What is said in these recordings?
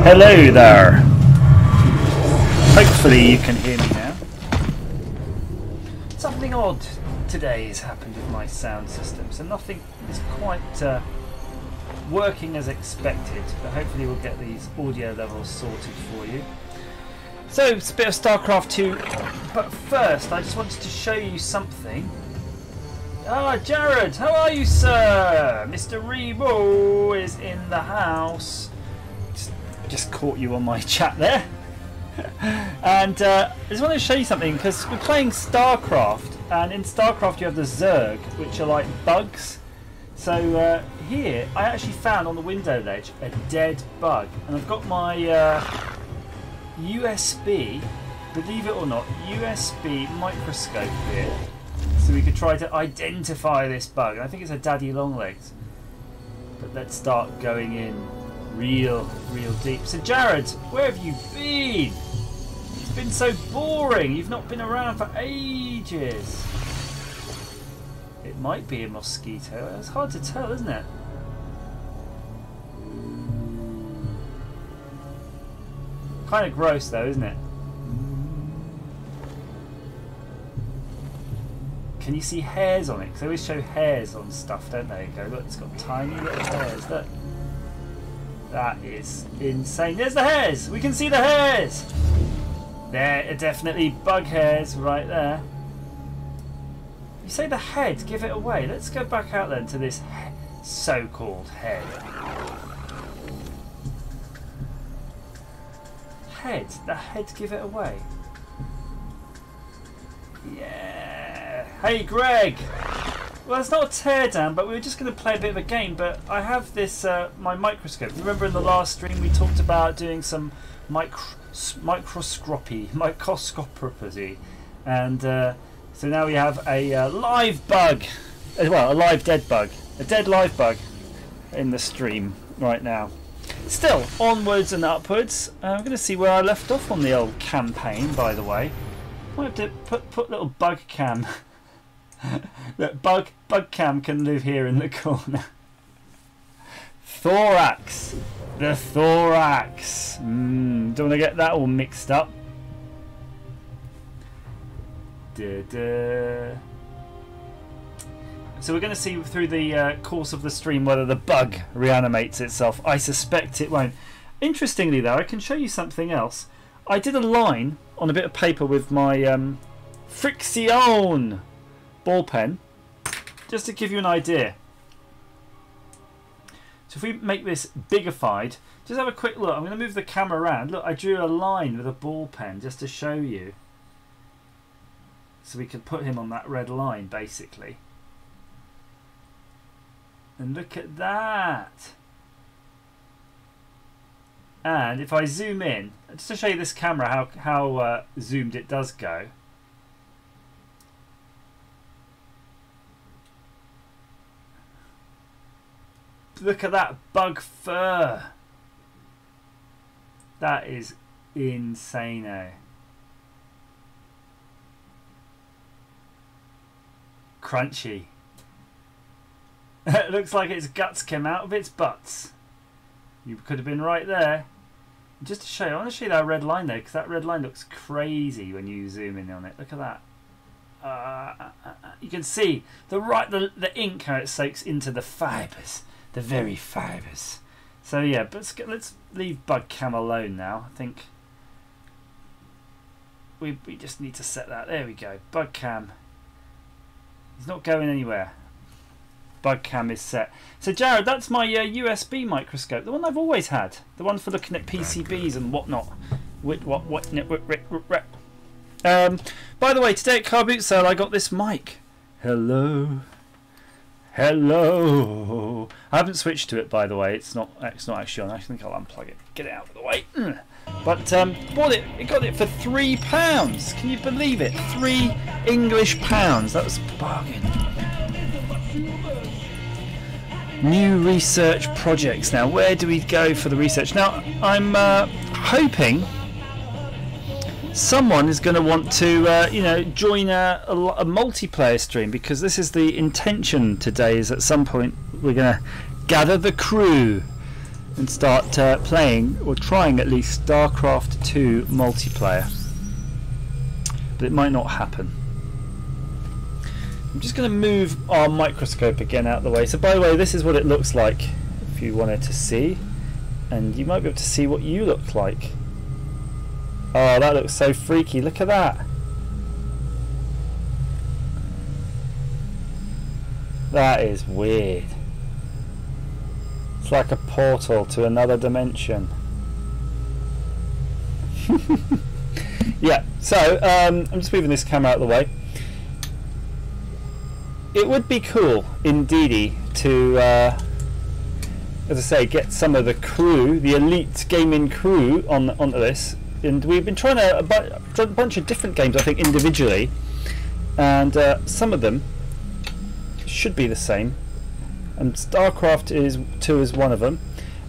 Hello there. Hopefully you can hear me now. Something odd today has happened with my sound system, so nothing is quite working as expected, but hopefully we'll get these audio levels sorted for you. So it's a bit of StarCraft 2, but first I just wanted to show you something. Ah, Jared, how are you, sir? Mr. Rebo is in the house. Just caught you on my chat there. And I just want to show you something, because we're playing StarCraft, and in StarCraft you have the Zerg, which are like bugs. So here I actually found on the window ledge a dead bug, and I've got my USB, believe it or not, USB microscope here, so we could try to identify this bug. I think it's a daddy longlegs. But let's start going in real deep. So Jared, where have you been? It's been so boring. You've not been around for ages. It might be a mosquito. It's hard to tell, isn't it? Kind of gross though, isn't it? Can you see hairs on it? Because they always show hairs on stuff, don't they? Go, look, it's got tiny little hairs. Look. That is insane. There's the hairs! We can see the hairs! There are definitely bug hairs right there. You say the head, give it away. Let's go back out then to this so-called head. Head. The head, give it away. Yeah. Hey, Greg! Well, it's not a teardown, but we were just going to play a bit of a game. But I have this, my microscope. Remember in the last stream we talked about doing some microscopy, and so now we have a live bug, well, a live dead bug, a dead live bug in the stream right now. Still onwards and upwards. I'm going to see where I left off on the old campaign. By the way, might have to put little bug cam. Look, bug cam can live here in the corner. Thorax, the thorax. Don't want to get that all mixed up. So we're going to see through the course of the stream whether the bug reanimates itself. I suspect it won't. Interestingly though, I can show you something else. I did a line on a bit of paper with my Frixion ball pen, just to give you an idea. So if we make this biggified, just have a quick look. I'm going to move the camera around. Look, I drew a line with a ball pen just to show you, so we could put him on that red line basically. And look at that. And if I zoom in, just to show you this camera how zoomed it does go. Look at that bug fur. That is insane-o. Crunchy. It looks like its guts came out of its butts. You could have been right there. Just to show you, I want to show you that red line though, because that red line looks crazy when you zoom in on it. Look at that. You can see the ink, how it soaks into the fibres. The very fibres. So yeah, but let's leave bug cam alone now. I think we just need to set that. There we go. Bug cam. He's not going anywhere. Bug cam is set. So Jared, that's my USB microscope, the one I've always had, the one for looking at PCBs and whatnot. By the way, today at Car Boot Sale I got this mic. Hello. Hello. I haven't switched to it, by the way. It's not actually on. I think I'll unplug it. Get it out of the way. But bought it. Got it for £3. Can you believe it? £3 English. That was a bargain. New research projects. Now, where do we go for the research? Now, I'm hoping someone is going to want to join a multiplayer stream, because this is the intention today, is at some point we're going to gather the crew and start playing, or trying at least, StarCraft 2 multiplayer. But it might not happen. I'm just going to move our microscope again out of the way. So by the way, this is what it looks like if you wanted to see. And you might be able to see what you look like. Oh, that looks so freaky. Look at that. That is weird. It's like a portal to another dimension. Yeah, so I'm just moving this camera out of the way. It would be cool, indeedy, to, as I say, get some of the crew, the elite gaming crew, onto this. And we've been trying a bunch of different games, I think, individually, and some of them should be the same. And StarCraft 2 is one of them,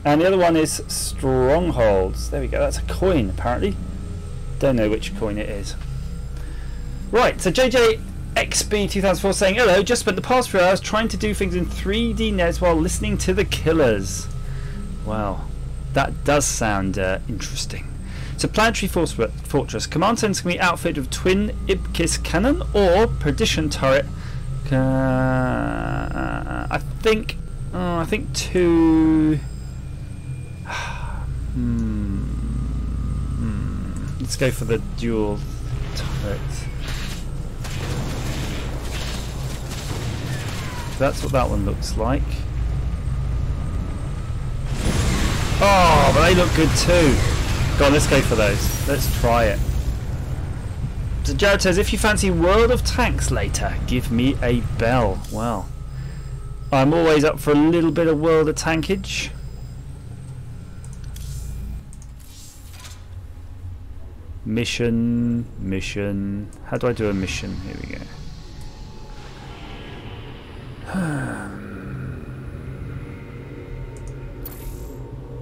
and the other one is Strongholds. There we go. That's a coin, apparently. Don't know which coin it is. Right. So JJXB 2004 saying, "Hello. Just spent the past 3 hours trying to do things in 3D NES while listening to the Killers." Wow, that does sound interesting. So Planetary Fortress. Command Center's going to be outfitted with twin Ibkis cannon or Perdition turret. I think 2. Let's go for the dual turret. That's what that one looks like. Oh, but they look good too. Go on, let's go for those. Let's try it. So Jared says, if you fancy World of Tanks later, give me a bell. Well, I'm always up for a little bit of World of Tankage. Mission. How do I do a mission? Here we go.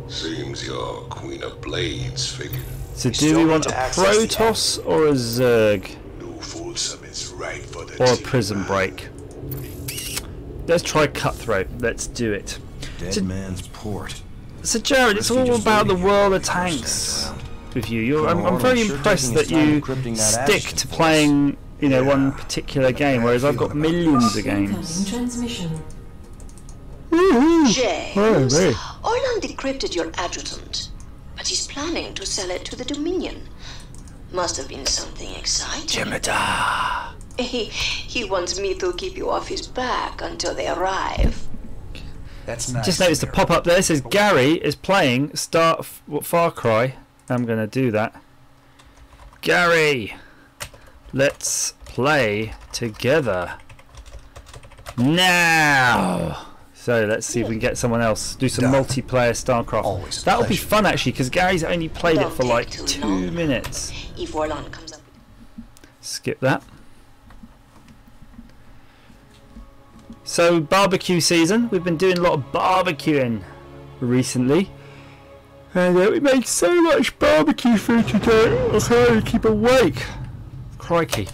Seems your Queen of Blades figure. So do we want a Protoss or a Zerg? No Folsom is right for the or a Prison Break? Let's try Cutthroat. Let's do it. Dead Man's Port. So Jared, it's all about the World of Tanks with you. I'm very impressed that you stick to playing, you know, one particular game, whereas I've got millions of games. James, Orlan decrypted your adjutant, but he's planning to sell it to the Dominion. Must have been something exciting. Jimada. He wants me to keep you off his back until they arrive. That's nice. Just noticed a pop up there. It says Gary is playing Far Cry. I'm going to do that. Gary, let's play together now. So let's see if we can get someone else. Do some multiplayer StarCraft. That'll be fun actually, because Gary's only played it for like 2 minutes. If Orlan comes up. Skip that. So barbecue season. We've been doing a lot of barbecuing recently. And we make so much barbecue food today. I can't really keep awake. Crikey.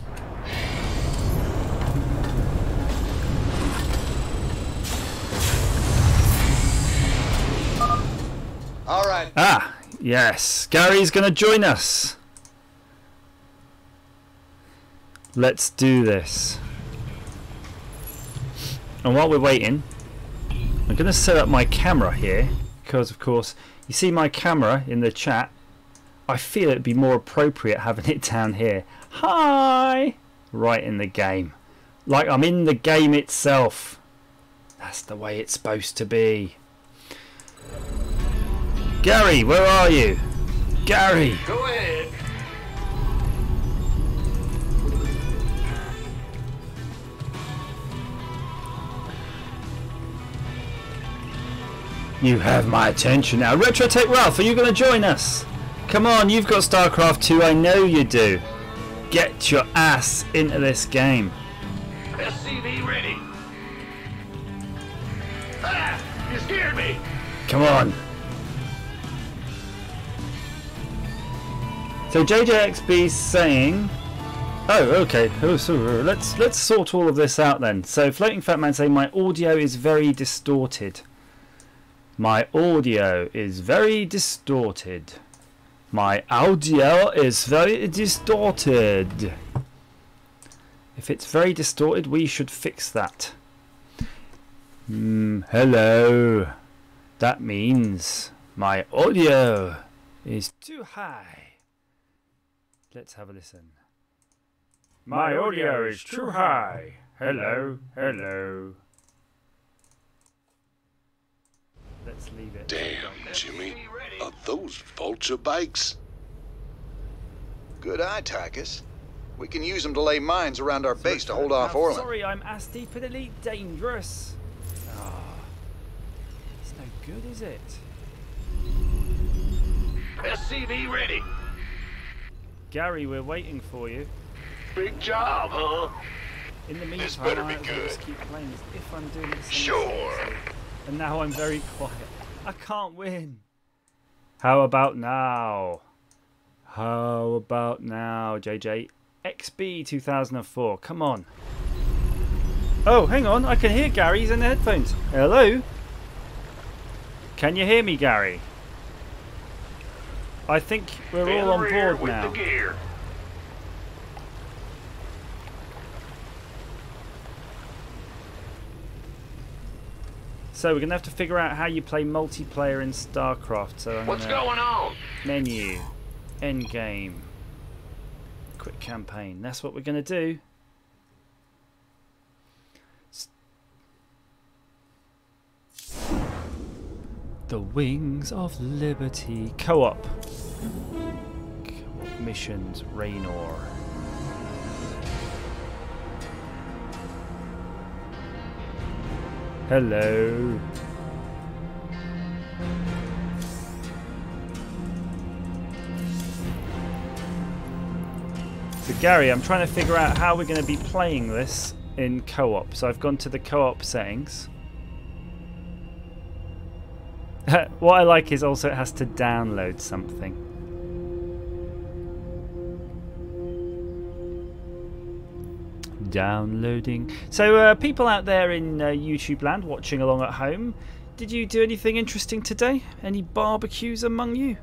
All right. Ah, yes. Gary's going to join us. Let's do this. And while we're waiting, I'm going to set up my camera here because, of course, you see my camera in the chat. I feel it'd be more appropriate having it down here. Hi! Right in the game. Like I'm in the game itself. That's the way it's supposed to be. Gary, where are you? Gary! Go ahead. You have my attention now. Retrotech Ralph, are you going to join us? Come on, you've got StarCraft 2, I know you do. Get your ass into this game. SCV ready. Ah! You scared me. Come on. So JJXB's saying... Oh, okay. Oh, so let's sort all of this out then. So Floating Fat Man saying my audio is very distorted. My audio is very distorted. My audio is very distorted. If it's very distorted, we should fix that. Hello. That means my audio is too high. Let's have a listen. My audio is too high. Hello, hello. Let's leave it. Damn, Jimmy. Are those vulture bikes? Good eye, Tychus. We can use them to lay mines around our base to hold off Orlan. Sorry, I'm ass-deeply dangerous. It's no good, is it? SCV ready. Gary, we're waiting for you. Big job, huh? In the meantime, This better be I will good. just keep playing as if I'm doing this. Sure. And now I'm very quiet. I can't win. How about now? How about now, JJ? XB 2004. Come on. Oh, hang on. I can hear Gary. He's in the headphones. Hello? Can you hear me, Gary? I think we're all on board with now. The gear. So we're going to have to figure out how you play multiplayer in StarCraft. So What's going on? Menu. End game. Quick campaign. That's what we're going to do. The Wings of Liberty. Co-op. Co-op missions. Raynor. Hello. So Gary, I'm trying to figure out how we're going to be playing this in co-op. So I've gone to the co-op settings. What I like is also it has to download something. Downloading. So people out there in YouTube land watching along at home, did you do anything interesting today? Any barbecues among you?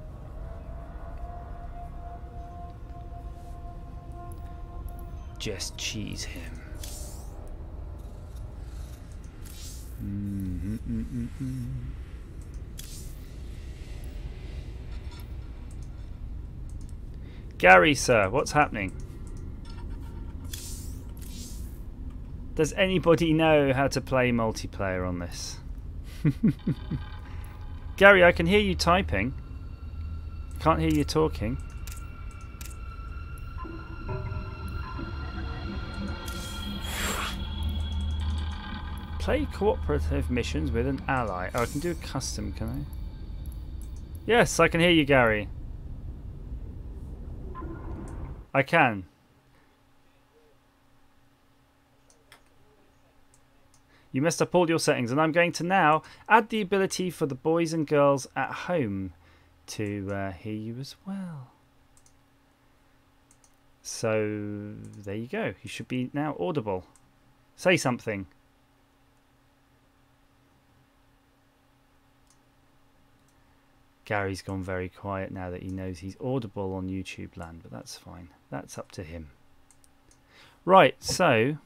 Just cheese him. Gary, sir, what's happening? Does anybody know how to play multiplayer on this? Gary, I can hear you typing. Can't hear you talking. Play cooperative missions with an ally. Oh, I can do a custom, can I? Yes, I can hear you, Gary. I can. You messed up all your settings, and I'm going to now add the ability for the boys and girls at home to hear you as well. So there you go. You should be now audible. Say something. Gary's gone very quiet now that he knows he's audible on YouTube land, but that's fine. That's up to him. Right, so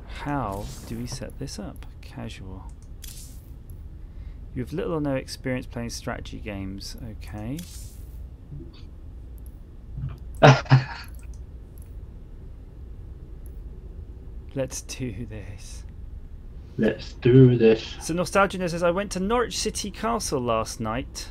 how do we set this up? Casual. You have little or no experience playing strategy games. Okay. Let's do this. Let's do this. So Nostalgia says, I went to Norwich City Castle last night.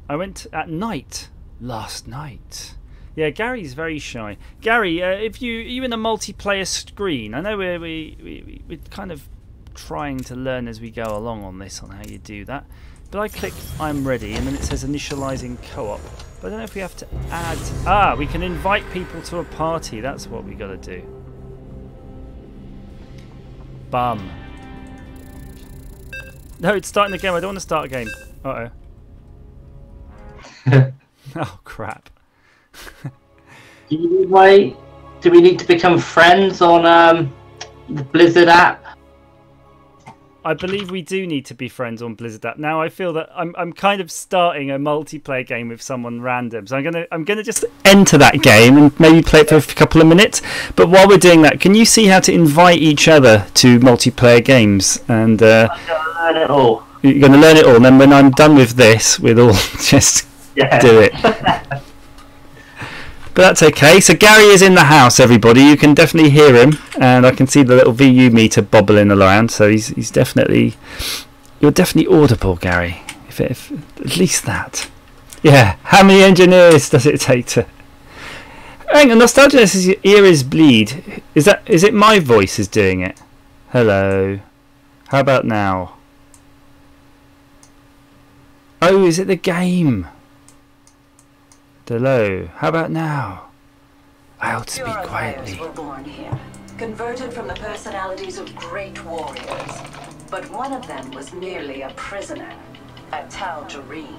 I went at night last night. Yeah, Gary's very shy. Gary, if are you in a multiplayer screen? I know we're kind of trying to learn as we go along on this, on how you do that. But I click I'm ready, and then it says initializing co-op. But I don't know if we have to add... Ah, we can invite people to a party. That's what we got to do. Bum. No, it's starting the game. I don't want to start a game. Uh-oh. Oh, crap. Do we need to become friends on the Blizzard app? I believe we do need to be friends on Blizzard app. Now I feel that I'm kind of starting a multiplayer game with someone random. So I'm gonna just enter that game and maybe play it for a couple of minutes. But while we're doing that, can you see how to invite each other to multiplayer games? And I'm gonna learn it all. you're going to learn it all, and then when I'm done with this, we'll all just do it. But that's okay. So Gary is in the house, everybody. You can definitely hear him, and I can see the little VU meter bobbling around. So he's definitely, you're definitely audible, Gary. If at least that. Yeah. How many engineers does it take to? Hang on, Nostalgia says your ears bleed. Is it my voice is doing it? Hello. How about now? Oh, is it the game? Hello. How about now? I'll speak quietly. Were born here, converted from the personalities of great warriors. But one of them was merely a prisoner, a Tal'Darim.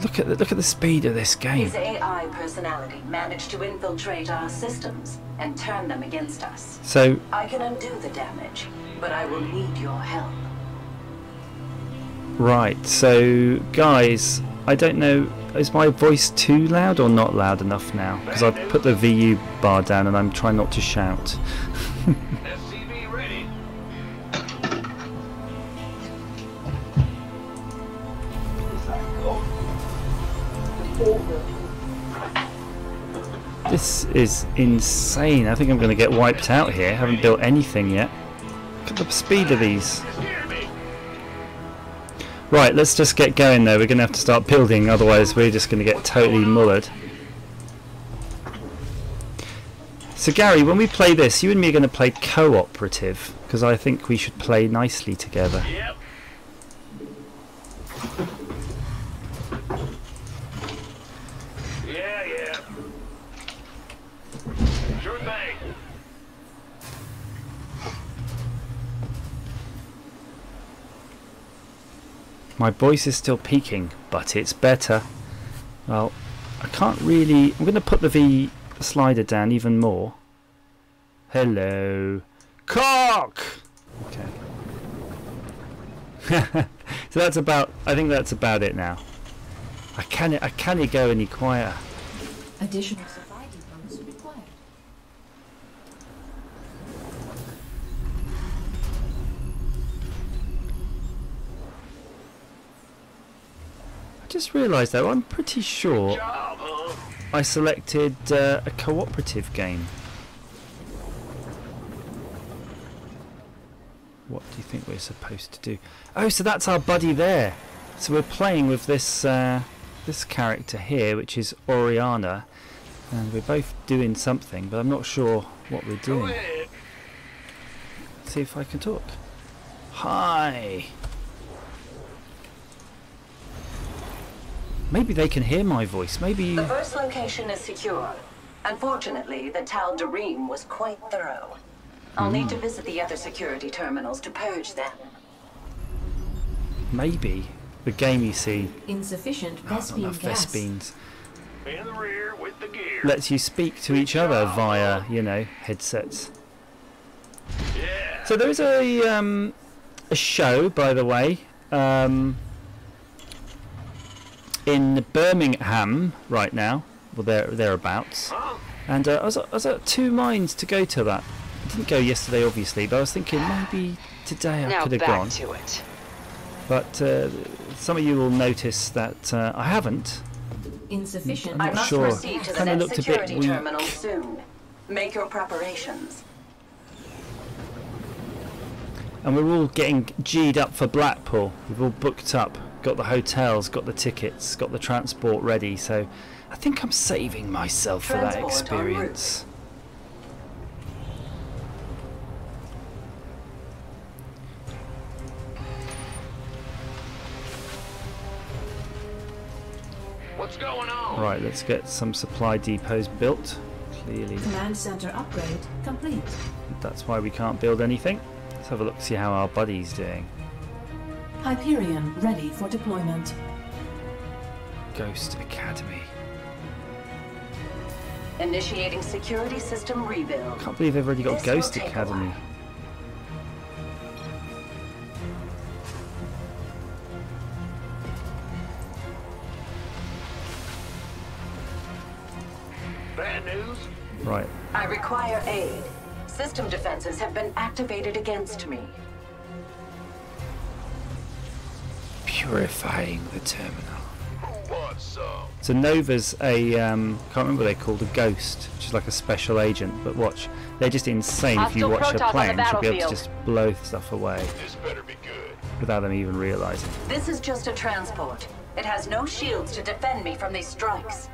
Look at the speed of this game. His AI personality managed to infiltrate our systems and turn them against us. So I can undo the damage, but I will need your help. right. So guys, I don't know. Is my voice too loud or not loud enough now? Because I've put the VU bar down and I'm trying not to shout. SCV ready. This is insane. I think I'm going to get wiped out here. Haven't built anything yet. Look at the speed of these. Right, let's just get going though. We're going to have to start building, otherwise we're just going to get totally mullered. So Gary, when we play this, you and me are going to play cooperative, because I think we should play nicely together. Yep. Yeah. Sure thing. My voice is still peaking, but it's better. Well, I can't really... I'm going to put the V slider down even more. Hello. Cock! Okay. So that's about... I think that's about it now. I can't go any quieter. Additional supply depots required. I just realised though, I'm pretty sure Job, huh? I selected a cooperative game. What do you think we're supposed to do? Oh, so that's our buddy there. So we're playing with this this character here, which is Oriana, and we're both doing something, but I'm not sure what we're Go doing. ahead. Let's see if I can talk. Hi. Maybe they can hear my voice. Maybe. The first location is secure. Unfortunately, the Tal'Darim was quite thorough. I'll need to visit the other security terminals to purge them. Maybe the game, you see, Insufficient not Vespene enough gas. Vespines, In the rear with the gear. lets you speak to each other via, you know, headsets. Yeah. So there is a show, by the way, in Birmingham right now, well thereabouts, Huh? and I was at two minds to go to that. I didn't go yesterday, obviously, but I was thinking maybe today I could have gone. to it. But some of you will notice that I haven't. Insufficient. I'm I not must sure. proceed to the Kinda next looked a bit security weak. terminal soon. Make your preparations. And we're all getting G'd up for Blackpool. We've all booked up, got the hotels, got the tickets, got the transport ready. So I think I'm saving myself for that Transport en route. experience. What's going on? Right, let's get some supply depots built. Clearly, Command center upgrade complete. that's why we can't build anything. Let's have a look, see how our buddy's doing. Hyperion ready for deployment. Ghost Academy. Initiating security system rebuild. Can't believe they've already got This will Ghost take a Academy. while. Bad news? Right. I require aid. System defenses have been activated against me. Purifying the terminal. Who wants some? So Nova's a can't remember what they're called, a ghost, which is like a special agent. But watch, they're just insane. If you Hostile watch her Protoss play, on the she'll be able to battlefield. just blow stuff away This better be good. without them even realizing. This is just a transport. It has no shields to defend me from these strikes.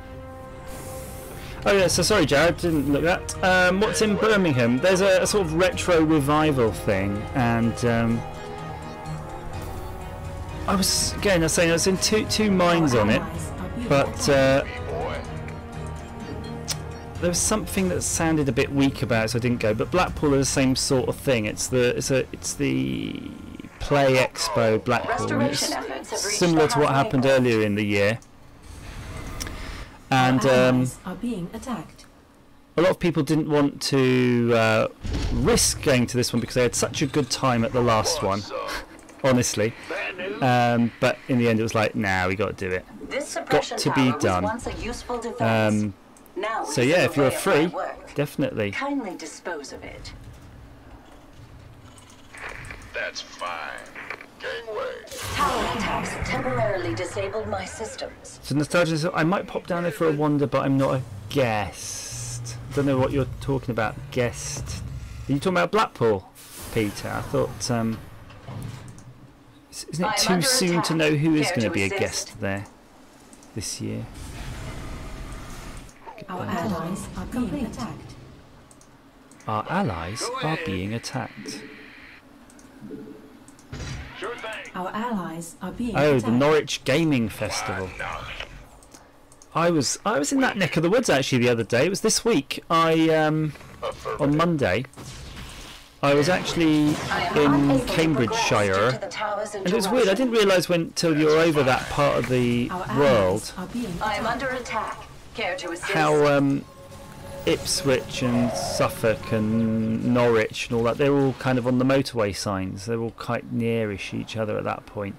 Oh yeah, so sorry Jared, didn't look at that. What's in Birmingham? There's a sort of retro revival thing, and I was saying I was in two minds on it, but there was something that sounded a bit weak about it, so I didn't go. But Blackpool is the same sort of thing. It's the Play Expo Blackpool. And it's Restoration efforts have reached similar the to what halfway happened point. earlier in the year. And Allies are being attacked. a lot of people didn't want to risk going to this one because they had such a good time at the last one, honestly. Bad news? But in the end, it was like, nah, we got to do it. This suppression to be tower done. was once a useful defense. Now So it is yeah, in if the you're way of free, my work. definitely. Kindly dispose of it. That's fine. Gangway. Tower attacks temporarily disabled my systems. So Nostalgia says, I might pop down there for a wander, but I'm not a guest. Don't know what you're talking about, guest. Are you talking about Blackpool, Peter? I thought, isn't it I'm too under soon to attack. know who is Care going to to be a assist? guest there this year? Our allies are being attacked. Our allies are being attacked. Sure thing. Our allies are being Oh, attacked. the Norwich Gaming Festival. I was in that neck of the woods actually the other day. It was this week. On Monday, I was actually I am in unable to progress Cambridgeshire, due to the tower's and it was weird. I didn't interruption. realise until you're over that part of the Our world allies are being I am attacked. under attack. Care to assist? how Ipswich and Suffolk and Norwich and all that, they're all kind of on the motorway signs. They're all quite nearish each other at that point.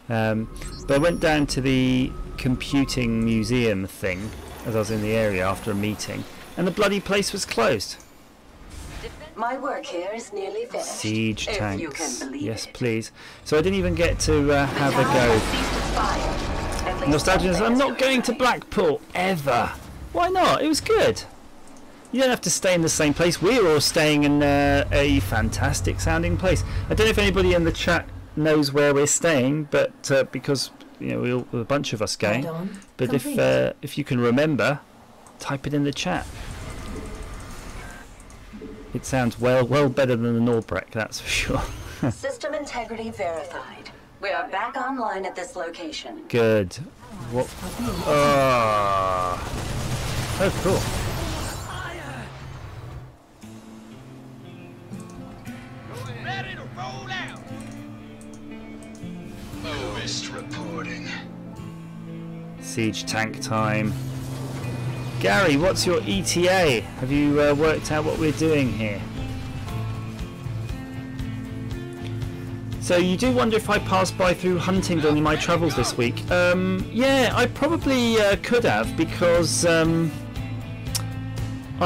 But I went down to the computing museum thing as I was in the area after a meeting, and the bloody place was closed. My work here is nearly finished. Siege if tanks. you can believe Yes, it. please. So I didn't even get to have The a tower go. has ceased its fire. At least Nostalgia says, one I'm thing not is going to doing Blackpool ever. Why not? It was good. You don't have to stay in the same place. We're all staying in a fantastic sounding place. I don't know if anybody in the chat knows where we're staying, but because we're a bunch of us going. Add-on But complete. if you can remember, type it in the chat. It sounds well better than the Norbreck, that's for sure. System integrity verified. We are back online at this location. Good. What? Oh, cool. Ready to roll out. Movist reporting. Siege tank time. Gary, what's your ETA? Have you worked out what we're doing here? So you do wonder if I passed by through Huntingdon in my travels this week. Yeah, I probably could have, because I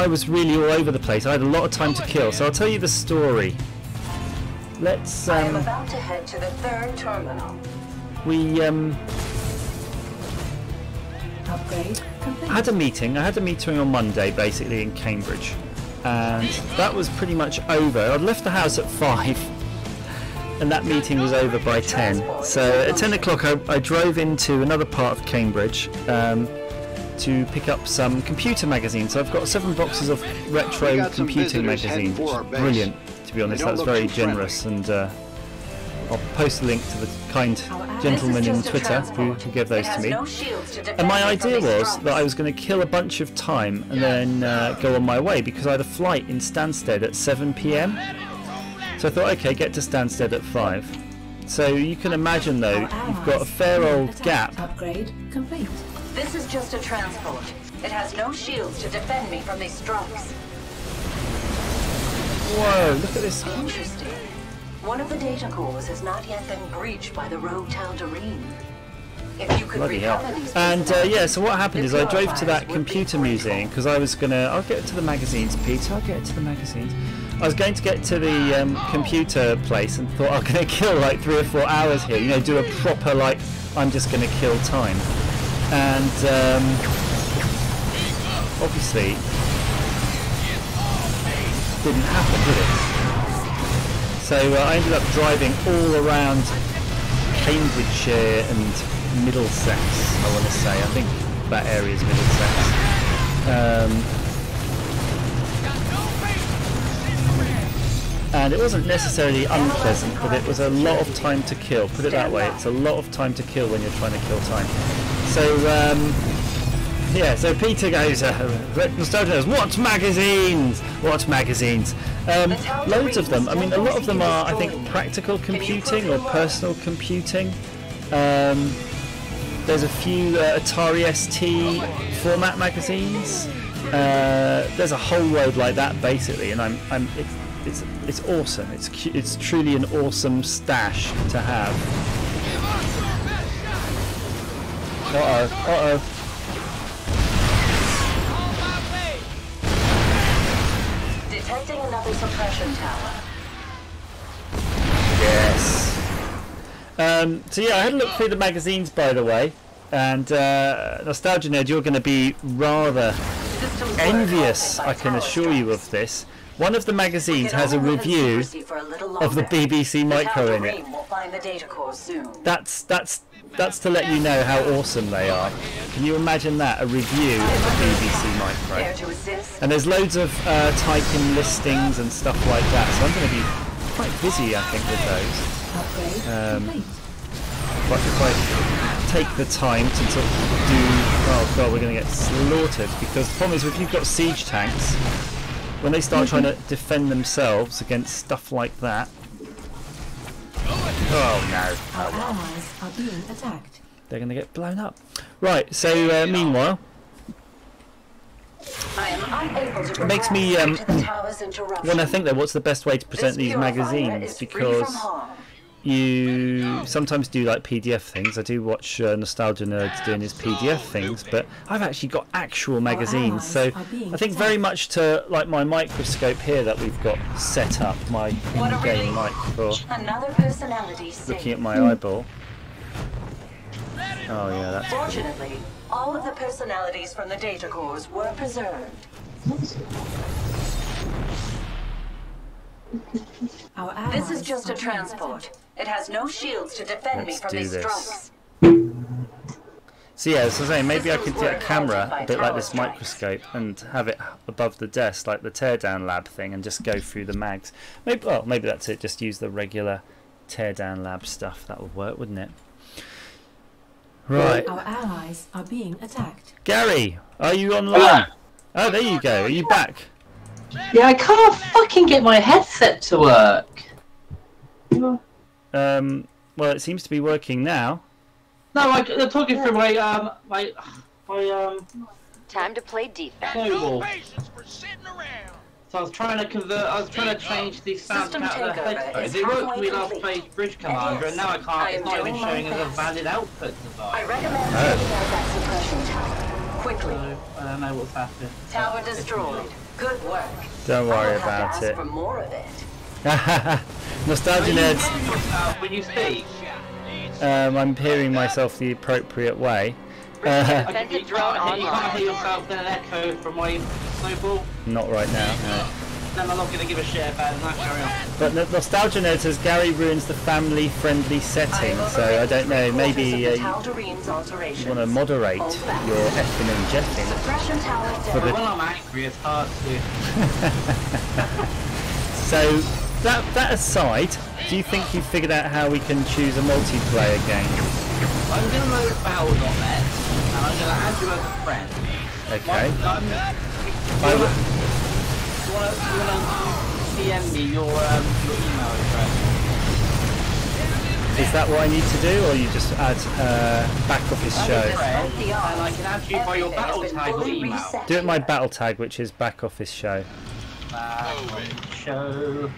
was really all over the place. I had a lot of time to kill, so I'll tell you the story. Let's I am about to head to the third terminal. we Upgrade complete. I had a meeting on Monday basically in Cambridge, and that was pretty much over. I'd left the house at 5 and that meeting was over by 10. So at 10 o'clock I drove into another part of Cambridge to pick up some computer magazines. So I've got 7 boxes of retro got some computing visitors heading magazines. for our base. Brilliant, to be honest. They don't That's look very too friendly. generous, and I'll post a link to the kind gentleman in Twitter who gave those to me. And my idea was that I was going to kill a bunch of time and then go on my way, because I had a flight in Stansted at 7 PM. So I thought, okay, get to Stansted at 5. So you can imagine though, you've got a fair old gap. Upgrade complete. This is just a transport. It has no shields to defend me from these strikes. Whoa, look at this. Interesting. One of the data cores has not yet been breached by the rogue Tal'Darim. If you could Bloody hell. recover these And yeah, so what happened is I drove to purifiers that would computer be museum because I was gonna. I'll get to the magazines, Peter. I'll get to the magazines. I was going to get to the computer place and thought I'm gonna kill like 3 or 4 hours here. You know, do a proper like I'm just gonna kill time. And obviously didn't happen, did it? So I ended up driving all around Cambridgeshire and Middlesex, I want to say. I think that area is Middlesex. And it wasn't necessarily unpleasant, but it was a lot of time to kill. Put it that way, it's a lot of time to kill when you're trying to kill time. So, yeah, so Peter goes, Nostalgia goes, what magazines? What magazines? Loads of them. I mean, a lot of them are, I think, practical computing or personal computing. There's a few Atari ST format magazines. There's a whole load like that, basically, and it's awesome. It's truly an awesome stash to have. Uh-oh. Detecting another suppression tower. Yes. So yeah, I had a look through the magazines, by the way, and Nostalgia Nerd, you're going to be rather envious, I can assure you of this. One of the magazines has a review of the BBC Micro in it. That's to let you know how awesome they are. Can you imagine that? A review of the BBC Micro. And there's loads of type-in listings and stuff like that, so I'm going to be quite busy, I think, with those. But if I take the time to sort of do... Oh god, we're going to get slaughtered, because the problem is if you've got siege tanks, when they start trying to defend themselves against stuff like that... Oh no. Our allies are being attacked. They're going to get blown up. Right, so meanwhile... It makes me when I think that what's the best way to present these magazines, because you sometimes do like PDF things. I do watch Nostalgia Nerds doing his PDF things, but I've actually got actual magazines, so I think very much to like my microscope here that we've got set up, my in-game mic for looking at my eyeball. Oh yeah, that's cool. Fortunately, all of the personalities from the data cores were preserved. This is just a transport. It has no shields to defend me from these strikes. So yeah, as I was saying, maybe I could get a camera a bit like this microscope and have it above the desk, like the teardown lab thing, and just go through the mags. Maybe, well, maybe that's it. Just use the regular teardown lab stuff. That would work, wouldn't it? Right. Our allies are being attacked. Gary, are you online? Oh, there you go. Are you back? Yeah, I can't fucking get my headset to work. Well, it seems to be working now. No, I'm talking through my Time to play defense. snowball. So I was trying to convert. I was trying to change the sound out of the headphones. It worked when we last played Bridge Commander, and now I can't. It's not even showing as a valid output device. I recommend taking out that suppression tower quickly. I don't know what's happening. Tower destroyed. Good work. Don't worry I'll have about to it. ask for more of it. Nostalgia Nerds. When you speak. I'm hearing myself the appropriate way. Defensive drone You can't online. hear yourself in an echo from my snowball. Not right now. No. Then I'm not going to give a shit about it. Carry on. But Nostalgia Nerd says Gary ruins the family-friendly setting, so I don't know. Maybe you want to moderate your effing and jeffing. When I'm angry, it's hard to. So that aside, do you think you've figured out how we can choose a multiplayer game? I'm going to load Battle.net and I'm going to add you as a friend. Okay. You want to DM me your email address? Is that what I need to do, or you just add back office show? And I can add you by your battle tag or email. Do it my battle tag, which is back office show. Show.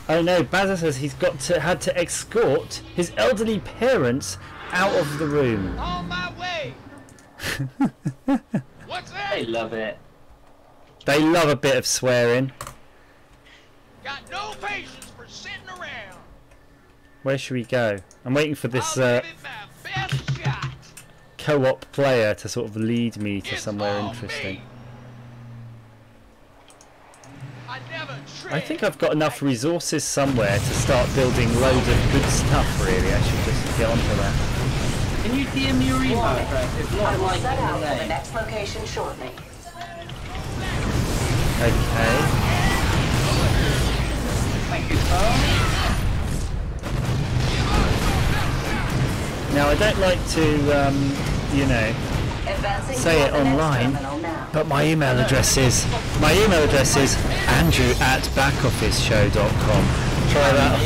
Oh no, Bazza says he's had to escort his elderly parents out of the room. On my way. What's that? They love it. They love a bit of swearing. Got no patience for sitting around. Where should we go? I'm waiting for this I'll give it my best shot. co-op player to sort of lead me to It's somewhere on interesting. me. I never I think I've got enough resources somewhere to start building loads of good stuff, really. I should just get onto that. Can you DM your email address? It's I not will like set out in the for the name. next location shortly. Okay. Thank you, sir. Now, I don't like to, you know, Advancing say it toward the next online, terminal now. but my email address is andrew@backofficeshow.com. Try that.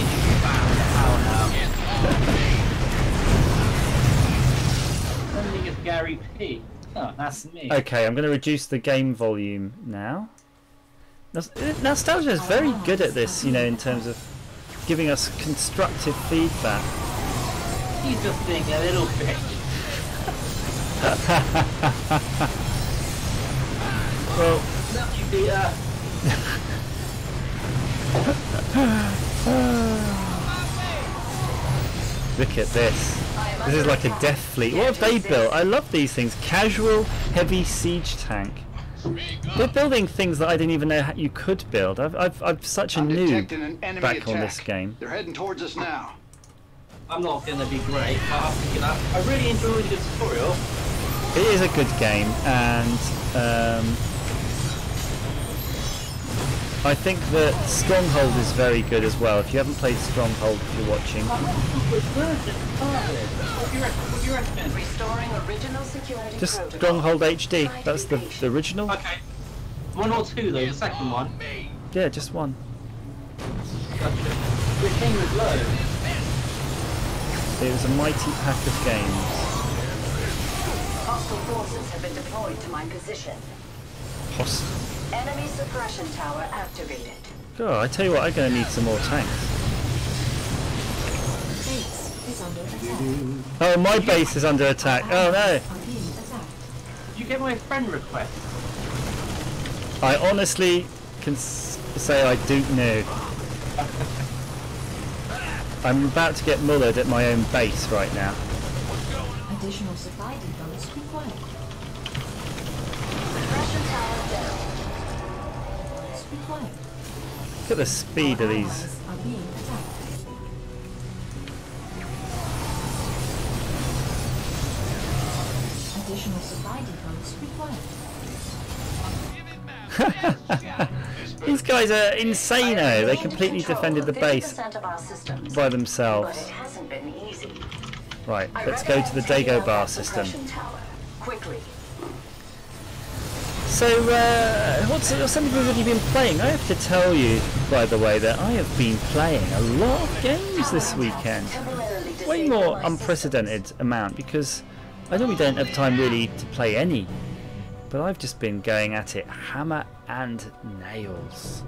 I think it's Gary P. Oh, that's me. Okay, I'm going to reduce the game volume now. Nostalgia is very good at this, you know, in terms of giving us constructive feedback. He's just being a little bitch. Well, Love you, Peter. look at this. This is like a death fleet. What have they built? I love these things. Casual, heavy siege tank. They're building things that I didn't even know you could build. I'm such a noob back on this game. They're heading towards us now. I'm not gonna be great, but I'll pick it up. I really enjoyed the tutorial. It is a good game, and I think that Stronghold is very good as well. If you haven't played Stronghold, if you're watching. What do you reckon? Restoring original security Just protocol. Stronghold HD. That's the original. Okay. One or two though, the second one. Yeah, just one. Gotcha. It came with loads. It was a mighty pack of games. Hostile forces have been deployed to my position. Enemy suppression tower activated. God, I tell you what, I'm going to need some more tanks. Base is under attack. Oh, my base is under attack. Oh no! Are being attacked. Did you get my friend request? I honestly can say I do know. I'm about to get mullered at my own base right now. Additional supply depots required. Suppression tower down. Required. Look at the speed of these. Allies are being attacked. Additional supply depots required. These guys are insano. They completely defended the base 50% of our systems, by but themselves. it hasn't been easy. Right, I let's go to the recommend taking out Dagobah that system. suppression tower. Quickly. So, what's something we've already been playing? I have to tell you, by the way, that I have been playing a lot of games this weekend. Way more unprecedented amount, because I normally don't have time really to play any. But I've just been going at it hammer and nails.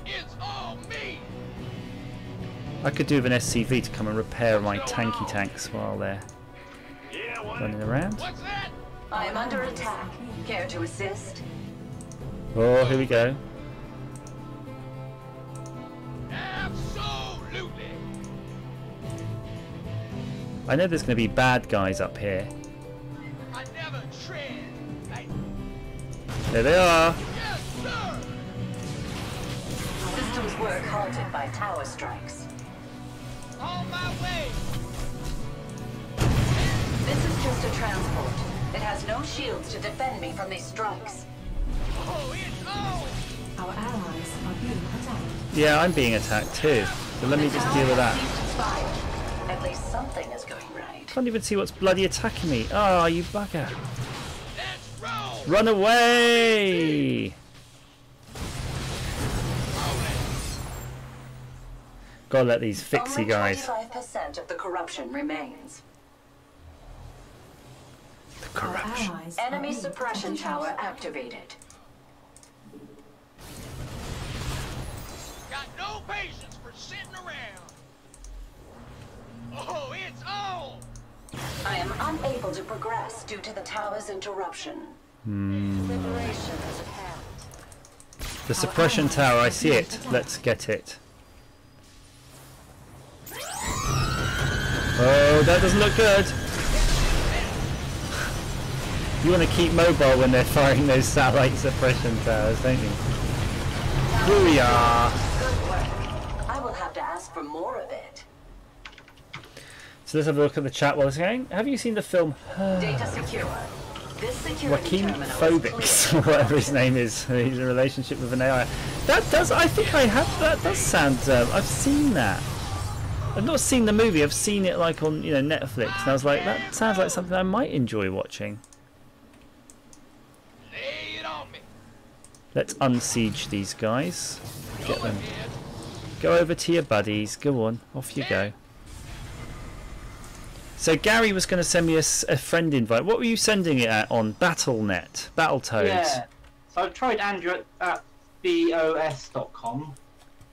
It's all me. I could do with an SCV to come and repair my tanky tanks while they're running around. What's that? I am under attack. Care to assist? Oh, here we go. Absolutely. I know there's going to be bad guys up here. I never tread. There they are. Yes, sir. Systems work halted by tower strikes. On my way. This is just a transport. It has no shields to defend me from these strikes. Oh, it's on. Our allies are being attacked. Yeah, I'm being attacked too. So let me just deal with that. Fire. At least something is going right. Can't even see what's bloody attacking me. Oh, you bugger. Let's roll. Run away! Gotta let these fixie guys. Only 25% of the corruption remains. The corruption. Our allies are Enemy being suppression attacked. tower activated. Got no patience for sitting around. Oh, it's on. I am unable to progress due to the tower's interruption. Liberation is apparent. The suppression tower, I see it. Let's get it. Oh, that doesn't look good. You want to keep mobile when they're firing those satellite suppression towers, don't you? Booyah! Good work. I will have to ask for more of it. So let's have a look at the chat while it's going. Have you seen the film Data secure. This security Joaquin terminal Phoenix, is clear. whatever his name is? He's in a relationship with an AI. That does, I think I have, that does sound, I've seen that. I've not seen the movie, I've seen it like on, you know, Netflix, and I was like, that sounds like something I might enjoy watching. Lay it on me. Let's unsiege these guys. Get them. Go over to your buddies, go on, off you go. So Gary was going to send me a friend invite. What were you sending it at on Battle.net? Battletoads? Yeah. So I've tried Andrew at bos.com.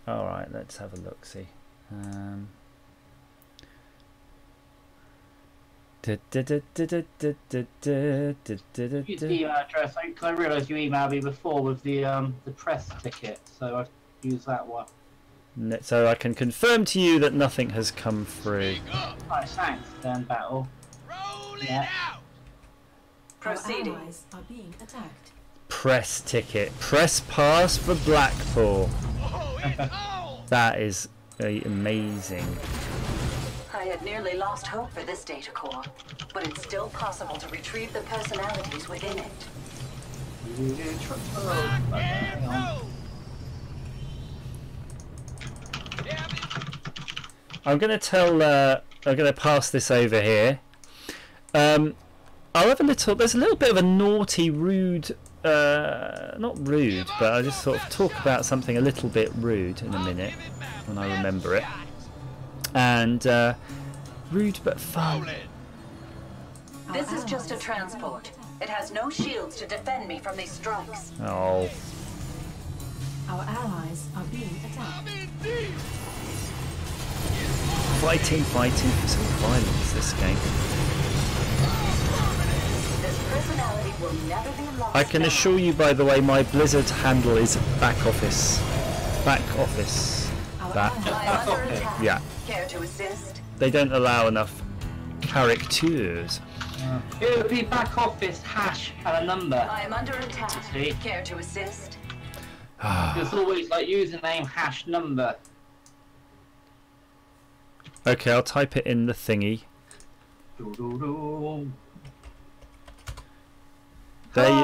Alright, let's have a look, see. Use the email address, because I realised you emailed me before with the press ticket, so I've used that one. So I can confirm to you that nothing has come through. Right, thanks, then, Battle. Roll Yeah. it out. Proceeding. Our allies are being attacked. Press ticket. Press pass for Blackpool. Oh, it's on. That is amazing. I had nearly lost hope for this data core, but it's still possible to retrieve the personalities within it. Hang on. I'm going to tell, I'm going to pass this over here. I'll have a little, there's a little bit of a naughty, rude, not rude, but I'll just sort of talk about something a little bit rude in a minute, when I remember it. And, rude but fun. This is just a transport. It has no shields to defend me from these strikes. Oh. Our allies are being attacked. Fighting for some violence, this game. This personality will never be lost. I can assure you, by the way, my Blizzard handle is back office. Back office. That. I'm under attack. Yeah. Care to assist? They don't allow enough characters. It would be back office hash and a number. I am under attack. See? Care to assist? It's always like username hash number. Okay, I'll type it in the thingy. There you...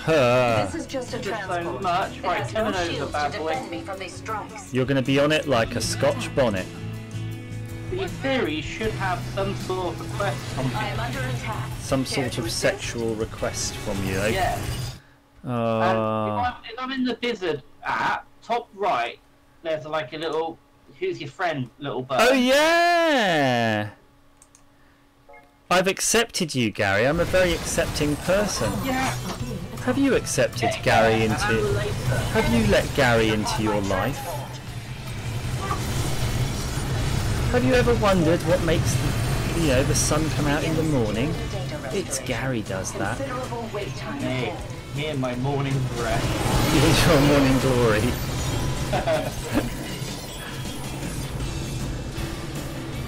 This is just a transport. So much. It Right, has no Terminators shields are to bad defend boy. me from these strikes. You're going to be on it like a Scotch bonnet. In theory, should have some sort of request from I am under attack. Some Care sort to of assist? sexual request from you. Eh? Yeah. And if I'm in the Blizzard app, top right, there's like a little, who's your friend, little bird. Oh yeah! I've accepted you, Gary. I'm a very accepting person. Yeah. Have you accepted Gary into... Have you let Gary into your life? Have you ever wondered what makes the, you know, the sun come out in the morning? It's Gary does that. Considerable wait time. Me and my morning breath. Here's your morning glory.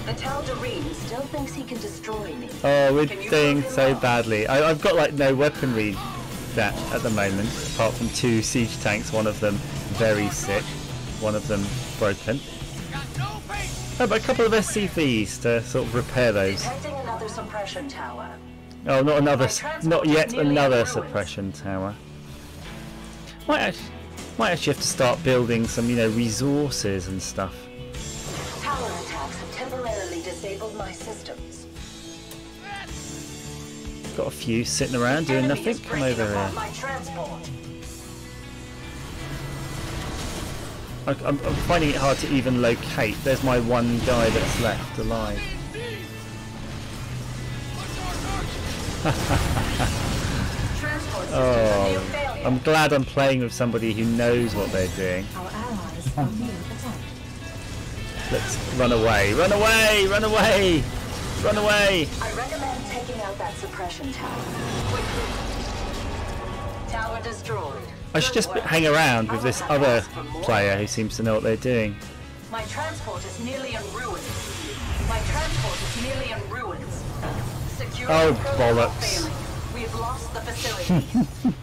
The Tal'Darim still thinks he can destroy me. Oh, we're Can you doing prove him so wrong? badly. I've got like no weaponry that at the moment, apart from 2 siege tanks, one of them very sick, one of them broken. Oh, but a couple of SCVs to sort of repair those. Detecting another suppression tower. Oh, not yet another suppression tower. Might actually have to start building some, you know, resources and stuff. Tower attacks have temporarily disabled my systems. Got a few sitting around doing Enemy nothing. is Come breaking over apart here. my transport. I'm finding it hard to even locate. There's my one guy that's left alive. Transport systems are near Oh, failure. I'm glad I'm playing with somebody who knows what they're doing. Our allies are being attacked. Let's run away, run away, run away! Run away! I recommend taking out that suppression tower. Quickly. Tower destroyed. I should just hang around with this other player who seems to know what they're doing. My transport is nearly in ruins. My transport is nearly in ruins. Oh, bollocks. We've lost the facility.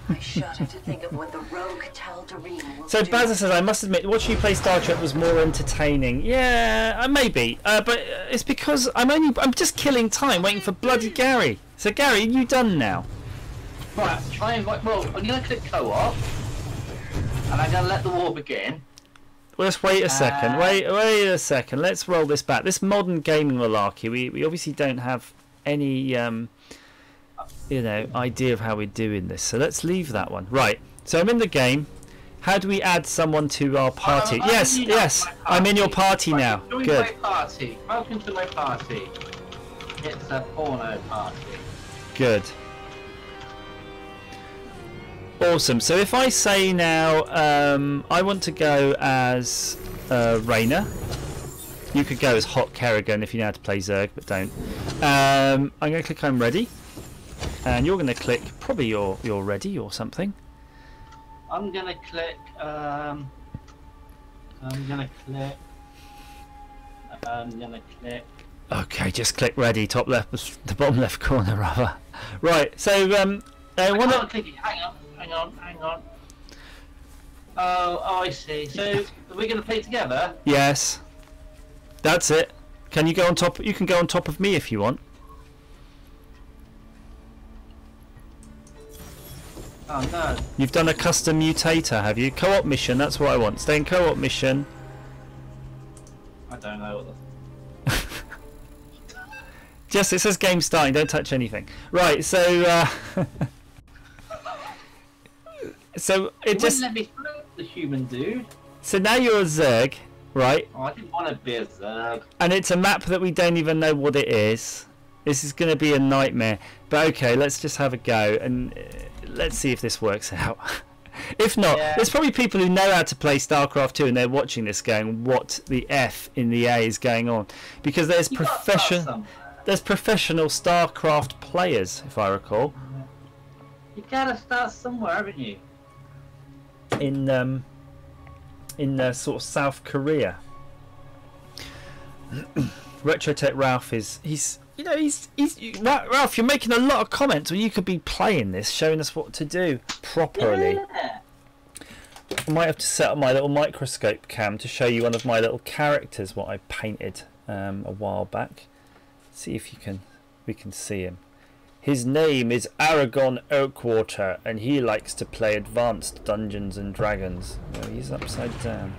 I shudder to think of what the rogue Tal'Darim will So do. Bazza says, I must admit, watching you play Star Trek was more entertaining. Yeah, maybe. But it's because I'm just killing time waiting for bloody Gary. So Gary, are you done now? Right, try and well, I'm gonna click co-op, and I'm gonna let the war begin. Well, let's wait a second. Wait a second. Let's roll this back. This modern gaming malarkey. We obviously don't have any idea of how we're doing this. So let's leave that one. Right. So I'm in the game. How do we add someone to our party? Yes. I'm in your party now. Good. My party. Welcome to my party. It's a porno party. Good. Awesome. So if I say now, I want to go as Raynor. You could go as Hot Kerrigan if you know how to play Zerg, but don't. I'm going to click I'm ready, and you're going to click probably you're ready or something. I'm going to click. I'm going to click. Okay, just click ready. Top left, the bottom left corner, rather. Right. So I can't click it. Hang on. Oh, I see. So are we going to play together? Yes. That's it. Can you go on top? You can go on top of me if you want. Oh no. You've done a custom mutator, have you? Co-op mission. That's what I want. Stay in co-op mission. I don't know what the. Just it says game starting. Don't touch anything. Right. So. So it just wouldn't let me through, the human dude. So now you're a Zerg, right? Oh, I didn't want to be a Zerg. And it's a map that we don't even know what it is. This is going to be a nightmare. But okay, let's just have a go and let's see if this works out. If not, there's probably people who know how to play StarCraft 2 and they're watching this going, what the F in the A is going on? Because there's professional StarCraft players, if I recall. You gotta start somewhere, haven't you? In sort of South Korea. Retrotech Ralph Ralph, you're making a lot of comments, or you could be playing this, showing us what to do properly. Yeah. I might have to set up my little microscope cam to show you one of my little characters, what I painted a while back. See if we can see him. His name is Aragon Oakwater, and he likes to play advanced Dungeons and Dragons. Oh, he's upside down.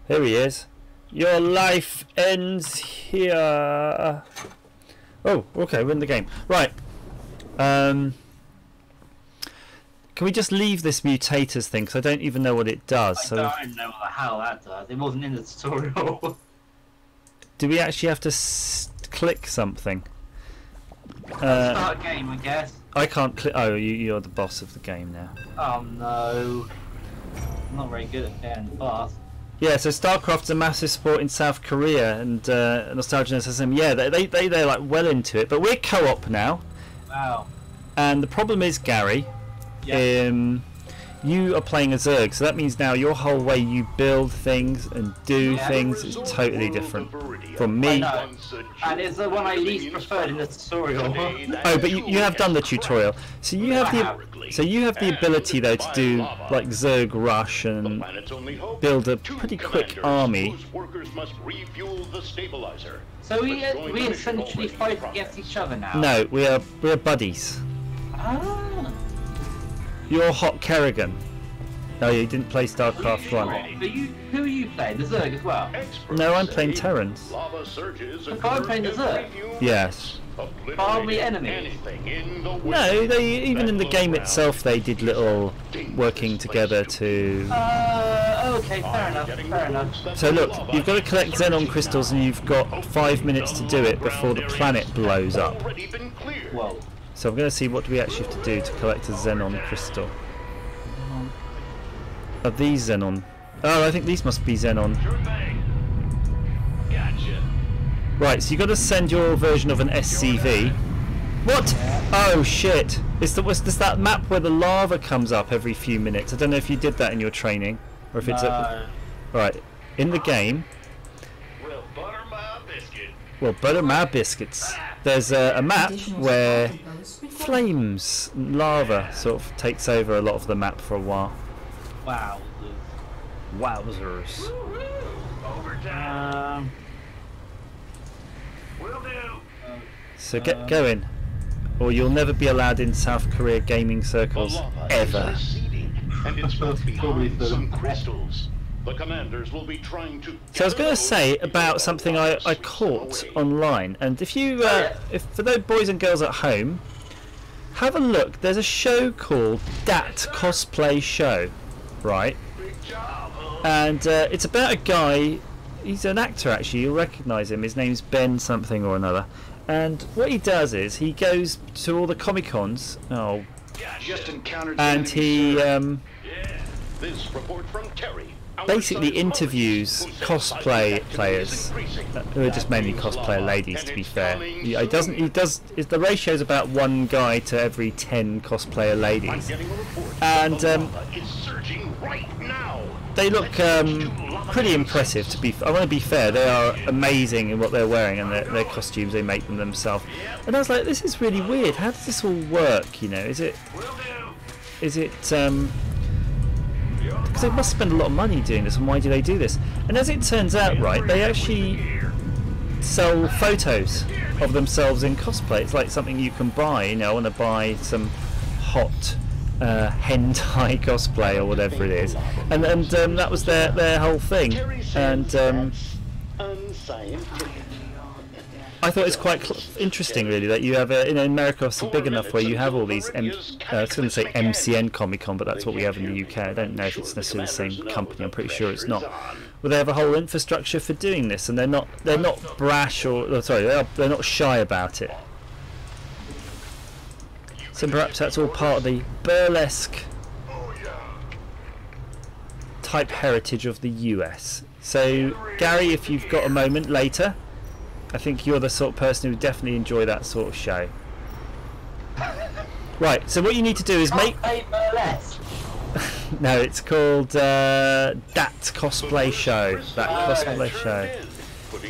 Here he is. Your life ends here. Oh, okay, we're in the game. Right. Can we just leave this mutators thing? Because I don't even know what it does. I don't know what the hell that does. It wasn't in the tutorial. Do we actually have to click something? Start a game, I guess. I can't click. Oh, you're the boss of the game now. Oh no. I'm not very good at getting fast. Yeah, so StarCraft's a massive sport in South Korea, and Nostalgia says, yeah, they're like well into it. But we're co-op now. Wow. And the problem is, Gary, you are playing a Zerg, so that means now your whole way you build things and do things is totally different from me. I know. And it's the one I least preferred in the tutorial. Oh, but you have done the tutorial, so you have the ability though to do like Zerg Rush and build a pretty quick army. So we essentially fight against each other now. No, we're buddies. Ah. You're Hot Kerrigan. No, you didn't play StarCraft 1. But who are you playing? The Zerg as well? No, I'm playing Terrans. But I'm playing the Zerg? Yes. Are we enemies? No, even in the game itself they did little working together to... okay, fair enough. So look, you've got to collect Xenon crystals and you've got 5 minutes to do it before the planet blows up. Whoa. So I'm going to see what do we actually have to do to collect a Xenon crystal. Are these Xenon? Oh, I think these must be Xenon. Sure thing. Gotcha. Right, so you got to send your version of an SCV. What? Oh shit! It's that map where the lava comes up every few minutes. I don't know if you did that in your training, or if it's right in the game. Well, butter my biscuits. There's a map where flames, lava, sort of takes over a lot of the map for a while. Wow. Wowzers. So get going, or you'll never be allowed in South Korea gaming circles ever. And it's behind some crystals. The commanders will be trying to. So I was going to say about something I caught online, and if you, if for those boys and girls at home, have a look. There's a show called Dat Cosplay Show, right? And it's about a guy. He's an actor actually. You'll recognise him. His name's Ben something or another. And what he does is he goes to all the Comic-Cons. Oh. Just encountered. And he This report from Terry. Basically interviews cosplay players who are just mainly cosplayer ladies, to be fair. The ratio is about 1 guy to every 10 cosplayer ladies, and they look pretty impressive. I want to be fair, they are amazing in what they're wearing and their costumes. They make them themselves, and I was like, this is really weird. How does this all work? You know, is it because they must spend a lot of money doing this, and why do they do this? And as it turns out, right, they actually sell photos of themselves in cosplay. It's like something you can buy. You know, I want to buy some hot hentai cosplay or whatever it is, and that was their whole thing. And I thought it's quite interesting, really, that you have in America, obviously big enough where you have all these. I was going to say MCN Comic Con, but that's what we have in the UK. I don't know if it's necessarily the same company. I'm pretty sure it's not. Well, they have a whole infrastructure for doing this, and they're not brash or sorry, they're not shy about it. So perhaps that's all part of the burlesque type heritage of the US. So Gary, if you've got a moment later, I think you're the sort of person who would definitely enjoy that sort of show. Right, so what you need to do is make... No, it's called Dat Cosplay Show. That Cosplay Show.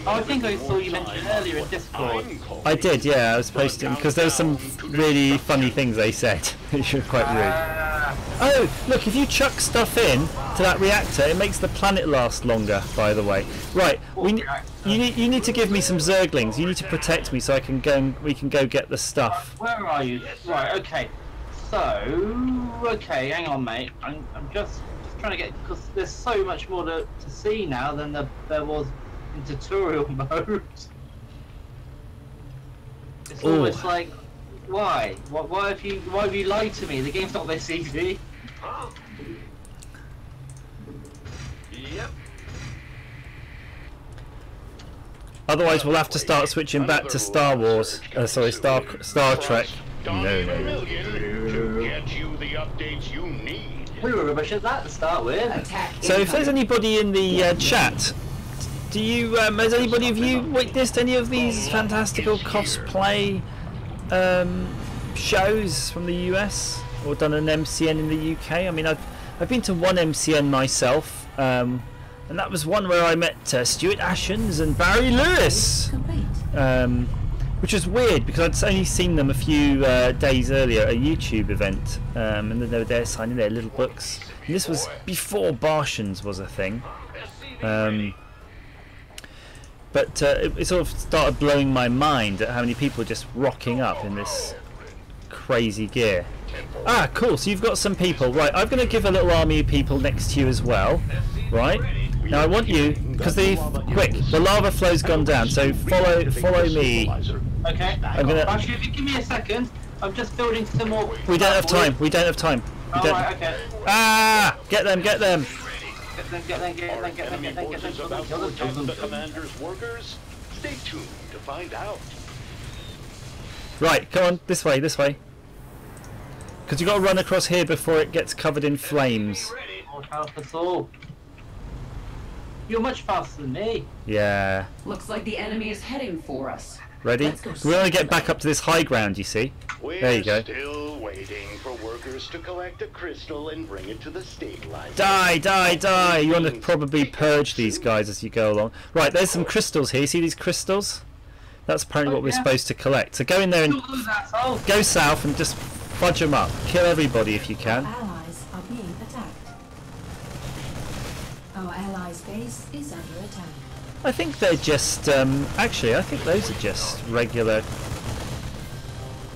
Oh, I think I saw you mention earlier in Discord. I did, yeah, I was posting, because there were some really funny things they said, which were quite rude. Oh, look, if you chuck stuff in to that reactor, it makes the planet last longer, by the way. Right, you need to give me some Zerglings. You need to protect me so I can go we can go get the stuff. Where are you? Right, okay. So, okay, hang on, mate. I'm just trying to get, because there's so much more to see now than there was in tutorial mode. It's almost like, why? Why have you lied to me? The game's not this easy. Yep. Otherwise, we'll have to start switching back to Star Wars. Sorry, Star Trek. No. To get you the updates you need. We were rubbish at that to start with. So, if there's anybody in the chat, do you? Has anybody of you witnessed any of these fantastical cosplay shows from the US, or done an MCN in the UK? I mean, I've been to one MCN myself, and that was one where I met Stuart Ashens and Barry Lewis, which was weird because I'd only seen them a few days earlier at a YouTube event, and then they were there signing their little books. And this was before Bartians was a thing. But it sort of started blowing my mind at how many people are just rocking up in this crazy gear. Ah, cool, so you've got some people. Right, I'm going to give a little army of people next to you as well. Right, now I want you, because quick, the lava flow's gone down, so follow me. Okay, actually, if you give me a second, I'm just building some more... We don't have time. Right, okay. Ah, get them. Get them. The commander's workers? Stay tuned to find out. Right, come on, this way. Because you've got to run across here before it gets covered in flames. Lord help us all. You're much faster than me. Yeah. Looks like the enemy is heading for us. Ready? We want to get back up to this high ground, you see? There you go. We're still waiting for workers to collect a crystal and bring it to the stabilizer. Die, die, die! You want to probably purge these guys as you go along. Right, there's some crystals here. See these crystals? That's apparently what we're supposed to collect. So go in there and go south and just fudge them up. Kill everybody if you can. Our allies are being attacked. Our allies' base is under attack. I think they're just, actually, I think those are just regular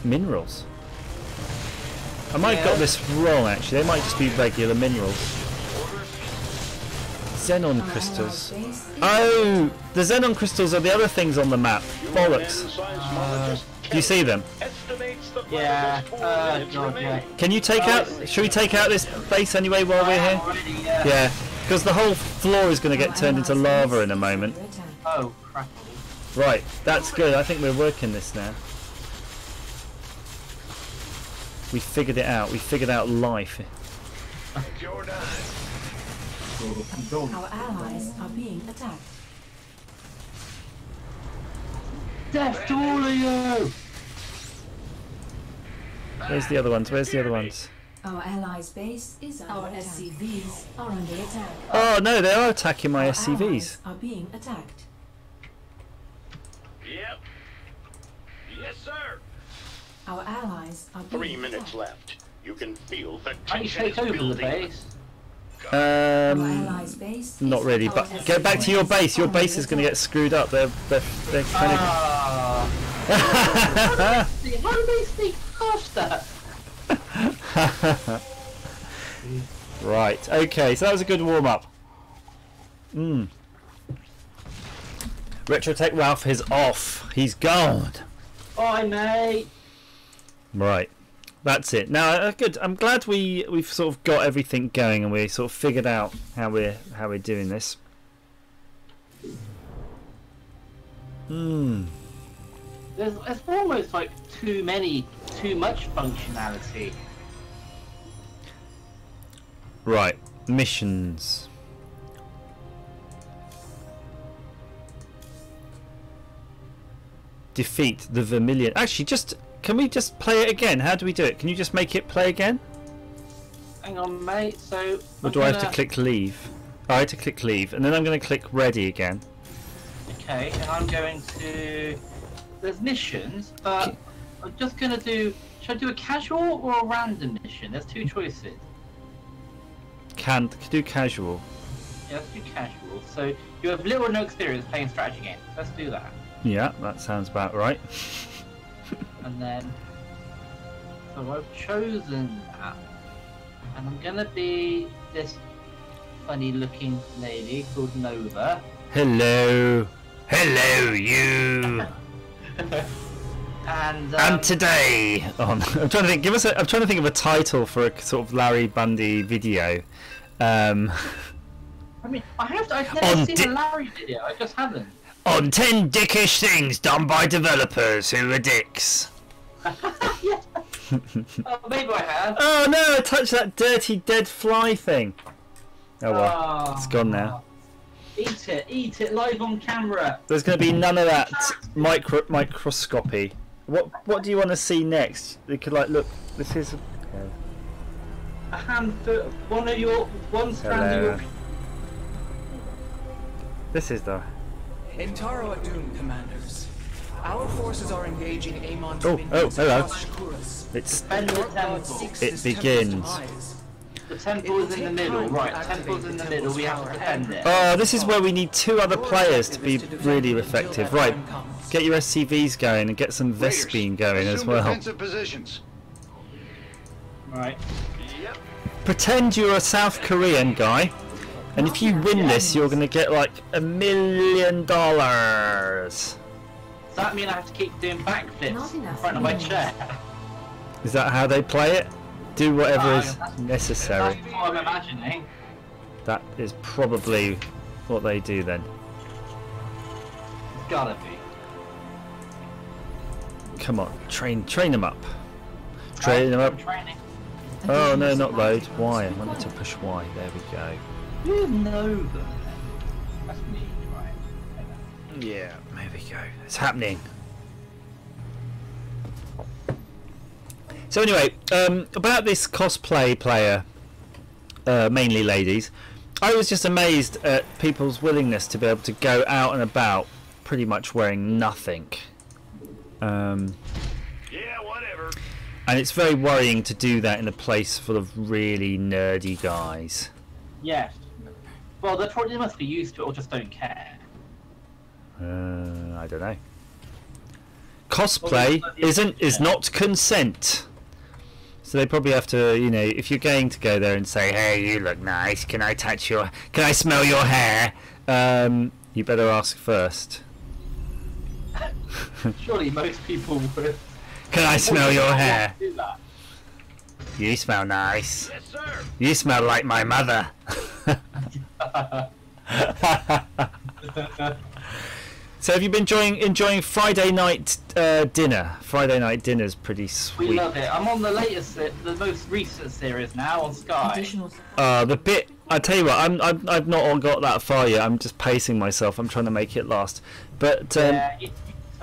minerals. I might have got this wrong, actually. They might just be regular minerals. Xenon crystals. Oh, the xenon crystals are the other things on the map. Bollocks. Do you see them? Yeah. God, yeah. Can you take out? Should we take out this base anyway while we're here? Yeah. Because the whole floor is going to get turned into lava in a moment. Oh, crap. Right, that's good. I think we're working this now. We figured it out. We figured out life. Our allies are being attacked. Death to all of you! Where's the other ones? Where's the other ones? Our allies' base is under attack. Our SCVs are under attack. Oh no, they are attacking my Our SCVs. allies are being attacked. Yep. Yes, sir. Our allies are being 3 minutes left. You can feel the Can you tension take is over the building. base? Our allies' base Not is really, our but SCVs go back to your base. Your are base under is going to get screwed up. They're kind Ah. of. How do they sneak past that? Right. Okay. So that was a good warm up. Retrotech Ralph is off. He's gone. Bye, mate. Right. That's it. Now, good. I'm glad we've sort of got everything going and we sort of figured out how we're doing this. There's almost like too much functionality. Right. Missions. Defeat the Vermilion. Actually, can we just play it again? How do we do it? Can you just make it play again? Hang on, mate. So. Or do I have to click leave? Oh, I have to click leave, and then I'm going to click ready again. Okay, and I'm going to. There's missions, but I'm just going to do. Should I do a casual or a random mission? There's two choices. Do casual. Yeah, let's do casual. So you have little or no experience playing strategy games. Let's do that. Yeah, that sounds about right. And then, so I've chosen that, and I'm gonna be this funny-looking lady called Nova. Hello, you. And today, I'm trying to think. I'm trying to think of a title for a sort of Larry Bundy video. I mean, I've never seen a Larry video. I just haven't. On 10 dickish things done by developers who are dicks. Yeah. Oh, maybe I have. Oh no, I touched that dirty dead fly thing. Oh well, it's gone now. Eat it live on camera. There's going to be none of that microscopy. What do you want to see next? You could like look. This is a handful. One strand of your. This is the. In Taro Adun, commanders, our forces are engaging Amon. Oh, hello. It begins. The temple is in the middle, right? The temple's in the middle. We have to defend it. Oh, this is where we need 2 other players to be really effective. Right, get your SCVs going and get some Vespene going as well. Defensive positions. Right. Yep. Pretend you're a South Korean guy. And if you win this, you're going to get like $1 million. Does that mean I have to keep doing backflips in front of my chair? Is that how they play it? Do whatever is necessary. That's what I'm imagining. That is probably what they do then. It's gotta be. Come on, train them up. Train them up. Oh no, not load. Y. I wanted to push Y. There we go. You know them. Yeah, there we go. It's happening. So anyway, about this cosplay player, mainly ladies, I was just amazed at people's willingness to be able to go out and about pretty much wearing nothing. Yeah, whatever. And it's very worrying to do that in a place full of really nerdy guys. Yes. Well, they probably must be used to it or just don't care. I don't know. Cosplay is not consent. So they probably have to, you know, if you're going to go there and say, "Hey, you look nice. Can I smell your hair?" You better ask first. Surely most people would. Can I smell your hair? You smell nice. Yes, sir. You smell like my mother. So have you been enjoying Friday night dinner? Friday night dinner's pretty sweet. We love it. I'm on the most recent series now on Sky. The bit I tell you what, I've not all got that far yet. I'm just pacing myself. I'm trying to make it last. But yeah,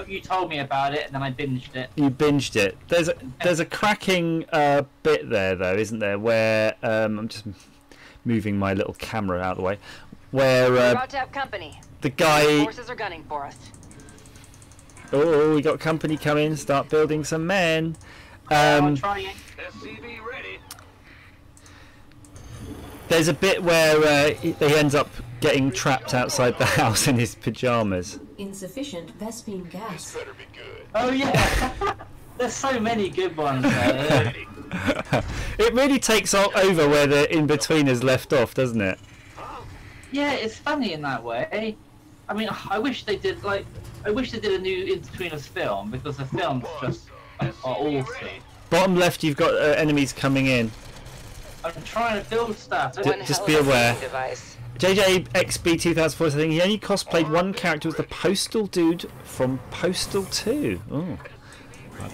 you told me about it, and then I binged it. You binged it. There's a cracking bit there, though, isn't there? Where I'm just moving my little camera out of the way. Where we're about to have company. The guy. Forces are gunning for us. Oh, we got company coming. Start building some men. I'm trying. SCV ready. There's a bit where he ends up getting trapped outside the house in his pajamas. Insufficient Vespene gas. Better be good. Oh yeah. There's so many good ones there. It really takes over where the in-betweeners left off, doesn't it? Yeah, it's funny in that way. I mean, I wish they did a new In-Betweeners film, because the films just are awesome. Bottom left, you've got enemies coming in. I'm trying to build stuff. Just be aware. JJXB 2004 I think he only cosplayed one character, was the Postal Dude from Postal 2. Oh,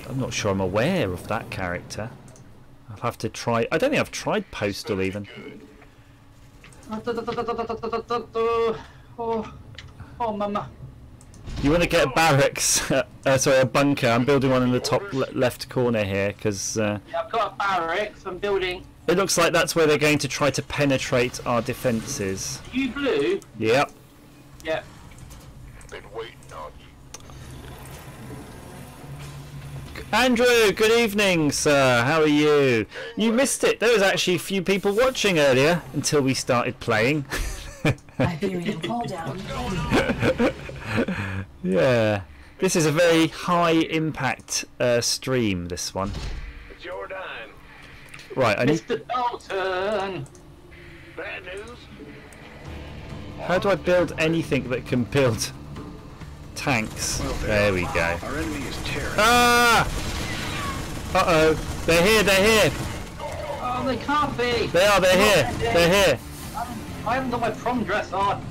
I'm not sure I'm aware of that character. I'll have to try. I don't think I've tried Postal even. Oh, mama. You want to get a barracks? Sorry, a bunker. I'm building one in the top left corner here because. Yeah, I've got a barracks. I'm building. It looks like that's where they're going to try to penetrate our defences. You blue? Yep. Yep. Been waiting on you. Andrew, good evening, sir. How are you? You missed it. There was actually a few people watching earlier until we started playing. Iberian call down. Yeah. This is a very high impact stream, this one. It's your dime. Right, I need. Mr. Dalton. Bad news. How do I build anything that can build tanks? There we go. Our enemy is terror. Ah! Uh-oh. They're here, they're here. Oh, they can't be. They are, they're here. They're here. I haven't got my prom dress on.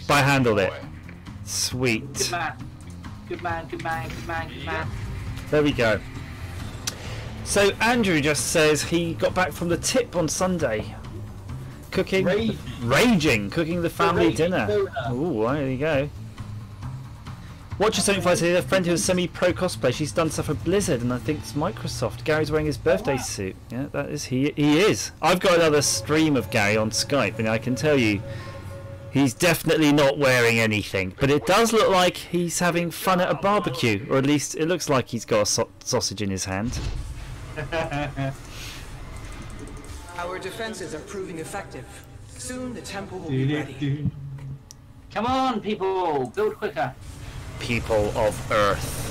I handled it. Sweet. Good man. Good man, good man, good man, good man. There we go. So Andrew just says he got back from the tip on Sunday. Cooking. Raging. Cooking the family dinner. Ooh, there you go. Watcher75 says a friend who is semi-pro cosplay. She's done stuff for Blizzard and I think it's Microsoft. Gary's wearing his birthday suit. Yeah, that is he is. I've got another stream of Gary on Skype and I can tell you he's definitely not wearing anything. But it does look like he's having fun at a barbecue. Or at least it looks like he's got a sausage in his hand. Our defenses are proving effective. Soon the temple will be ready. Come on, people! Build quicker. People of Earth.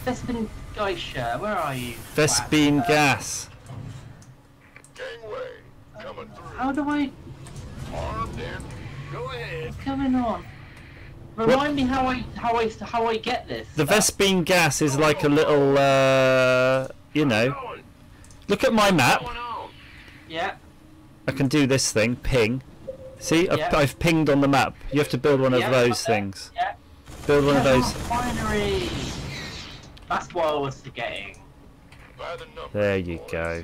Vespene Geisha, where are you? Vespene gas. How do I? Go ahead. What's going on? Remind me how I get this. The Vespene gas is like a little, you know. Look at my map. Yeah. I can do this thing, ping. See, I've pinged on the map. You have to build one of those things. Yeah. Build one of those. Binary. That's what I was forgetting. There you go.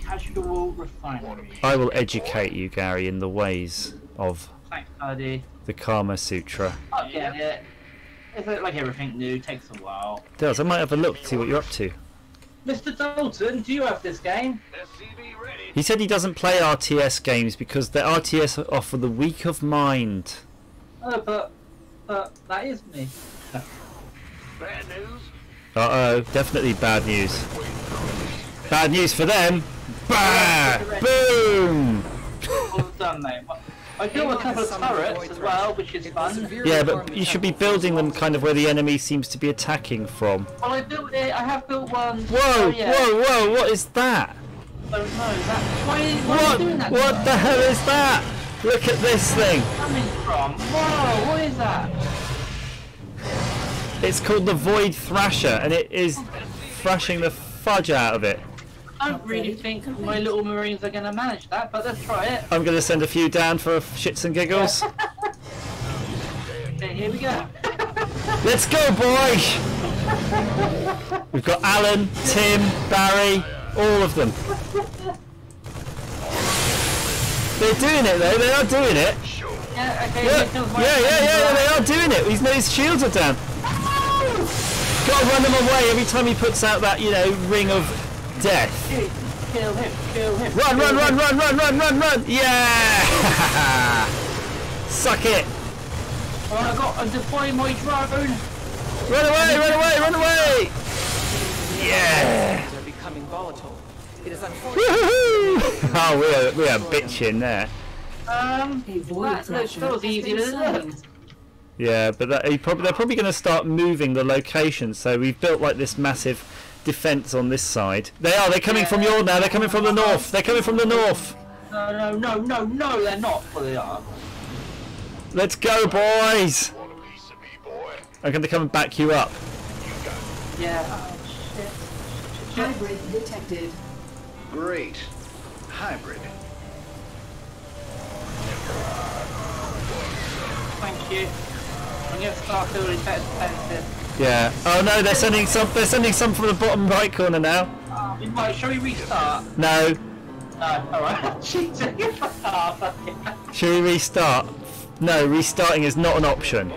Casual refinery. I will educate you, Gary, in the ways of Thanks, buddy. the Kama Sutra. I get it. It's like everything new, takes a while. It does. I might have a look to see what you're up to. Mr. Dalton, do you have this game? He said he doesn't play RTS games because the RTS are for the weak of mind. Oh, but that is me. Bad news? Uh-oh, definitely bad news. Bad news for them. Bah! Boom! Well done, mate. I built a couple of turrets as well, which is fun. Yeah, but you should be building them kind of where the enemy seems to be attacking from. Well, I have built one. Whoa, oh, yeah. whoa, what is that? I don't know, why are you doing that? What the hell is that? Look at this thing. Coming from? Whoa, what is that? It's called the Void Thrasher, and it is thrashing the fudge out of it. I don't really think my little Marines are going to manage that, but let's try it. I'm going to send a few down for shits and giggles. Okay, here we go. Let's go, boy! We've got Alan, Tim, Barry, all of them. They're doing it though, they are doing it. Yeah, okay, yeah, they are doing it. His shields are down. Gotta run them away every time he puts out that, you know, ring of death. Kill him. Run! Yeah! Suck it! Oh, I'm deploying my drone. Run away! Yeah! Are becoming volatile. It is unfortunate. Oh, we are bitching there. That feels easier than it. Yeah, but they're probably going to start moving the location. So we've built like this massive defense on this side. They're coming from your now. They're coming from the north. No, they're not. Well, they are. Let's go, boys. I'm going to come and back you up. Yeah. Hybrid detected. Great. Hybrid. Thank you. I'm going to start building better defenses. Yeah. Oh no, they're sending some. They're sending some from the bottom right corner now. Right, shall we restart? No. No. All right. Cheating. Shall we restart? No, restarting is not an option.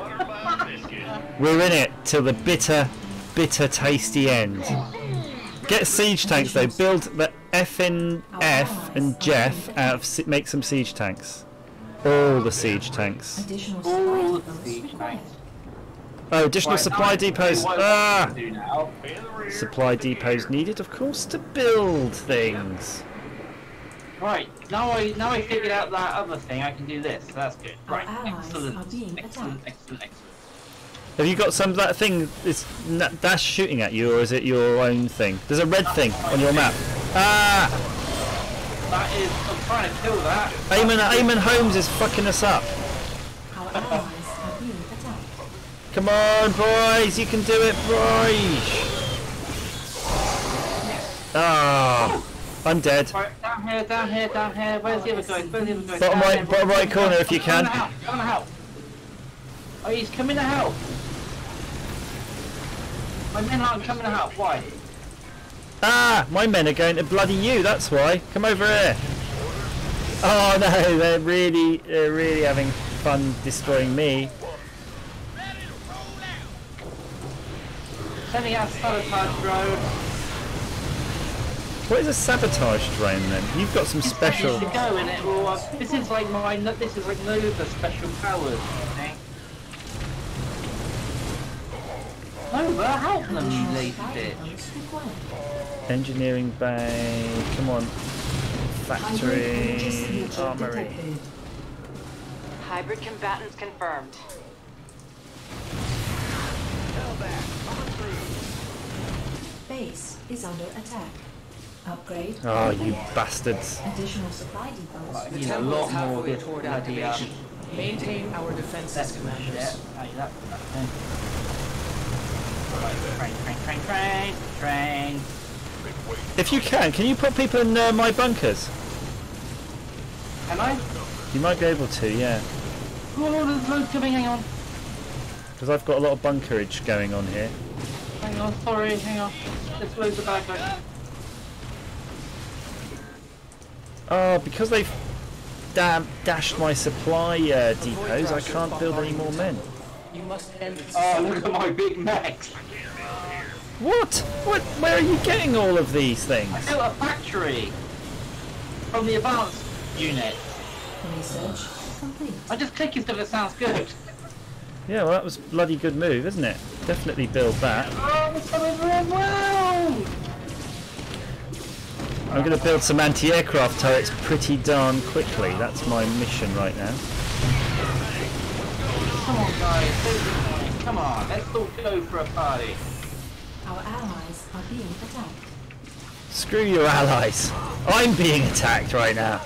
We're in it till the bitter, tasty end. Get siege tanks though. Build the F and Jeff out of. Make some siege tanks. All the siege tanks. All the siege tanks. Oh, additional supply depots. Supply depots needed, of course, to build things. Right, now I figured out that other thing, I can do this, so that's good. Right, excellent. Have you got that thing that's shooting at you, or is it your own thing? There's a red thing on your map. That is, I'm trying to kill that. Eamon Holmes is fucking us up. Our allies are being attacked. Come on, boys, you can do it, boys. Ah, I'm dead. Right, down here. Where's the other guy? Bottom right corner if you can. Come to help. Oh, he's coming to help. My men aren't coming to help. Why? Ah, my men are going to bloody you. That's why. Come over here. Oh no, they're really having fun destroying me. Sending out sabotage drone. What is a sabotage drone then? You've got some special. To go in it. Well, this is like Nova special powers. I think. Nova, help them, you lazy bitch. Engineering bay. Come on. Factory. Armory. Hybrid combatants confirmed. Base is under attack. Upgrade. Oh, you bastards. Additional supply depots. The temple is halfway toward activation. Maintain our defenses, commanders. Train. If you can you put people in my bunkers? Can I? You might be able to, yeah. Oh, there's loads coming, hang on. Because I've got a lot of bunkerage going on here. Hang on, sorry, hang on. There's loads of bad guys. Oh, because they've dashed my supply depots, I can't build any more men. You must end oh, look at my big mechs! What? What? Where are you getting all of these things? I built a factory from the advanced unit. Research complete. I just click stuff that sounds good. Yeah, well, that was a bloody good move, isn't it? Definitely build that. Oh, it's coming very well! I'm going to build some anti-aircraft turrets pretty darn quickly. That's my mission right now. Come on, guys. Come on, let's all go for a party. Our allies are being attacked. Screw your allies. I'm being attacked right now.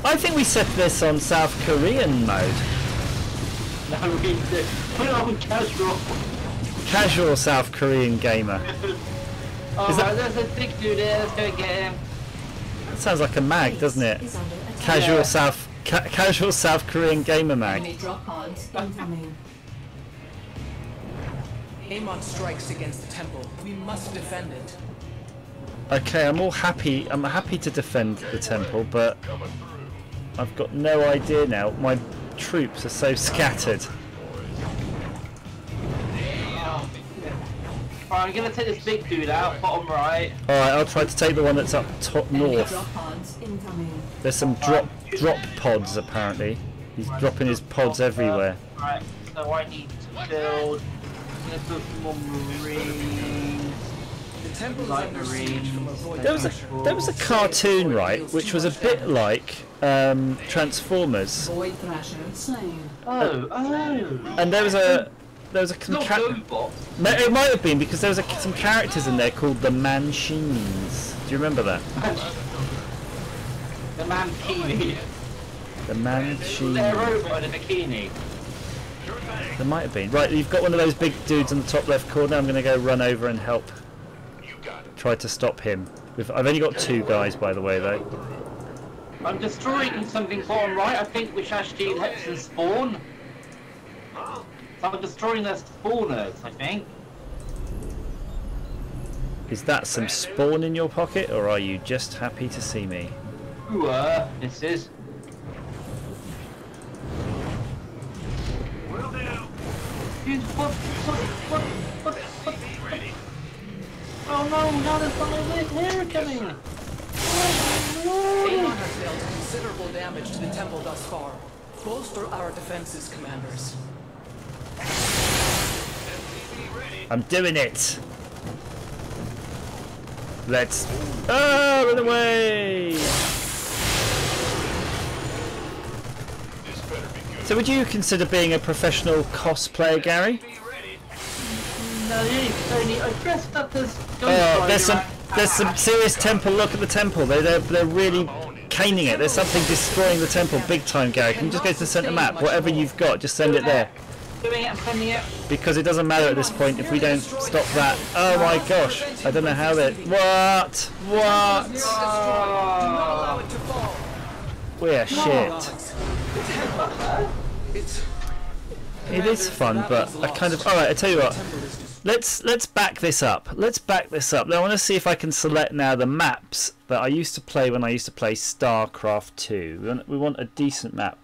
I think we set this on South Korean mode. No, we did. Put it on casual. Casual South Korean gamer. Oh, there's a big dude there. Let's go get him. That sounds like a mag, doesn't it? Casual casual South Korean gamer mag. Enemy drop pods incoming. Amon strikes against the temple. We must defend it. Okay, I'm happy to defend the temple, but I've got no idea now. My troops are so scattered. Alright, I'm gonna take this big dude out, bottom right. Alright, I'll try to take the one that's up top north. Drop pods incoming. There's some drop pods apparently. He's dropping his pods everywhere. Right, so I need to build. I'm gonna build some more marines. The temple is under siege from a void. There was a cartoon, right, which was a bit like Transformers. Void Thrasher slain. Oh. And there was a it might have been because there was some characters in there called the Manchines. Do you remember that? The Mankini. The Manchines. They're a robot in a bikini. There might have been. Right, you've got one of those big dudes on the top left corner. I'm going to go run over and help. Try to stop him. I've only got 2 guys, by the way, though. I'm destroying something bottom right, I think, which actually lets them spawn. So I'm destroying their spawners, I think. Is that some spawn in your pocket, or are you just happy to see me? Ooh, this is. Will do. What? Oh no, now there's something here coming! Amon has dealt considerable damage to the temple thus far. Bolster our defenses, commanders. I'm doing it! Let's... Ah, run away! So would you consider being a professional cosplayer, Gary? No, only I dressed up as... Oh, there's some serious temple. Look at the temple. They're really caning it. There's something destroying the temple big time, Gary. Can you just go to the centre map? Whatever you've got, just send it there. Doing it, sending it. Because it doesn't matter at this point if we don't stop that. Oh my gosh! I don't know how they. What? We're shit. It is fun, but I kind of. All right, I tell you what. Let's back this up. Let's back this up. Now I want to see if I can select now the maps that I used to play when I used to play StarCraft 2. We want a decent map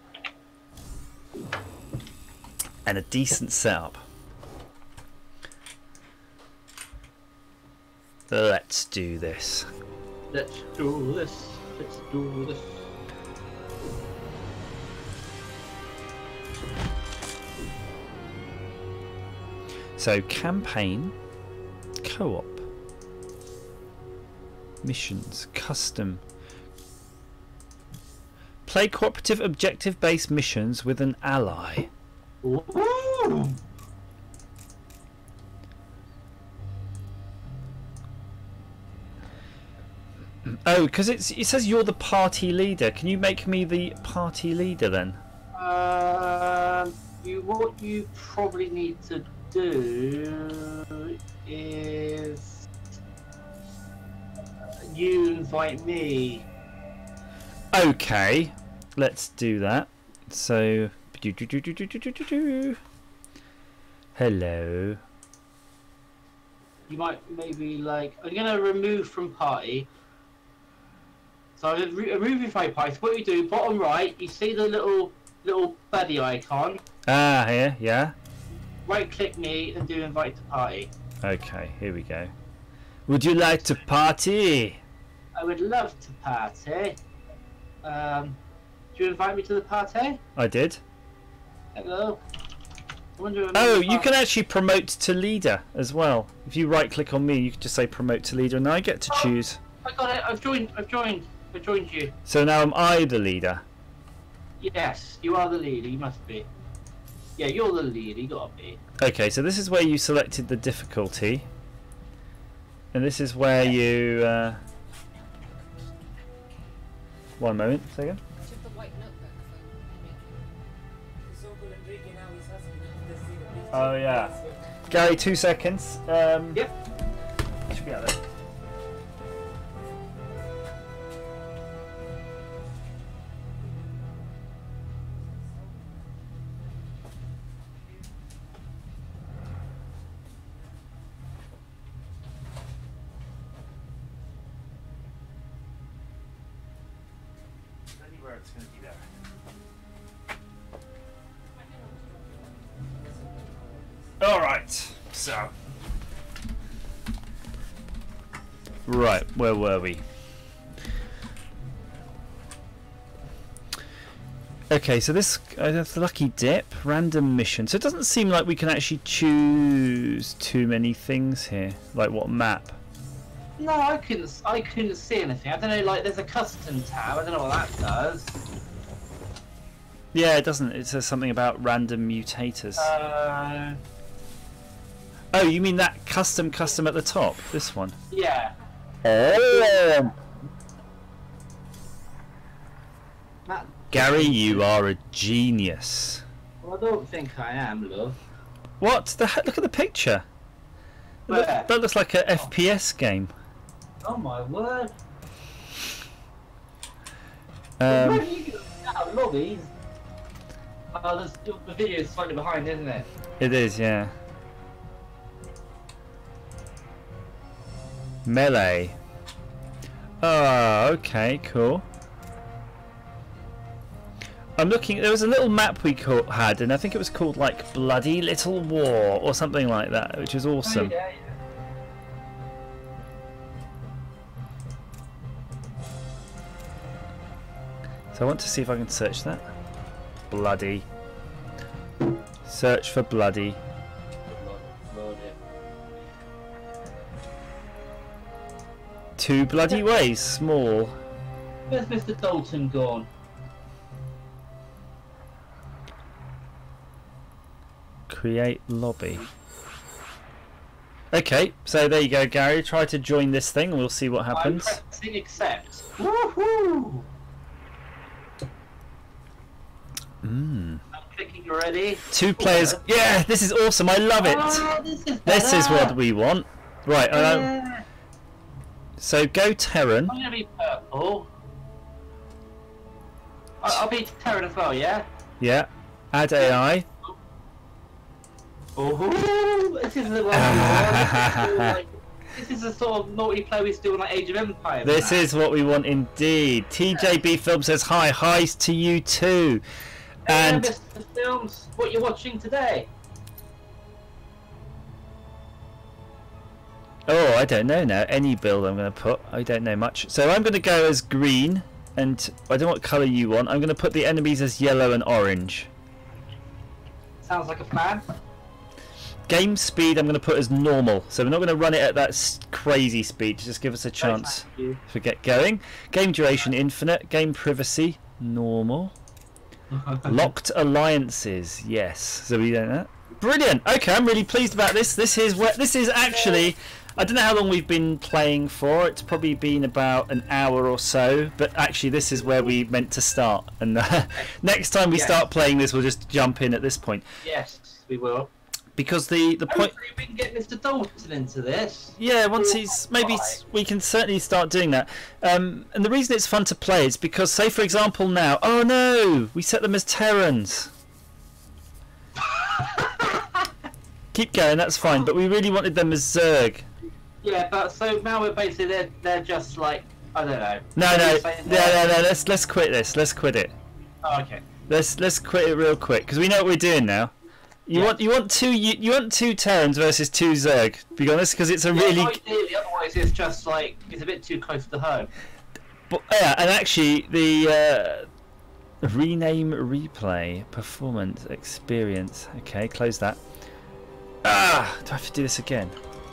and a decent setup. Let's do this. Let's do this. Let's do this. So campaign, co-op, missions, custom. Play cooperative objective-based missions with an ally. Ooh. Oh, because it says you're the party leader. Can you make me the party leader then? What you probably need to do is you invite me. Okay, let's do that. So, hello. You might maybe like. I'm gonna remove from party. So remove your fake pipe. What you do, bottom right, you see the little buddy icon. Ah, here, yeah. Right click me and do invite to party. Okay, here we go. Would you like to party? I would love to party. Do you invite me to the party? I did. Hello. I wonder if Oh, you can actually promote to leader as well. If you right click on me, you can just say promote to leader and I get to choose. I got it, I've joined you. So now am I the leader? Yes, you are the leader, you must be. Yeah, you're the leader, you gotta be. Okay, so this is where you selected the difficulty. And this is where you... One moment, second. Oh yeah. Gary, 2 seconds. Yep. Should be out there. Anywhere it's going to be there. Alright, so. Right, where were we? Okay, so this that's Lucky Dip, random mission. So it doesn't seem like we can actually choose too many things here. Like what map? No, I couldn't see anything. I don't know, like there's a custom tab, I don't know what that does. Yeah, it doesn't. It says something about random mutators. Oh, you mean that custom at the top? This one? Yeah. Oh. Gary, you are a genius. Well, I don't think I am, love. What the heck? Look at the picture. That looks like a FPS game. Oh my word. Um, Where are you out lobbies? Oh, the video is slightly behind, isn't it? It is, yeah. Melee. Oh, okay, cool. I'm looking. There was a little map we had, and I think it was called like Bloody Little War or something like that, which is awesome. Oh, yeah. So I want to see if I can search that. Bloody. Search for bloody. Two bloody ways, small. Where's Mr. Dalton gone? Create lobby. Okay, so there you go, Gary. Try to join this thing and we'll see what happens. I'm pressing accept. Woohoo! I'm clicking already. 2 players. Yeah, this is awesome. I love it. Oh, this is what we want. Right. So go Terran. I'm gonna be purple. I'll be Terran as well, yeah? Yeah. Add AI. Oh, this is the one. This is the sort of multiplayer we do on like Age of Empires. This is what we want indeed. TJB Film says hi. Hi's to you too. And Mr. Films, what you're watching today? oh, I don't know now. Any build I'm going to put. I don't know much. So I'm going to go as green, and I don't know what colour you want. I'm going to put the enemies as yellow and orange. Sounds like a plan. Game speed I'm going to put as normal, so we're not going to run it at that crazy speed to just give us a chance to get going. Game duration infinite, game privacy normal, locked alliances yes. So we don't know. Brilliant. Okay, I'm really pleased about this. This is actually, I don't know how long we've been playing for. It's probably been about an hour or so, but actually this is where we meant to start. And next time we start playing this, we'll just jump in at this point. Yes, we will. Because the point we can get Mr. Dalton into this. Yeah, once he's we can certainly start doing that. And the reason it's fun to play is because, say for example now, oh no, we set them as Terrans. Keep going, that's fine. But we really wanted them as Zerg. Yeah, but so now we're basically they're just like I don't know. No. Let's quit this. Let's quit it. Oh, okay. Let's quit it real quick because we know what we're doing now. You want two Terrans versus two Zerg. To be honest, because it's a really. Ideally, otherwise it's just like it's a bit too close to home. But yeah, and actually the rename replay performance experience. Okay, close that. Do I have to do this again?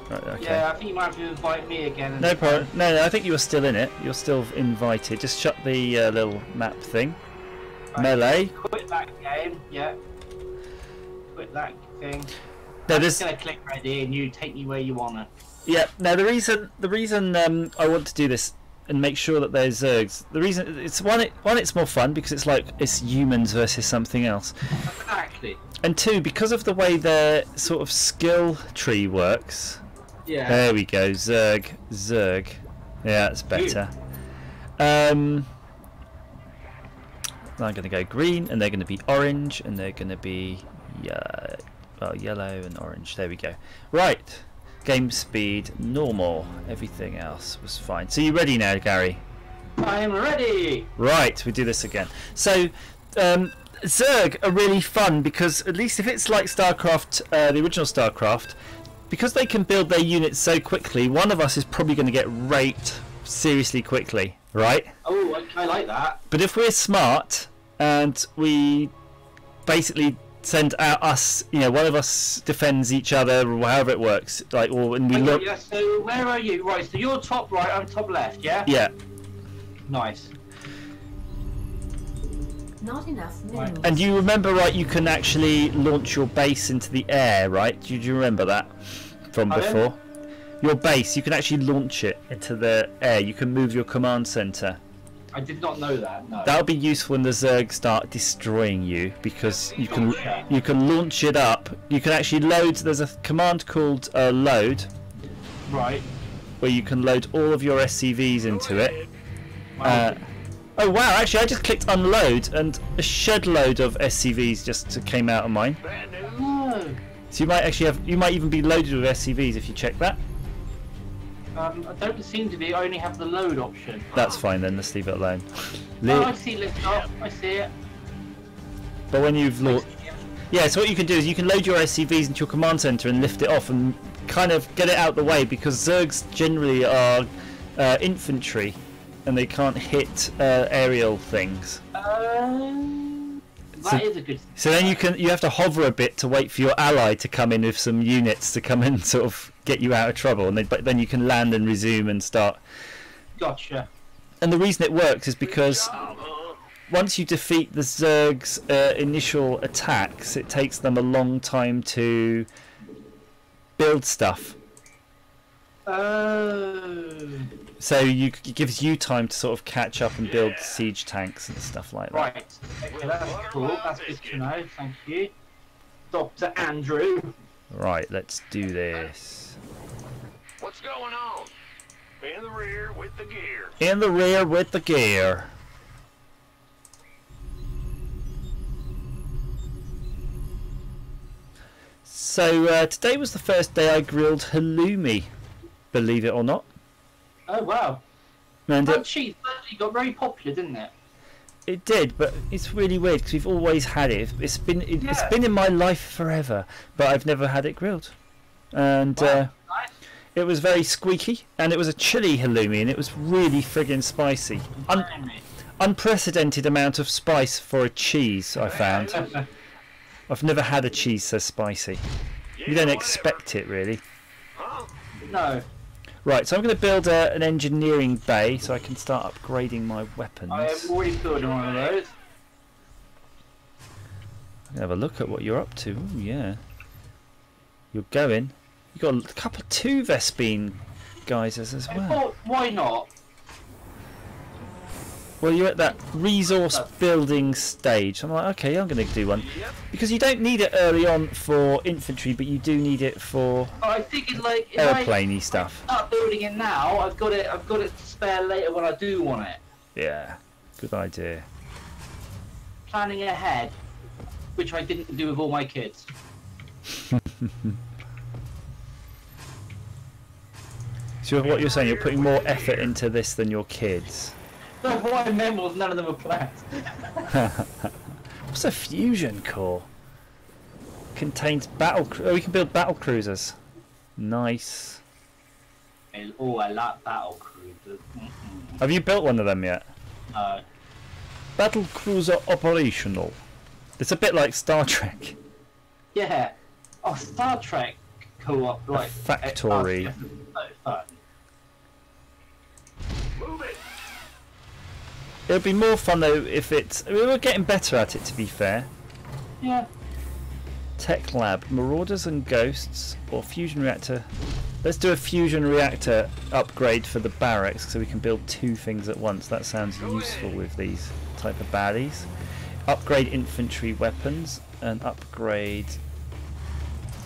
Right, okay. Yeah, I think you might have to invite me again. No problem. No, I think you were still in it. You're still invited. Just shut the little map thing. Right. Melee. Quit that game. Yeah. Quit that thing. No, I'm just gonna click ready, and you take me where you wanna. Yeah. Now the reason I want to do this and make sure that there's Zergs. The reason it's it's more fun because it's humans versus something else. Exactly. And two, because of the way their sort of skill tree works. Yeah. There we go, Zerg. Yeah, that's better. I'm going to go green, and they're going to be orange, and they're going to be yellow and orange. There we go. Right. Game speed normal. Everything else was fine. So you ready now, Gary? I am ready. Right. We do this again. So. Zerg are really fun because at least if it's like StarCraft, the original StarCraft, because they can build their units so quickly, one of us is probably going to get raped seriously quickly, right? Oh, I like that. But if we're smart and we basically send out us, one of us defends each other, or however it works, and we look. Yeah. So where are you? Right. So you're top right, I'm top left. Yeah. Yeah. Nice. Not enough minerals. And you remember, right, you can actually launch your base into the air, right? Do you remember that from before? Your base, you can actually launch it into the air. You can move your command center. I did not know that, no. That'll be useful when the Zerg start destroying you because you can launch it up. You can actually load, there's a command called load. Right. Where you can load all of your SCVs into it. Wow. Oh wow, actually I just clicked unload and a shed load of SCVs just came out of mine. Oh. So you might even be loaded with SCVs if you check that. I don't seem to be, I only have the load option. That's fine then, let's leave it alone. Oh, I see lift up, I see it. But when you've yeah, so what you can do is you can load your SCVs into your command center and lift it off and kind of get it out the way because Zergs generally are infantry. And they can't hit aerial things. That is a good thing. So then you have to hover a bit to wait for your ally to come in with some units to come and sort of get you out of trouble, but then you can land and resume and start. Gotcha. And the reason it works is because once you defeat the Zerg's initial attacks, it takes them a long time to build stuff. So it gives you time to sort of catch up and build siege tanks and stuff like that. Right. Okay, that's cool. That's good to know. Thank you, Dr. Andrew. Right, let's do this. What's going on? In the rear with the gear. In the rear with the gear. So today was the first day I grilled halloumi, believe it or not. Oh wow! And that cheese actually got very popular, didn't it? It did, but it's really weird because we've always had it. It's been in my life forever, but I've never had it grilled. And nice. It was very squeaky, and it was a chili halloumi, and it was really friggin' spicy. Unprecedented amount of spice for a cheese, I found. I've never had a cheese so spicy. You don't expect it, really. No. Right, so I'm going to build an engineering bay so I can start upgrading my weapons. I have already built one of those. Have a look at what you're up to. Ooh, yeah. You're going. You've got a couple of 2 Vespene guys as well. I thought, why not? Well, you're at that resource building stage. I'm like, okay, I'm going to do one. Because you don't need it early on for infantry, but you do need it for I think it's like airplane-y stuff. If I start building it now, I've got it to spare later when I do want it. Yeah, good idea. Planning ahead, which I didn't do with all my kids. So what you're saying, you're putting more effort into this than your kids. No, what I meant was none of them were planned. What's a fusion core? Contains battle. Oh, we can build battle cruisers. Nice. Oh, I like battle cruisers. Have you built one of them yet? No. Battle cruiser operational. It's a bit like Star Trek. Yeah. Oh, Star Trek co-op like factory. Move it. It'll be more fun though if it's. I mean, we're getting better at it, to be fair. Yeah. Tech lab, marauders and ghosts, or fusion reactor. Let's do a fusion reactor upgrade for the barracks so we can build 2 things at once. That sounds useful with these type of baddies. Upgrade infantry weapons and upgrade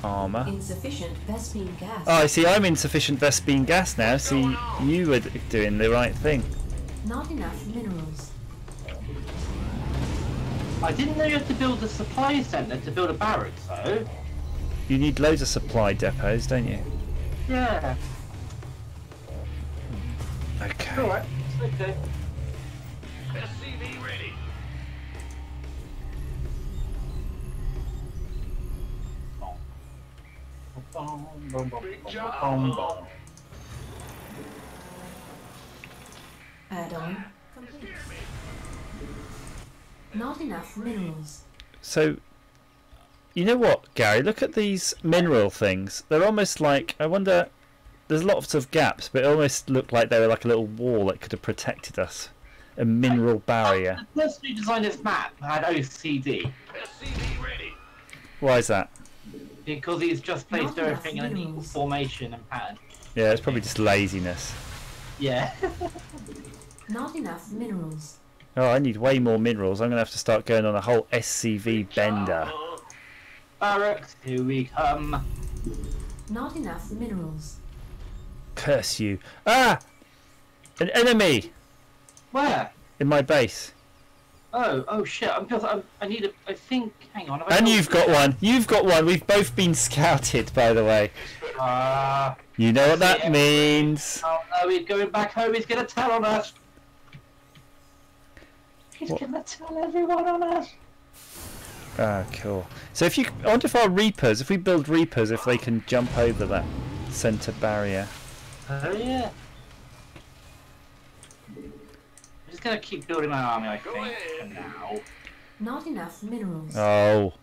armor. Insufficient Vespene gas. Oh, I see. I'm insufficient Vespene gas now. See, you were doing the right thing. Not enough minerals. I didn't know you had to build a supply centre to build a barracks, though. You need loads of supply depots, don't you? Yeah. Okay. Alright, okay. SCV ready. Big job. Add-on complete. Not enough minerals. So, you know what, Gary? Look at these mineral things. They're almost like, I wonder, there's lots of gaps, but it almost looked like they were like a little wall that could have protected us. A mineral barrier. The person who designed this map had OCD. SCV ready. Why is that? Because he's just placed everything in an equal formation and pattern. Yeah, it's probably just laziness. Yeah. Not enough minerals. Oh, I need way more minerals. I'm going to have to start going on a whole SCV bender. Barracks, here we come. Not enough minerals. Curse you. Ah! An enemy! Where? In my base. Oh shit, I need a, I think, hang on. And you've got one. You've got one. We've both been scouted, by the way. You know what that means. Oh no, he's going back home. He's going to tell on us. He's going to tell everyone on us. Ah, cool. So if you, I wonder if our Reapers, if we build Reapers, if they can jump over that centre barrier. Oh yeah. I'm just going to keep building my army, I think, for now. Not enough minerals. Oh.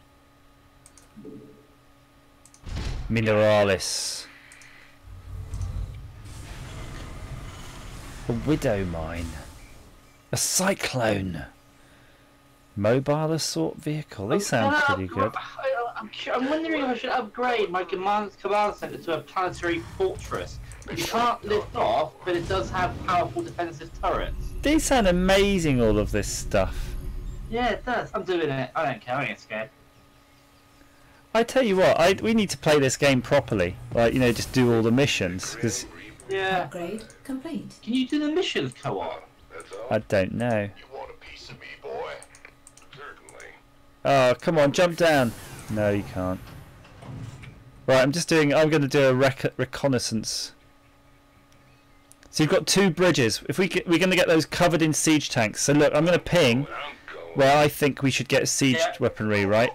Mineralis. A widow mine. A cyclone. Mobile assault vehicle. They sound pretty good. I'm wondering if I should upgrade my command center to a planetary fortress. You can't lift off, but it does have powerful defensive turrets. They sound amazing, all of this stuff. Yeah, it does. I'm doing it. I don't care. I ain't scared. I tell you what, we need to play this game properly. Like, you know, just do all the missions. Cause yeah. Upgrade complete. Can you do the missions co-op? I don't know. You want a piece of me, boy? Certainly. Oh, come on, jump down. No, you can't. Right, I'm going to do a reconnaissance. So you've got 2 bridges. If we're going to get those covered in siege tanks. So look, I'm going to ping where I think we should get siege weaponry, right?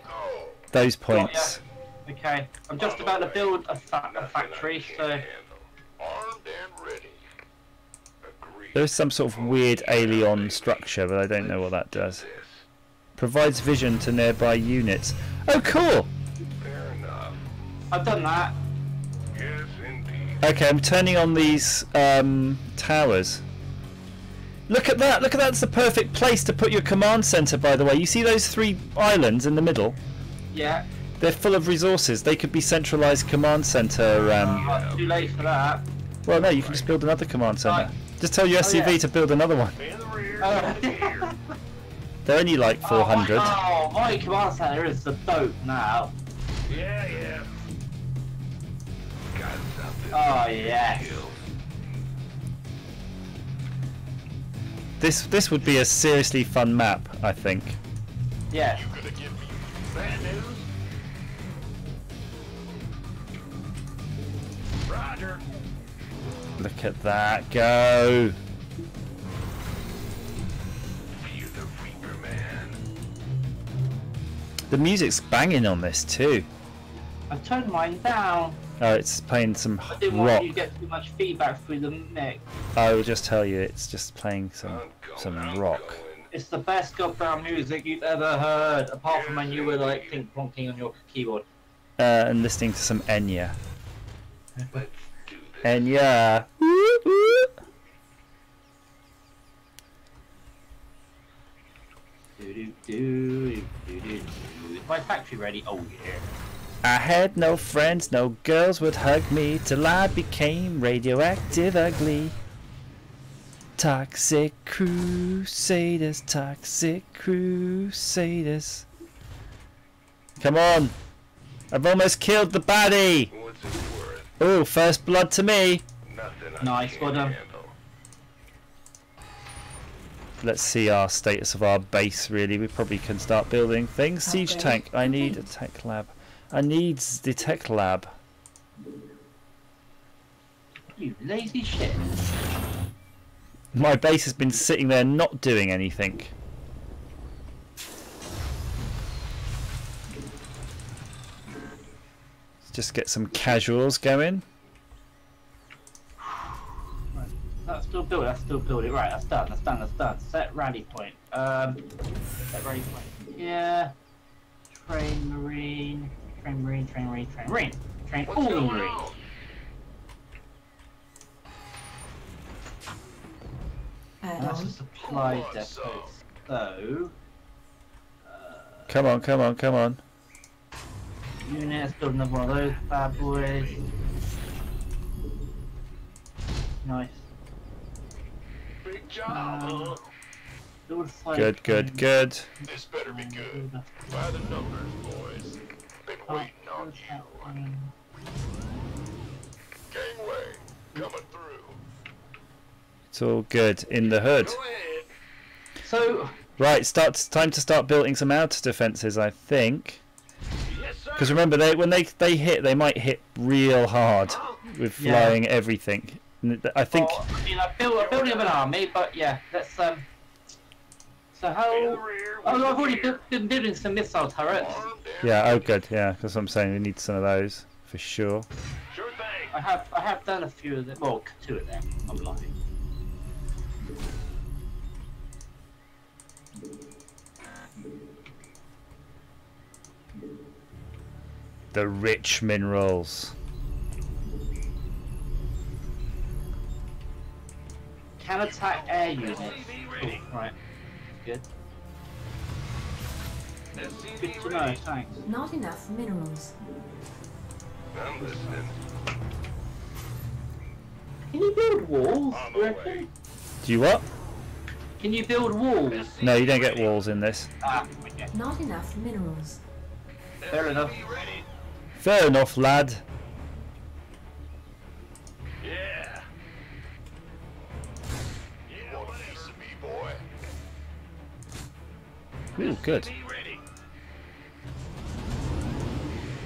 Those points. Okay, I'm just about to build a factory, so... Armed and ready. There's some sort of weird alien structure, but I don't know what that does. Provides vision to nearby units. Oh, cool! Fair enough. I've done that. Yes, indeed. Okay, I'm turning on these towers. Look at that! Look at that! It's the perfect place to put your command center, by the way. You see those 3 islands in the middle? Yeah. They're full of resources. They could be centralized command center. Too late for that. Well, no, you can just build another command center. Just tell your SCV to build another one. They're only like 400. Oh, my command center is the dope now. Yeah. Got something. Oh yeah. This would be a seriously fun map, I think. Yeah. You gonna give me Bad news? Roger. Look at that go! The music's banging on this too. I've turned mine down. Oh, it's playing some I didn't rock. want you to get too much feedback through the mix. I will just tell you, it's just playing some rock. It's the best goddamn music you've ever heard, apart from when you were like clink plonking on your keyboard. And listening to some Enya. Enya. Is my factory ready? Oh yeah. I had no friends, no girls would hug me till I became radioactive ugly. Toxic Crusaders, Toxic Crusaders. Come on! I've almost killed the baddie! Oh, first blood to me! Nice, well done. Let's see our status of our base really. We probably can start building things. Siege tank. I need a tech lab. I need the tech lab. You lazy shit. My base has been sitting there not doing anything. Let's just get some casuals going. That's still built, that's still built it. Right, that's done, that's done, that's done. Set rally point. Set rally point. Yeah. Train marine. Train marine, train marine, train marine. Train all marine. That's a supply depot. So come on, come on, come on. Units, build another one of those bad boys. Nice. Big job, Good, good, good. This better be good. By the numbers, boys. Been waiting on you. Gangway, coming through. It's all good in the hood. So right, time to start building some outer defences, I think. Because remember, when they hit, they might hit real hard with flying everything. I think. Well, I mean, I'm building up an army, but yeah, let's So how? Oh, I've already been building some missile turrets. Yeah. Oh, good. Yeah, because I'm saying we need some of those for sure. Sure thing. I have done a few of them. Well, 2 of them. I'm lying. The rich minerals. Can attack air units. Cool. Right. Good. Good to know. Thanks. Not enough minerals. I'm listening. Can you build walls? You reckon? Do you what? Can you build walls? No, you don't get walls in this. Ah, okay. Not enough minerals. Fair enough. Fair enough, lad. Yeah. Yeah, what piece of me, boy? Ooh, good. SCV ready.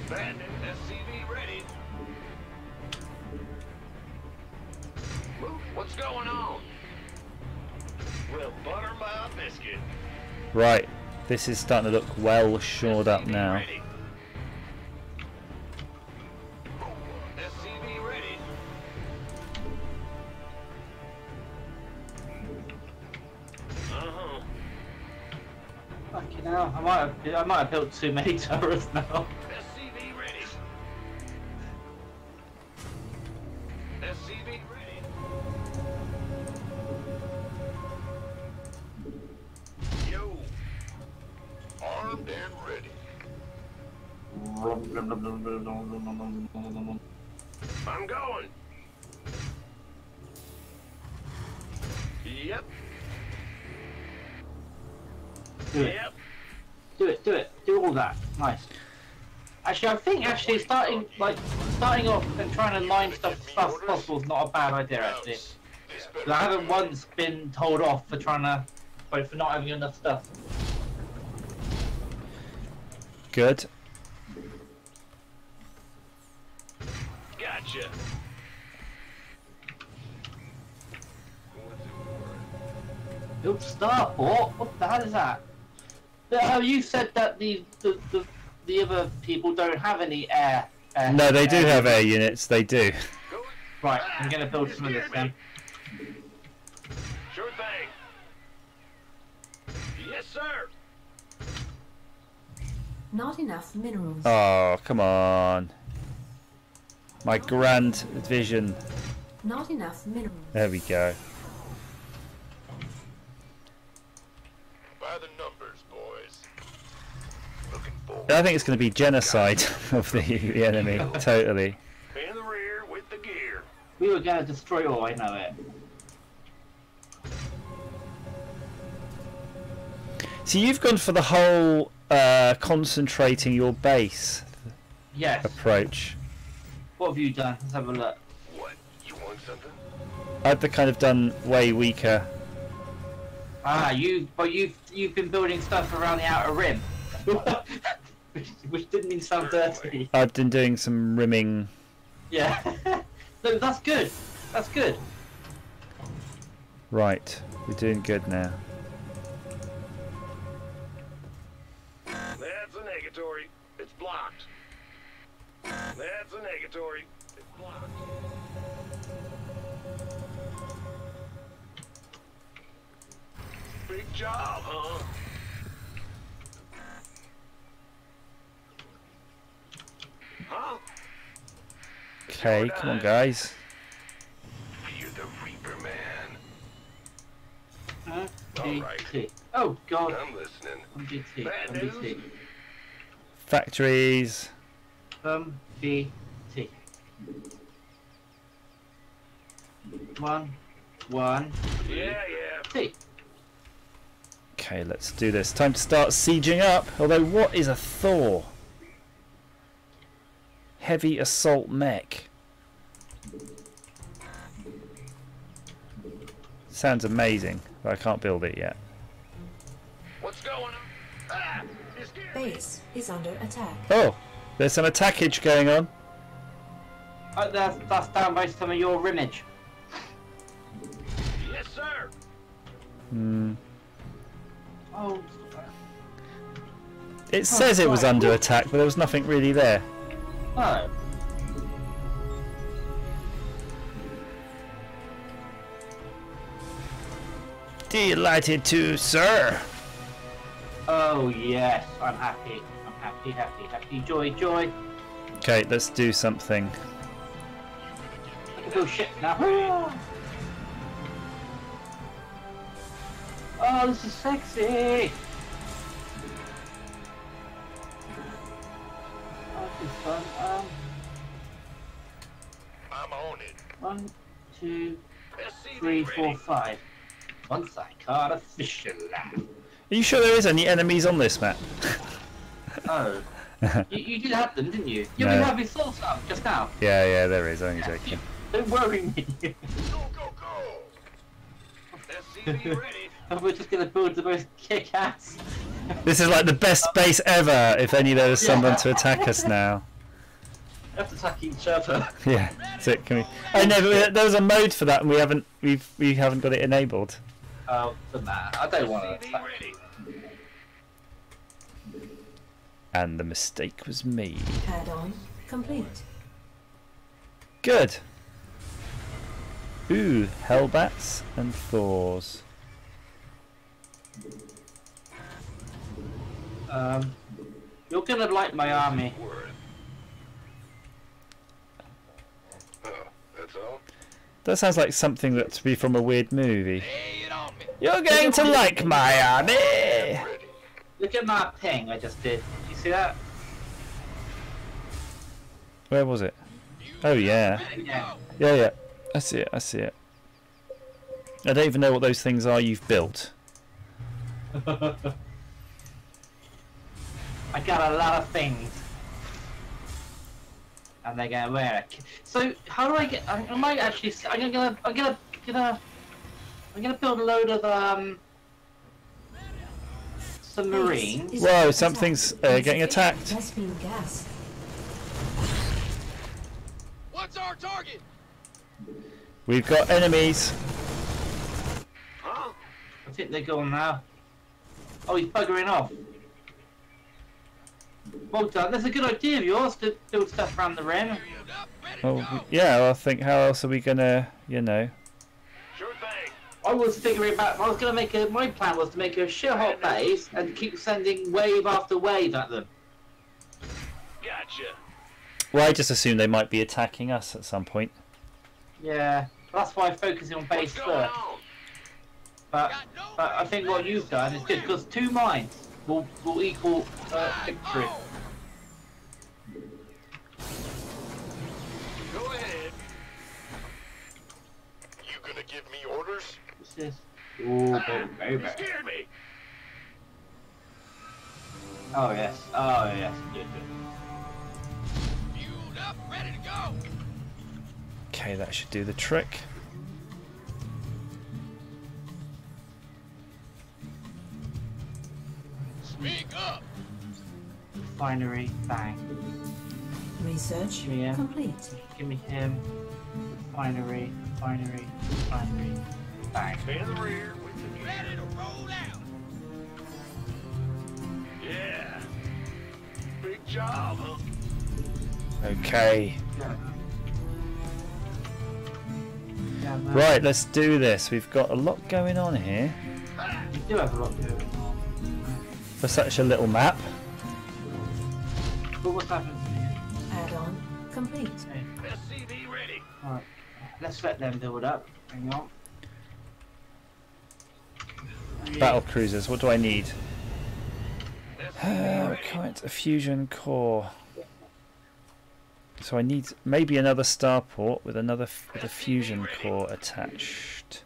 Bandit, SCV ready. What's going on? Well, butter my biscuit. Right, this is starting to look well shored up now. SCV ready. Fucking hell, I might have built too many turrets now. SCV ready. SCV ready. Yo. Armed and ready. I'm going. Yep. Do it. Yep. Do it. Do it. Do all that. Nice. Actually, I think starting off and trying to line stuff as fast as possible is not a bad idea. Actually, 'cause I haven't once been told off for for not having enough stuff. Good. Build starport? What the hell is that? You said that the other people don't have any air. No, they do have air units. They do. Right, I'm gonna build some of this then. Sure thing. Yes, sir. Not enough minerals. Oh, come on. My grand vision. Not enough minerals. There we go. By the numbers, boys. Looking forward. I think it's going to be genocide of the enemy. Totally. In the rear with the gear. We were gonna destroy all, I know it. So you've gone for the whole concentrating your base Yes. approach. What have you done? Let's have a look. What? You want something? I've kind of done way weaker. Ah, you've been building stuff around the outer rim. which didn't even sound dirty. I've been doing some rimming. Yeah. No, that's good. That's good. Right, we're doing good now. That's a negatory. It's blocked. That's a negatory. It's blocked. Big job, huh? Huh? Okay, come on, guys. You're the Reaper Man. Huh? All right. Oh God. I'm listening. MBT. Bad MBT. news? Factories. MBT. 1, 1. Yeah. T. Okay, let's do this. Time to start sieging up. Although, what is a Thor? Heavy assault mech. Sounds amazing, but I can't build it yet. What's going on? Ah, Base is under attack. Oh, there's some attackage going on. Oh, that's down by some of your rimmage. Yes, sir. Hmm. Oh. It says it was under attack, but there was nothing really there. Oh. Delighted to, sir. Oh yes, I'm happy. I'm happy, happy, happy. Joy, joy. Okay, let's do something. I can build shit now. Oh, this is sexy. Oh, this is fun. I'm on it. 1, 2, 3, 4, 5. Once I caught a fish alive. Are you sure there is any enemies on this map? Oh. you did have them, didn't you? You No. have your soul up just now. Yeah, there is. Only joking. Don't worry me. SCV ready. We're just gonna build the most kick-ass. This is like the best base ever. If only there was someone to attack us now. We have to attack each other. Yeah, that's it. Can we? I know, but there was a mode for that, and we haven't got it enabled. Oh, doesn't matter. I don't want to attack you. And the mistake was made. Add-on complete. Good. Ooh, Hellbats and Thors. You're gonna like my army. That's all. That sounds like something that to be from a weird movie. You're going to like my army. Look at my ping I just did. You see that? Where was it? Oh yeah. Yeah. I see it. I see it. I don't even know what those things are you've built. I got a lot of things. And they're gonna wear it. So how do I get? I might actually. I'm gonna build a load of submarines. Whoa! Something's getting attacked. What's our target? We've got enemies. Huh? think they're gone now. Oh, he's buggering off. Well done. That's a good idea of yours to build stuff around the rim. Well, yeah, I think how else are we gonna, you know? I was figuring about. I was gonna make a. My plan was to make a shit hot base and keep sending wave after wave at them. Gotcha. Well, I just assumed they might be attacking us at some point. Yeah, that's why I'm focusing on base first. But I think what you've done is good because 2 mines will equal victory. Go ahead. You gonna give me orders? What's this? Ooh, baby. Scared me. Oh yes. Oh yes. Good. Fueled up, ready to go. Okay, that should do the trick. Speak up. Refinery, bang. Research complete. Give me him. Refinery, bang. Stay in the rear with the ready to roll out. Yeah. Big job, huh? Okay. Right, let's do this. We've got a lot going on here. We do have a lot going on. For such a little map. But what's happened to me? Add-on complete. SCV ready. Alright, let's let them build up. Hang on. Battle cruisers, what do I need? Quite a fusion core. So I need maybe another starport with a fusion core attached.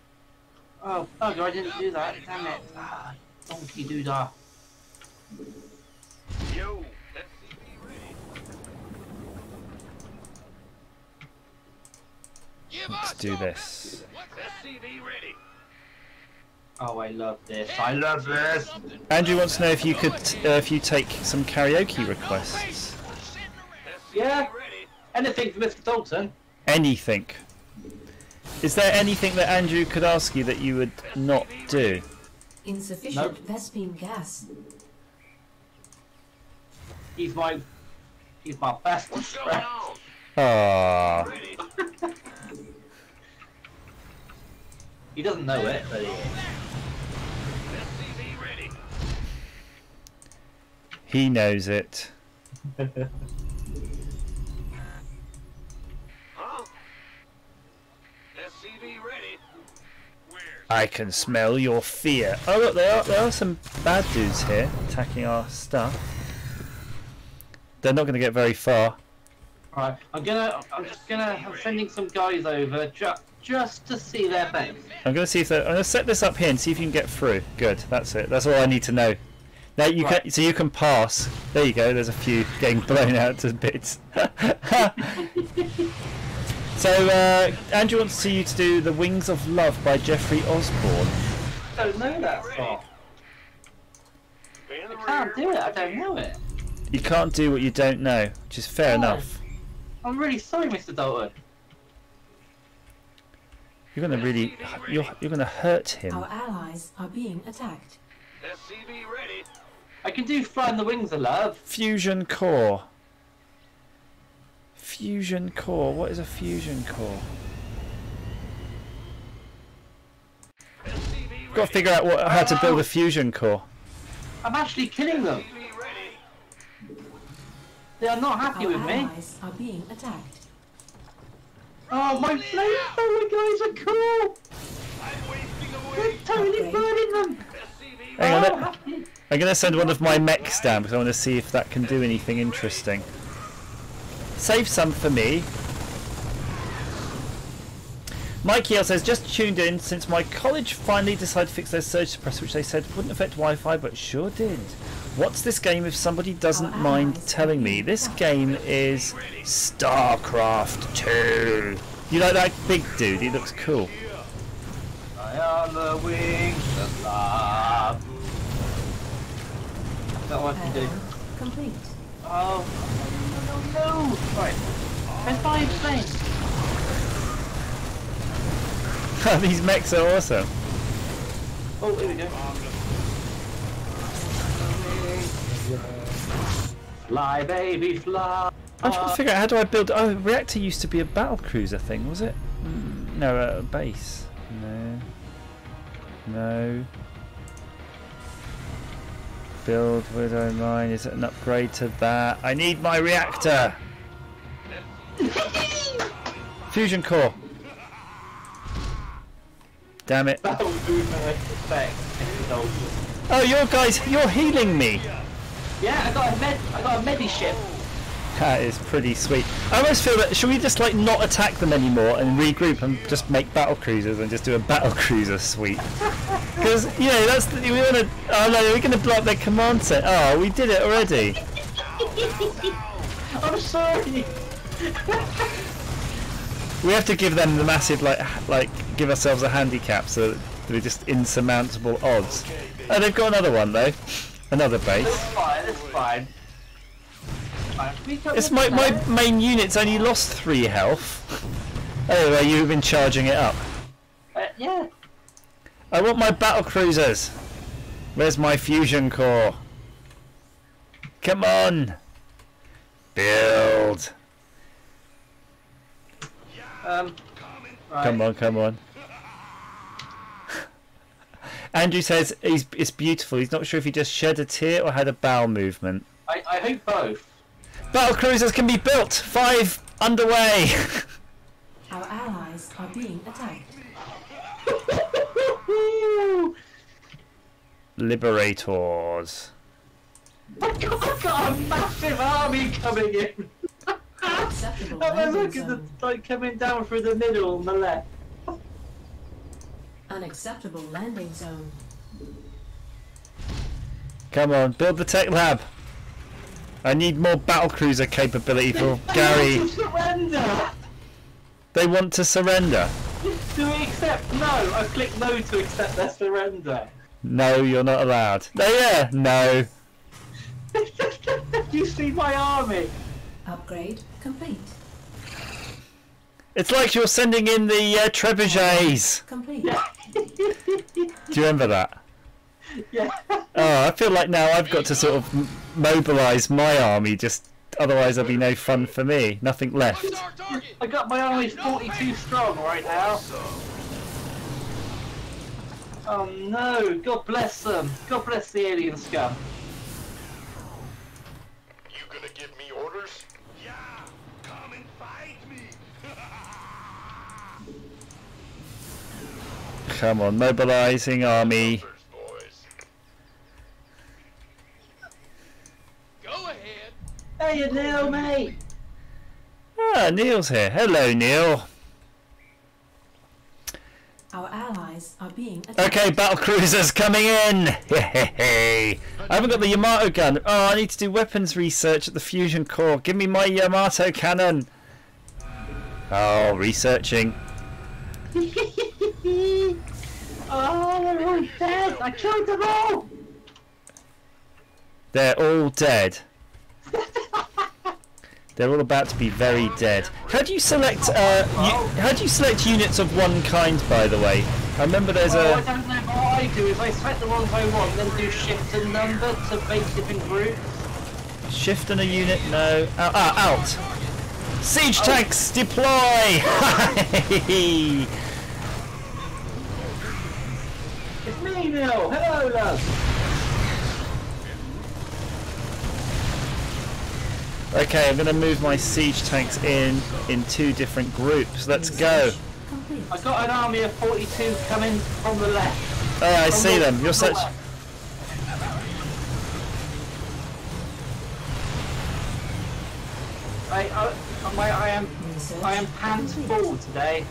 Oh, bugger, I didn't do that. Damn it. Ah, donkey doodah. Yo, SCV ready. Let's do this. SCV ready. Oh, I love this. I love this. Andrew wants to know if you could, if you take some karaoke requests. Yeah. Anything for Mr. Dalton. Anything. Is there anything that Andrew could ask you that you would not do? Insufficient Vespene gas. He's my best friend. Aww. He doesn't know it, but he is. He knows it. I can smell your fear. Oh look, there are some bad dudes here attacking our stuff. They're not going to get very far. Right, I'm sending some guys over just to see their base. I'm going to see if I'm going to set this up here and see if you can get through. Good, that's it. That's all I need to know. Now you can, so you can pass. There you go. There's a few getting blown out to bits. So Andrew wants to see you to do "The Wings of Love" by Jeffrey Osborne. I don't know that song. I can't do it. I don't know it. You can't do what you don't know, which is fair enough. I'm really sorry, Mr. Dalton. You're gonna really, you're gonna hurt him. Our allies are being attacked. SCV ready. I can do "Flying the Wings of Love." Fusion core. Fusion core. What is a fusion core? Got to figure out how to build a fusion core. I'm actually killing them. They are not happy with me. Our allies are being attacked. Oh, my flamethrower guys are cool. We're totally burning them. Hang on, I'm going to send one of my mechs down because I want to see if that can do anything interesting. Save some for me. Mike Yale says, just tuned in since my college finally decided to fix their surge suppressor, which they said wouldn't affect Wi-Fi, but sure did. What's this game if somebody doesn't mind telling me? This game is StarCraft 2. You like that big dude? He looks cool. I am the wings of love. That's what I can do. Complete. Oh, no. Right. There's 5 things. These mechs are awesome. Oh, here we go. Fly, baby, fly. I'm trying to figure out how do I build. Oh, reactor used to be a battle cruiser thing, was it? No, a base. No. No. Build Widow Mine. Is it an upgrade to that? I need my reactor. Fusion core. Damn it. Oh, you're healing me. Yeah, I got a medi ship. That is pretty sweet. I almost feel that should we just like not attack them anymore and regroup and just make battle cruisers and just do a battle cruiser suite? Because you know that's we want to. Oh no, we're going to blow up their command set. Oh, we did it already. I'm sorry. We have to give them the massive like give ourselves a handicap so that we're just insurmountable odds. Oh, they've got another one though, another base. That's fine. It's my main unit's only lost 3 health. Oh, well, you've been charging it up. Yeah. I want my battle cruisers. Where's my fusion core? Come on. Build. Right. Come on. Andrew says it's beautiful. He's not sure if he just shed a tear or had a bowel movement. I hope both. Battle cruisers can be built. 5 underway. Our allies are being attacked. Liberators. I've got a massive army coming in. Unacceptable Have a landing look at the zone. like coming down through the middle on the left. Unacceptable landing zone. Come on, build the tech lab. I need more battlecruiser capability for Gary. Want to surrender. They want to surrender. Do we accept? No, I click no to accept their surrender. No, you're not allowed. No, yeah, no. You see my army? Upgrade complete. It's like you're sending in the trebuchets. Complete. Do you remember that? Yeah. Oh, I feel like now I've got to sort of mobilise my army, just otherwise there'll be no fun for me. Nothing left. I got my army 42 strong right now. Oh no, God bless them. God bless the alien scum. You gonna give me orders? Yeah, come and fight me. Come on, mobilising army. Go ahead. Hey, Neil, mate. Ah, Neil's here. Hello, Neil. Our allies are being attacked. Okay, battle cruisers coming in. I haven't got the Yamato gun. Oh, I need to do weapons research at the fusion core. Give me my Yamato cannon. Oh, researching. Oh, they're all dead. I killed them all. They're all dead. They're all about to be very dead. How do you select? How do you select units of one kind? By the way, I remember there's I don't know. What I do is I select the ones I want, then do shift and number to make different groups. Shift and a unit. No. Out. Siege tanks deploy. It's me, Neil. Hello, love. Okay, I'm going to move my siege tanks in 2 different groups. Let's go. I got an army of 42 coming from the left. Oh, I see them. You're such. I am pants full today.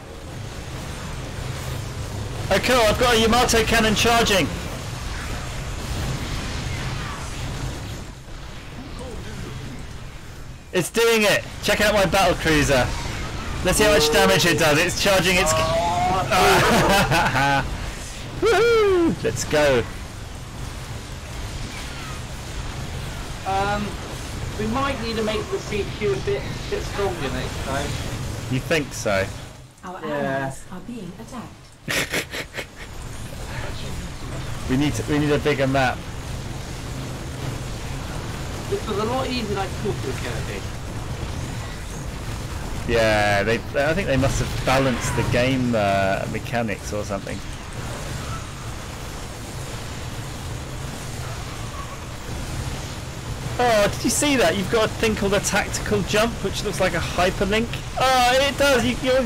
Oh, cool. I've got a Yamato cannon charging. It's doing it. Check out my battle cruiser. Let's see how much damage it does. It's charging its. Woohoo! Let's go. We might need to make the CQ a bit stronger next time. You think so? Our allies are being attacked. We need a bigger map. This was a lot easier than I thought it was going to be. Yeah, I think they must have balanced the game mechanics or something. Oh, did you see that? You've got a thing called a tactical jump, which looks like a hyperlink. Oh, it does. Your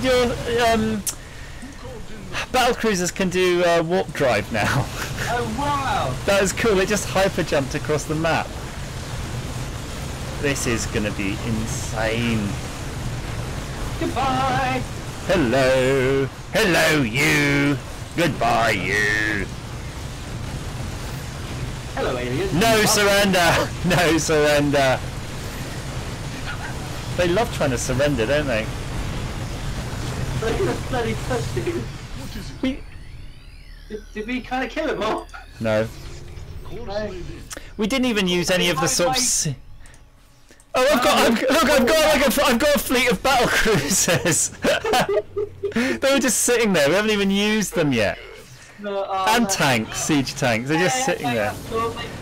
battlecruisers can do warp drive now. Oh wow! That is cool. It just hyper jumped across the map. This is gonna be insane. Goodbye. Hello, hello, you. Goodbye, you. Hello, aliens. No surrender! No surrender! They love trying to surrender, don't they? They're gonna bloody touch you. Did we kind of kill them all? No. We didn't even use any of the sort of. Oh, I've got a fleet of battle cruisers. They were just sitting there. We haven't even used them yet. No, and tanks, siege tanks. They're just sitting there.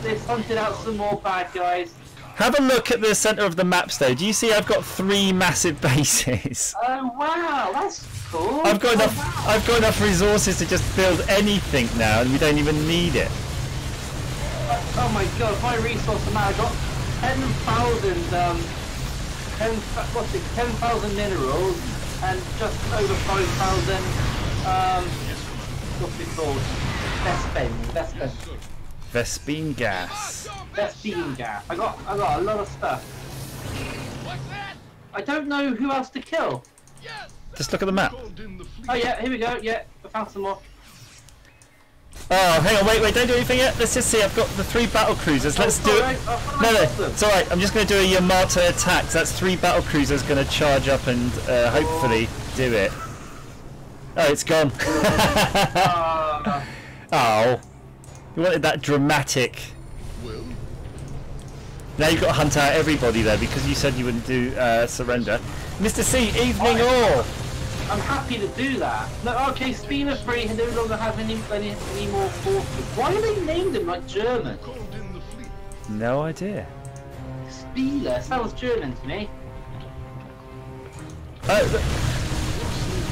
They've hunted out some more bad guys. Have a look at the centre of the maps, though. Do you see? I've got 3 massive bases. Oh wow, that's cool. I've got enough. I've got enough resources to just build anything now, and we don't even need it. Oh my god, my resource amount. I got 10,000 minerals and just over 5,000. What's it called? Vespene gas. Vespene gas. I got a lot of stuff. I don't know who else to kill. Just look at the map. Oh yeah, here we go. Yeah, I found some more. Oh, hang on, wait, don't do anything yet. Let's just see. I've got the 3 battle cruisers. Let's do it. No, it's all right. I'm just going to do a Yamato attack. So that's 3 battle cruisers going to charge up and hopefully do it. Oh, it's gone. Oh, you wanted that dramatic. Now you've got to hunt out everybody there because you said you wouldn't do surrender. Mr. C, evening all. I'm happy to do that. No, okay, Spina 3 no longer have any more forces. Why are they named them like German? No idea. Spina sounds German to me.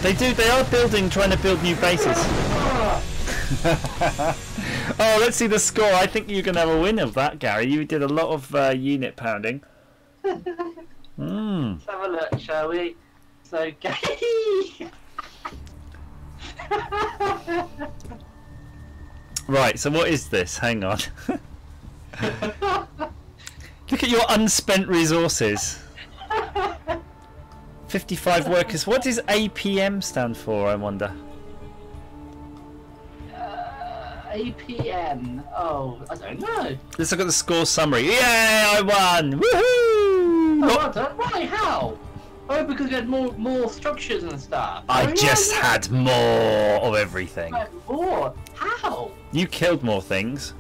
They are trying to build new bases. Oh, let's see the score. I think you can have a win of that, Gary. You did a lot of unit pounding. Let's have a look, shall we? So, right, so what is this? Hang on. Look at your unspent resources. 55 workers. What does APM stand for, I wonder? APM. Oh, I don't know. Let's look at the score summary. Yay, I won! Woohoo! Oh, well done. Why? How? Oh, because you had more structures and stuff. I just had more of everything. More? How? You killed more things.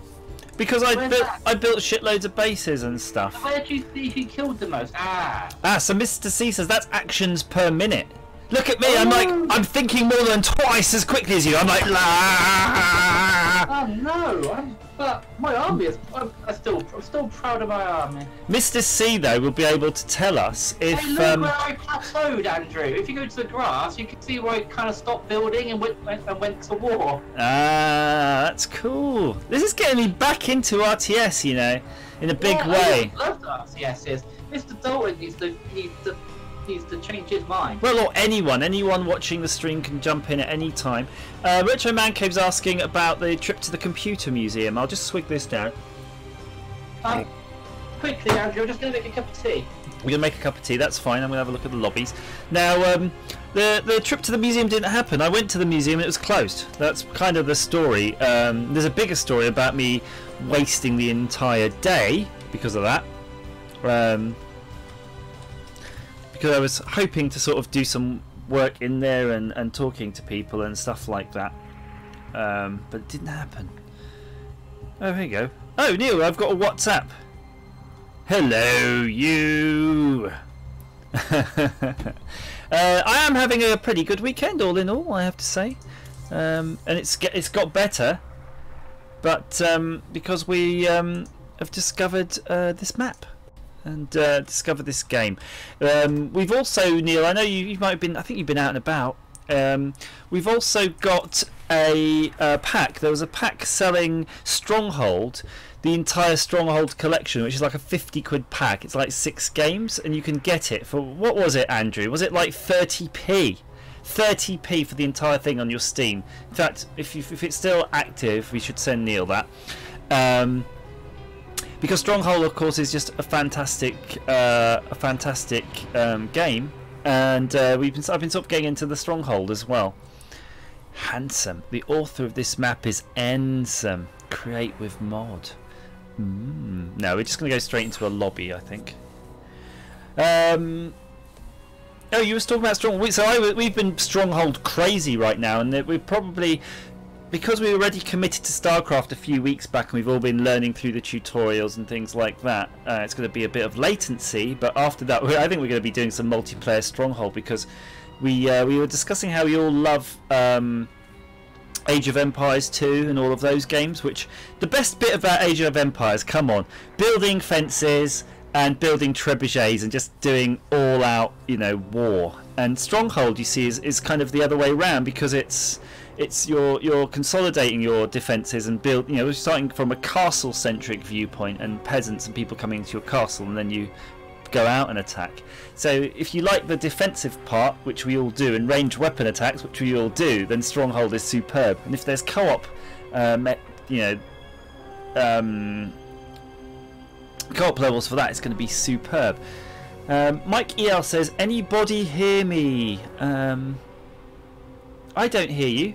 Because I built shitloads of bases and stuff. Where did you think you killed the most? So Mr. C says that's actions per minute. Look at me, I'm thinking more than twice as quickly as you. I'm like, la. Oh no, but my army is. I'm still proud of my army. Mr. C though will be able to tell us if. Hey, look where I plateaued, Andrew. If you go to the grass, you can see where I kind of stopped building and went to war. That's cool. This is getting me back into RTS, you know, in a big way. I love RTS. Yes, Mr. Dalton needs to change his mind. Well, or anyone watching the stream can jump in at any time. Retro Man Cave's asking about the trip to the computer museum. I'll just swig this down. Quickly, Andrew, I'm just going to make a cup of tea. We're going to make a cup of tea, that's fine. I'm going to have a look at the lobbies. Now, the trip to the museum didn't happen. I went to the museum and it was closed. That's kind of the story. There's a bigger story about me wasting the entire day because of that. Because I was hoping to sort of do some work in there and talking to people and stuff like that. But it didn't happen. Oh, here you go. Oh, Neil, I've got a WhatsApp. Hello, you. I am having a pretty good weekend, all in all, I have to say. And it's got better. but because we have discovered this map and discovered this game. We've also, Neil, I know you might have been, I think you've been out and about. We've also got a pack. There was a pack selling Stronghold, the entire Stronghold collection, which is like a 50 quid pack. It's like 6 games, and you can get it for, what was it, Andrew? Was it like 30p? 30p for the entire thing on your Steam. In fact, if it's still active, we should send Neil that. Because Stronghold, of course, is just a fantastic game, and I've been sort of getting into the Stronghold as well. Handsome. The author of this map is Ensome. Create with mod. No, we're just going to go straight into a lobby, I think. Oh, you were talking about Stronghold. So we've been Stronghold crazy right now, and we're probably, because we were already committed to StarCraft a few weeks back, and we've all been learning through the tutorials and things like that. It's going to be a bit of latency, but after that, I think we're going to be doing some multiplayer Stronghold, because we were discussing how we all love Age of Empires 2 and all of those games. Which the best bit about Age of Empires, come on, building fences and building trebuchets and just doing all-out, you know, war. And Stronghold, you see, is kind of the other way around, because it's you're consolidating your defences and build. You know, starting from a castle-centric viewpoint and peasants and people coming into your castle, and then you go out and attack. So if you like the defensive part, which we all do, and ranged weapon attacks, which we all do, then Stronghold is superb. And if there's co-op, you know, co-op levels for that, it's going to be superb. Mike EL says, anybody hear me? I don't hear you,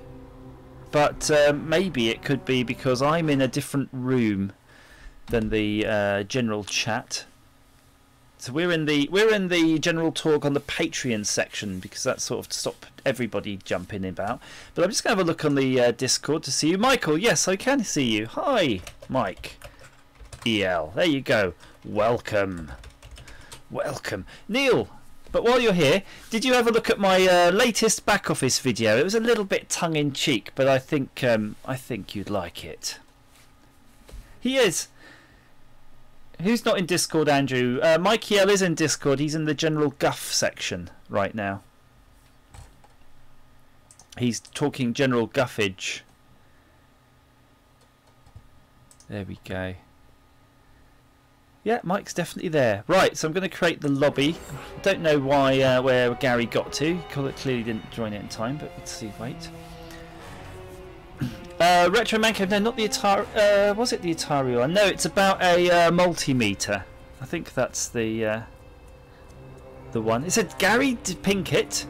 but maybe it could be because I'm in a different room than the general chat. So we're in the general talk on the Patreon section, because that's sort of to stop everybody jumping about. But I'm just going to have a look on the Discord to see you. Michael, yes, I can see you. Hi, Mike EL. There you go. Welcome. Welcome. Neil, but while you're here, did you have a look at my latest back office video? It was a little bit tongue-in-cheek, but I think you'd like it. He is. Who's not in Discord, Andrew? Mike EL is in Discord. He's in the general guff section right now. He's talking general guffage. There we go. Yeah, Mike's definitely there. Right, so I'm going to create the lobby. Don't know why where Gary got to. He clearly didn't join it in time, but let's see. Wait. Retro Manco, no, not the Atari. Was it the Atari one? No, it's about a multimeter. I think that's the one. It said Gary Pinkett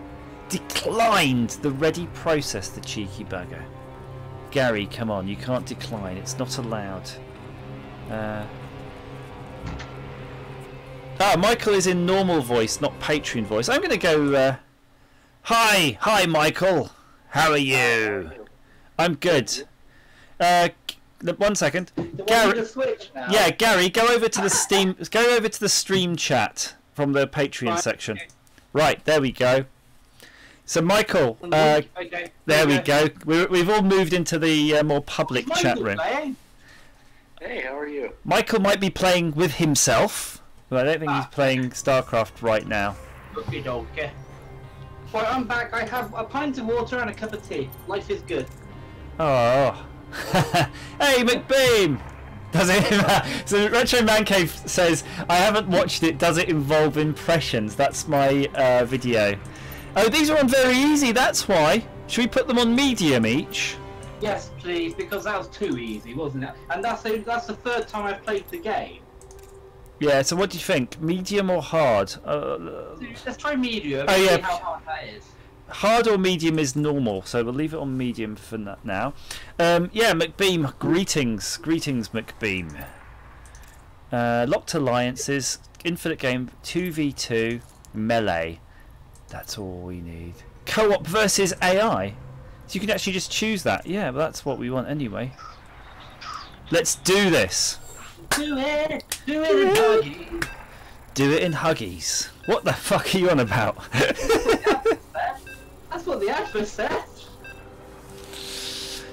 declined the ready process. The cheeky bugger. Gary, come on, you can't decline. It's not allowed. Michael is in normal voice, not Patreon voice. I'm going to go. Hi, Michael. How are you? I'm good. 1 second. Gary, yeah, Gary, go over to the Steam. Go over to the stream chat from the Patreon section. Right, there we go. So Michael, okay. There we go. We've all moved into the more public chat room. Hey, how are you? Michael might be playing with himself, but I don't think he's playing StarCraft right now. Okay, okay. Well, I'm back. I have a pint of water and a cup of tea. Life is good. Oh. Hey, McBeam! Does it? So Retro Man Cave says, I haven't watched it. Does it involve impressions? That's my video. Oh, these are on very easy. That's why. Should we put them on medium each? Yes, please, because that was too easy, wasn't it? And that's the third time I've played the game. Yeah. So what do you think? Medium or hard? Let's try medium. Oh yeah. See how hard that is. Hard or medium is normal, so we'll leave it on medium for now. Yeah, McBeam, greetings, McBeam. Locked alliances, infinite game, 2v2, melee. That's all we need. Co-op versus AI. So you can actually just choose that. Yeah, but that's what we want anyway. Let's do this. Do it in Huggies. Do it in Huggies. What the fuck are you on about? That's what the advert said.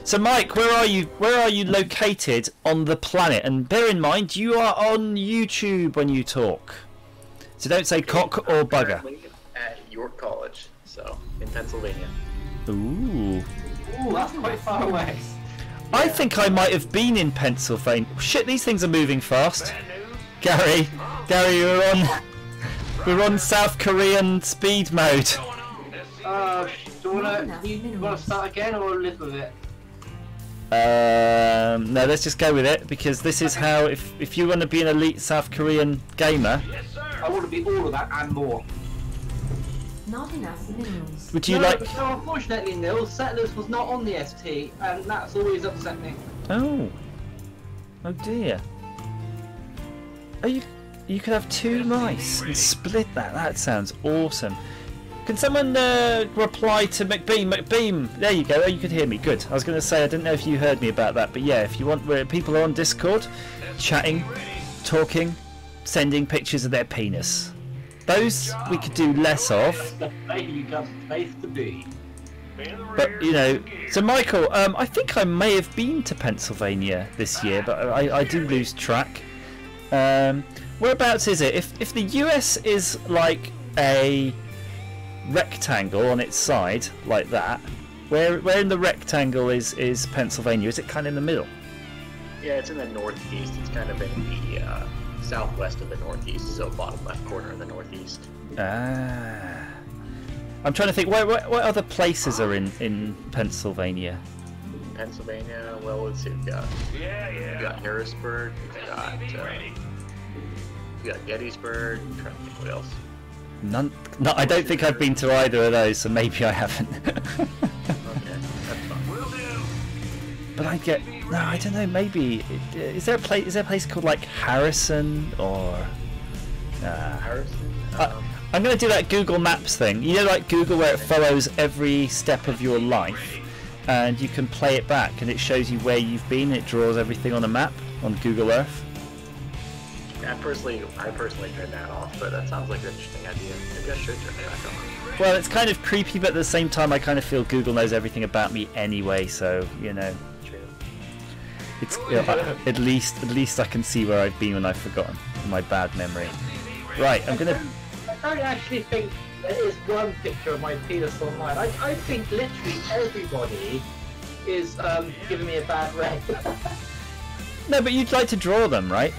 So Mike, where are you? Where are you located on the planet? And bear in mind, you are on YouTube when you talk. So don't say cock or bugger. At York College, so in Pennsylvania. Ooh. Ooh, that's quite far away. I think I might have been in Pennsylvania. Shit, these things are moving fast. Gary, we're on South Korean speed mode. Do you wanna start again or live with it? No, let's just go with it, because this is how, if you want to be an elite South Korean gamer, I want to be all of that and more. Not enough minerals. Would you like? No, unfortunately, Neil, Settlers was not on the ST, and that's always upset me. Oh dear. Oh, you could have 2 mice and split that. That sounds awesome. Can someone reply to McBeam? McBeam, there you go. Oh, you could hear me. Good. I was going to say, I didn't know if you heard me about that, but yeah, if you want, where people are on Discord, chatting, talking, sending pictures of their penis. Those we could do less of. But you know, so Michael, I think I may have been to Pennsylvania this year, but I do lose track. Whereabouts is it? If the US is like a rectangle on its side like that, where in the rectangle is Pennsylvania? Is it kind of in the middle? Yeah, it's in the northeast. It's kind of in the southwest of the northeast, so bottom left corner of the northeast. Ah, I'm trying to think. What other places are in Pennsylvania? Pennsylvania, well, let's see. We've got Harrisburg. We've got Gettysburg. I'm trying to think what else. None. No, I don't think I've been to either of those, so maybe I haven't. Okay, that's fine. But I get no. I don't know. Maybe is there a place? Is there a place called like Harrison or? Harrison. I'm going to do that Google Maps thing. You know, like Google, where it follows every step of your life, and you can play it back, and it shows you where you've been. It draws everything on a map on Google Earth. I personally turned that off, but that sounds like an interesting idea. Maybe I should turn it back on. Well, it's kind of creepy, but at the same time, I kind of feel Google knows everything about me anyway. So you know, it's at least I can see where I've been when I've forgotten my bad memory. Right, I'm gonna. I don't actually think there is one picture of my penis online. I think literally everybody is giving me a bad rep. No, but you'd like to draw them, right?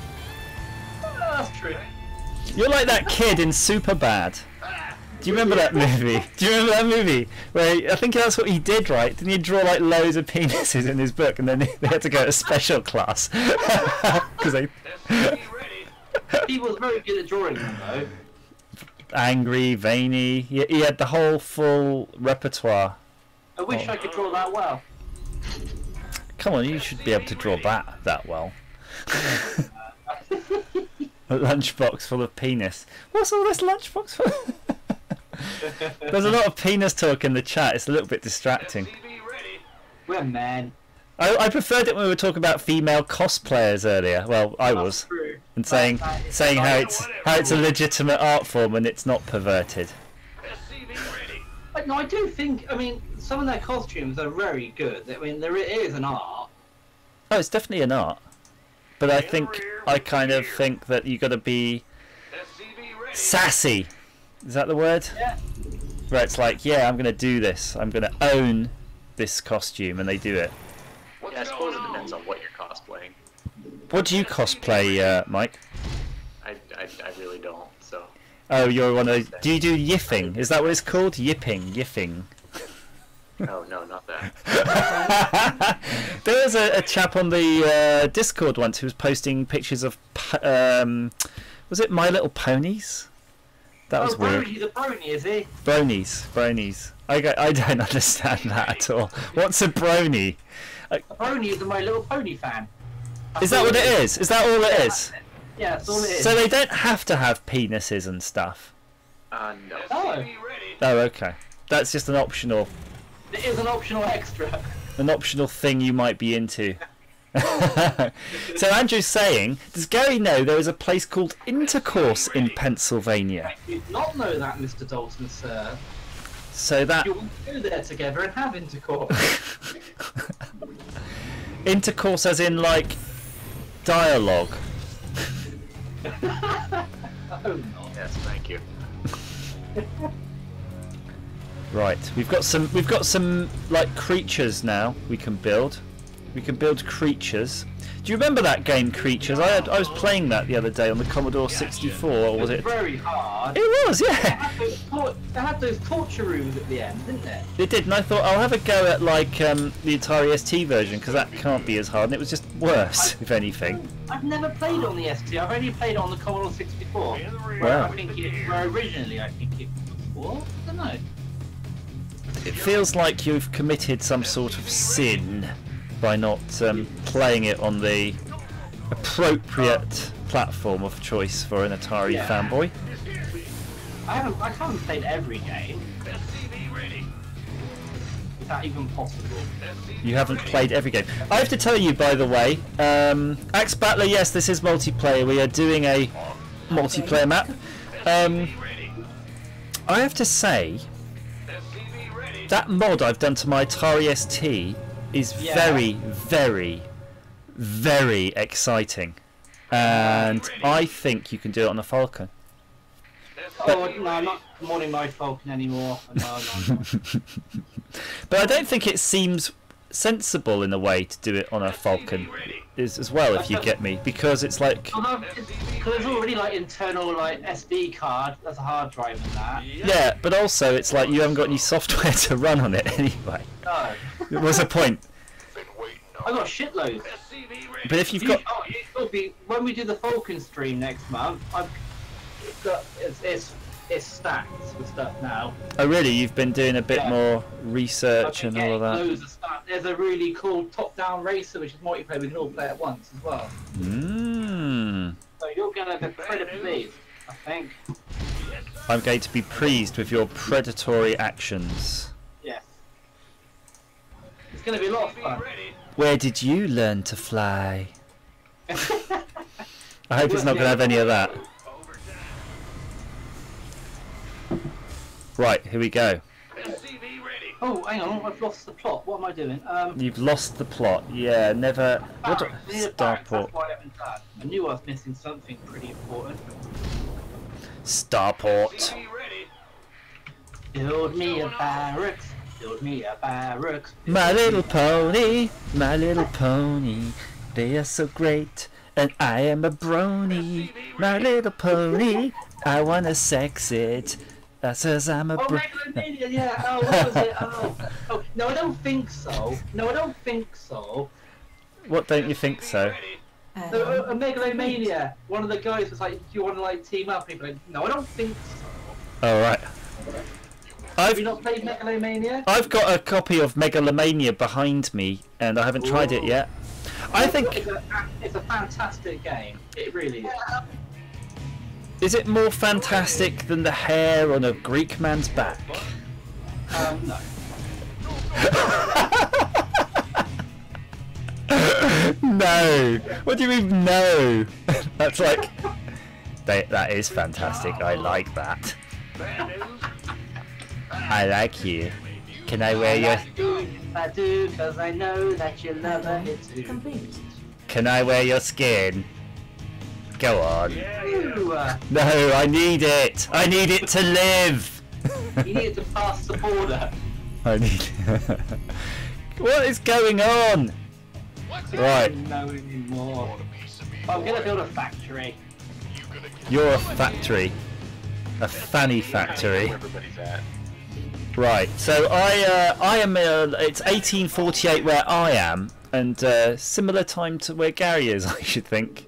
That's true. You're like that kid in Superbad. Do you remember that movie? Do you remember that movie? Where I think that's what he did, right? Didn't he draw like loads of penises in his book, and then they had to go to special class because they. He was very good at drawing them, though. Angry, veiny. He had the whole full repertoire. I wish I could draw that well. Come on, you should be able to draw that well. A lunchbox full of penis. What's all this lunchbox for? There's a lot of penis talk in the chat. It's a little bit distracting. We're men. I preferred it when we were talking about female cosplayers earlier. Well, I was, and saying how it's a legitimate art form and it's not perverted. No, I do think. I mean, some of their costumes are very good. I mean, there is an art. Oh, it's definitely an art. But I kind of think that you got to be sassy. Is that the word? Yeah. Where it's like, yeah, I'm going to do this. I'm going to own this costume, and they do it. Yeah, I suppose it depends on what you're cosplaying. What do you cosplay, Mike? I really don't, so... Oh, you're one of those... Do you do yiffing? Is that what it's called? Yiffing. No, not that. There was a chap on the Discord once who was posting pictures of... was it My Little Ponies? That was weird. He's a brony, is he? Bronies. I don't understand that at all. What's a brony? A brony is a My Little Pony fan. Is that what it is? Is that all it is? Yeah, that's all it is. So they don't have to have penises and stuff? No. Oh, okay. That's just an optional... It is an optional extra. An optional thing you might be into. So Andrew's saying, does Gary know there is a place called Intercourse in Pennsylvania? I did not know that, Mr. Dalton, sir. So that you want to go there together and have intercourse. intercourse, as in like dialogue. Oh no. Yes, thank you. Right, we've got some like creatures now we can build. We can build creatures. Do you remember that game, Creatures? I was playing that the other day on the Commodore 64, or was it? Very hard. It was, yeah. They had those torture rooms at the end, didn't they? It did, and I thought I'll have a go at like the Atari ST version, because that can't be as hard, and it was just worse, if anything. I've never played on the ST. I've only played on the Commodore 64. Where Wow. originally I think it was. I don't know. It feels like you've committed some sort of sin by not playing it on the appropriate platform of choice for an Atari fanboy. I haven't played every game. Is that even possible? You haven't played every game. I have to tell you, by the way, Axe Battler, yes, this is multiplayer. We are doing a multiplayer map. I have to say, that mod I've done to my Atari ST is very, very, very exciting, and I think you can do it on a Falcon. Oh no, I'm not modding my Falcon anymore. No. But I don't think it seems sensible in a way to do it on a Falcon as well, if you get me, because it's like... Because there's already like internal like SD card, that's a hard drive in that. Yeah, but also it's like you haven't got any software to run on it anyway. No. What's the point? I got shitloads. But if you've got... when we do the Falcon stream next month, it's stacked with stuff now. Oh really? You've been doing a bit more research and all of that? Loads of stuff. There's a really cool top-down racer which is multiplayer, we can all play at once as well. Mmm. So you're going to be pretty pleased, I think. I'm going to be pleased with your predatory actions. Yes. It's going to be a lot of fun. Where did you learn to fly? I hope it's not going to have any of that. Right, here we go. Oh, hang on, I've lost the plot. What am I doing? You've lost the plot. Yeah, never... What? Starport. That's why I haven't done. I knew I was missing something pretty important. Starport. Build me a barracks. Build me a barracks. My little pony, they are so great, and I am a brony. My little pony, I wanna sex it. That says I'm a Megalomania, yeah. Oh, what was it? Oh, no, I don't think so. No, I don't think so. What don't you think so? No, a Megalomania. One of the guys was like, "Do you want to like team up?" People like, "No, I don't think so." Oh right. Have you not played Megalomania? I've got a copy of Megalomania behind me, and I haven't tried it yet. I think it's a fantastic game. It really is. Is it more fantastic than the hair on a Greek man's back? No. No. What do you mean no? That's like... That is fantastic. I like that. I like you. Can I wear your... I do, because I know that you love it too. Complete. Can I wear your skin? Go on. No, I need it. I need it to live. You need to pass the border. I need... What is going on? Right. I don't know anymore. I'm going to build a factory. You're a factory. A fanny factory. Right, so I am, it's 1848 where I am, and similar time to where Gary is, I should think.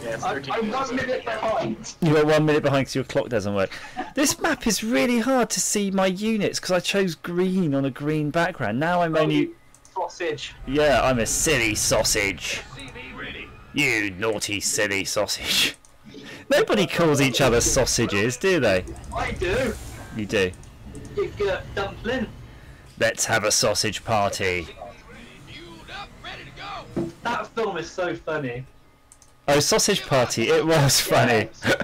Yeah, it's I'm 1 minute behind. You're 1 minute behind because your clock doesn't work. This map is really hard to see my units because I chose green on a green background. Now I'm only... Sausage. Yeah, I'm a silly sausage. You naughty silly sausage. Nobody calls each other sausages, do they? I do. You do. You get dumpling. Let's have a sausage party. That film is so funny. Oh, Sausage Party, it was funny. Yeah,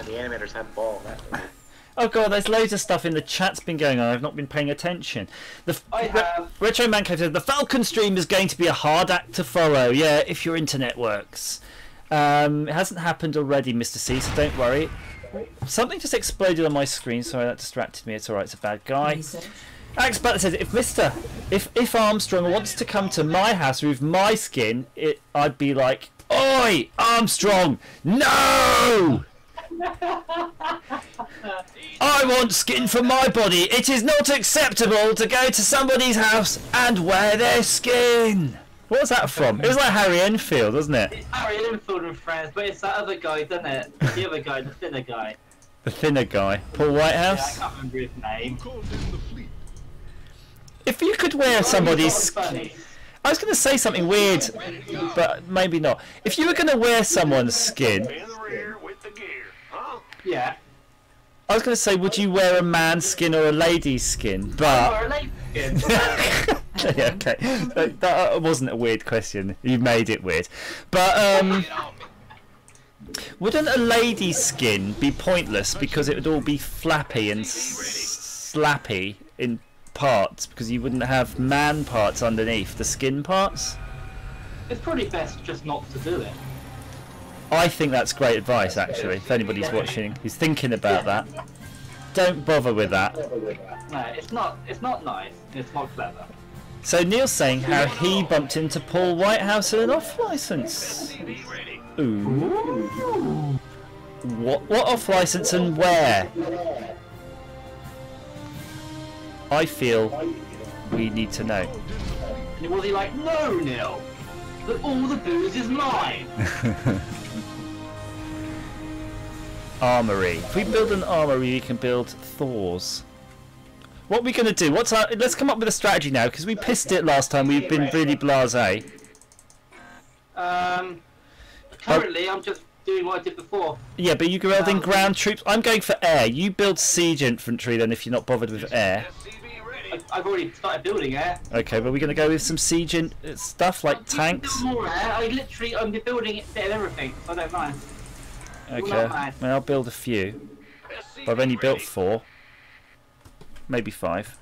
the animators had ball. Oh god, there's loads of stuff in the chat's been going on. I've not been paying attention. I have. Retro Man Cave said the Falcon stream is going to be a hard act to follow. Yeah, if your internet works. It hasn't happened already, Mr. C, so don't worry. Something just exploded on my screen. Sorry, that distracted me. It's alright, it's a bad guy. Alex Butler says, if Armstrong wants to come to my house with my skin, I'd be like, oi, Armstrong, no! I want skin for my body. It is not acceptable to go to somebody's house and wear their skin. What was that from? It was like Harry Enfield, wasn't it? It's Harry Enfield and Friends, but it's that other guy, doesn't it? The other guy, the thinner guy. The thinner guy, Paul Whitehouse. Yeah, I can't remember his name. If you could wear somebody's skin, I was going to say something weird, but maybe not. If you were going to wear someone's skin, yeah. I was going to say, would you wear a man's skin or a lady's skin? But Or a lady's skin. yeah, okay, that wasn't a weird question. You made it weird, but wouldn't a lady's skin be pointless because it would all be flappy and slappy in parts because you wouldn't have man parts underneath the skin parts? It's probably best just not to do it. I think that's great advice, actually. If anybody's watching, who's thinking about that, don't bother with that. No, it's not. It's not nice. It's not clever. So Neil's saying how he bumped into Paul Whitehouse in an off-license. Ooh. What off-license and where? I feel we need to know. And was he like, no, Neil, that all the booze is mine? Armory. If we build an armory, we can build Thor's. What are we going to do? Let's come up with a strategy now, because we pissed it last time. We've been really blasé. Currently, I'm just doing what I did before. Yeah, but you building ground troops. I'm going for air. You build siege infantry then, if you're not bothered with air. I've already started building air. Okay, but we're going to go with some siege stuff like tanks. More air. I'm building it and everything, so I don't mind. Okay, well, I'll build a few. But I've only built 4. Maybe 5.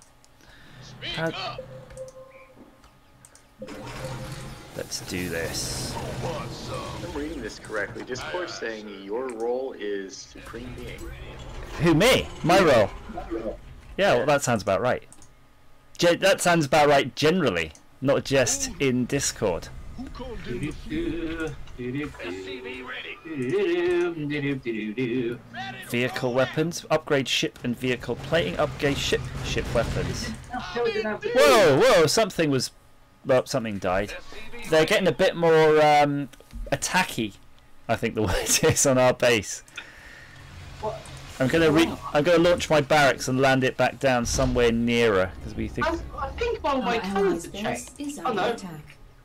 Let's do this. If I'm reading this correctly, Discord's saying your role is Supreme Being. Who, me? My role? Yeah, well, that sounds about right. That sounds about right generally, not just in Discord. Vehicle weapons, upgrade ship and vehicle plating, upgrade ship weapons. Whoa, something was... Well, something died. They're getting a bit more attacky, I think the word is, on our base. I'm gonna launch my barracks and land it back down somewhere nearer because we think. I think one of my colours have changed. Oh no,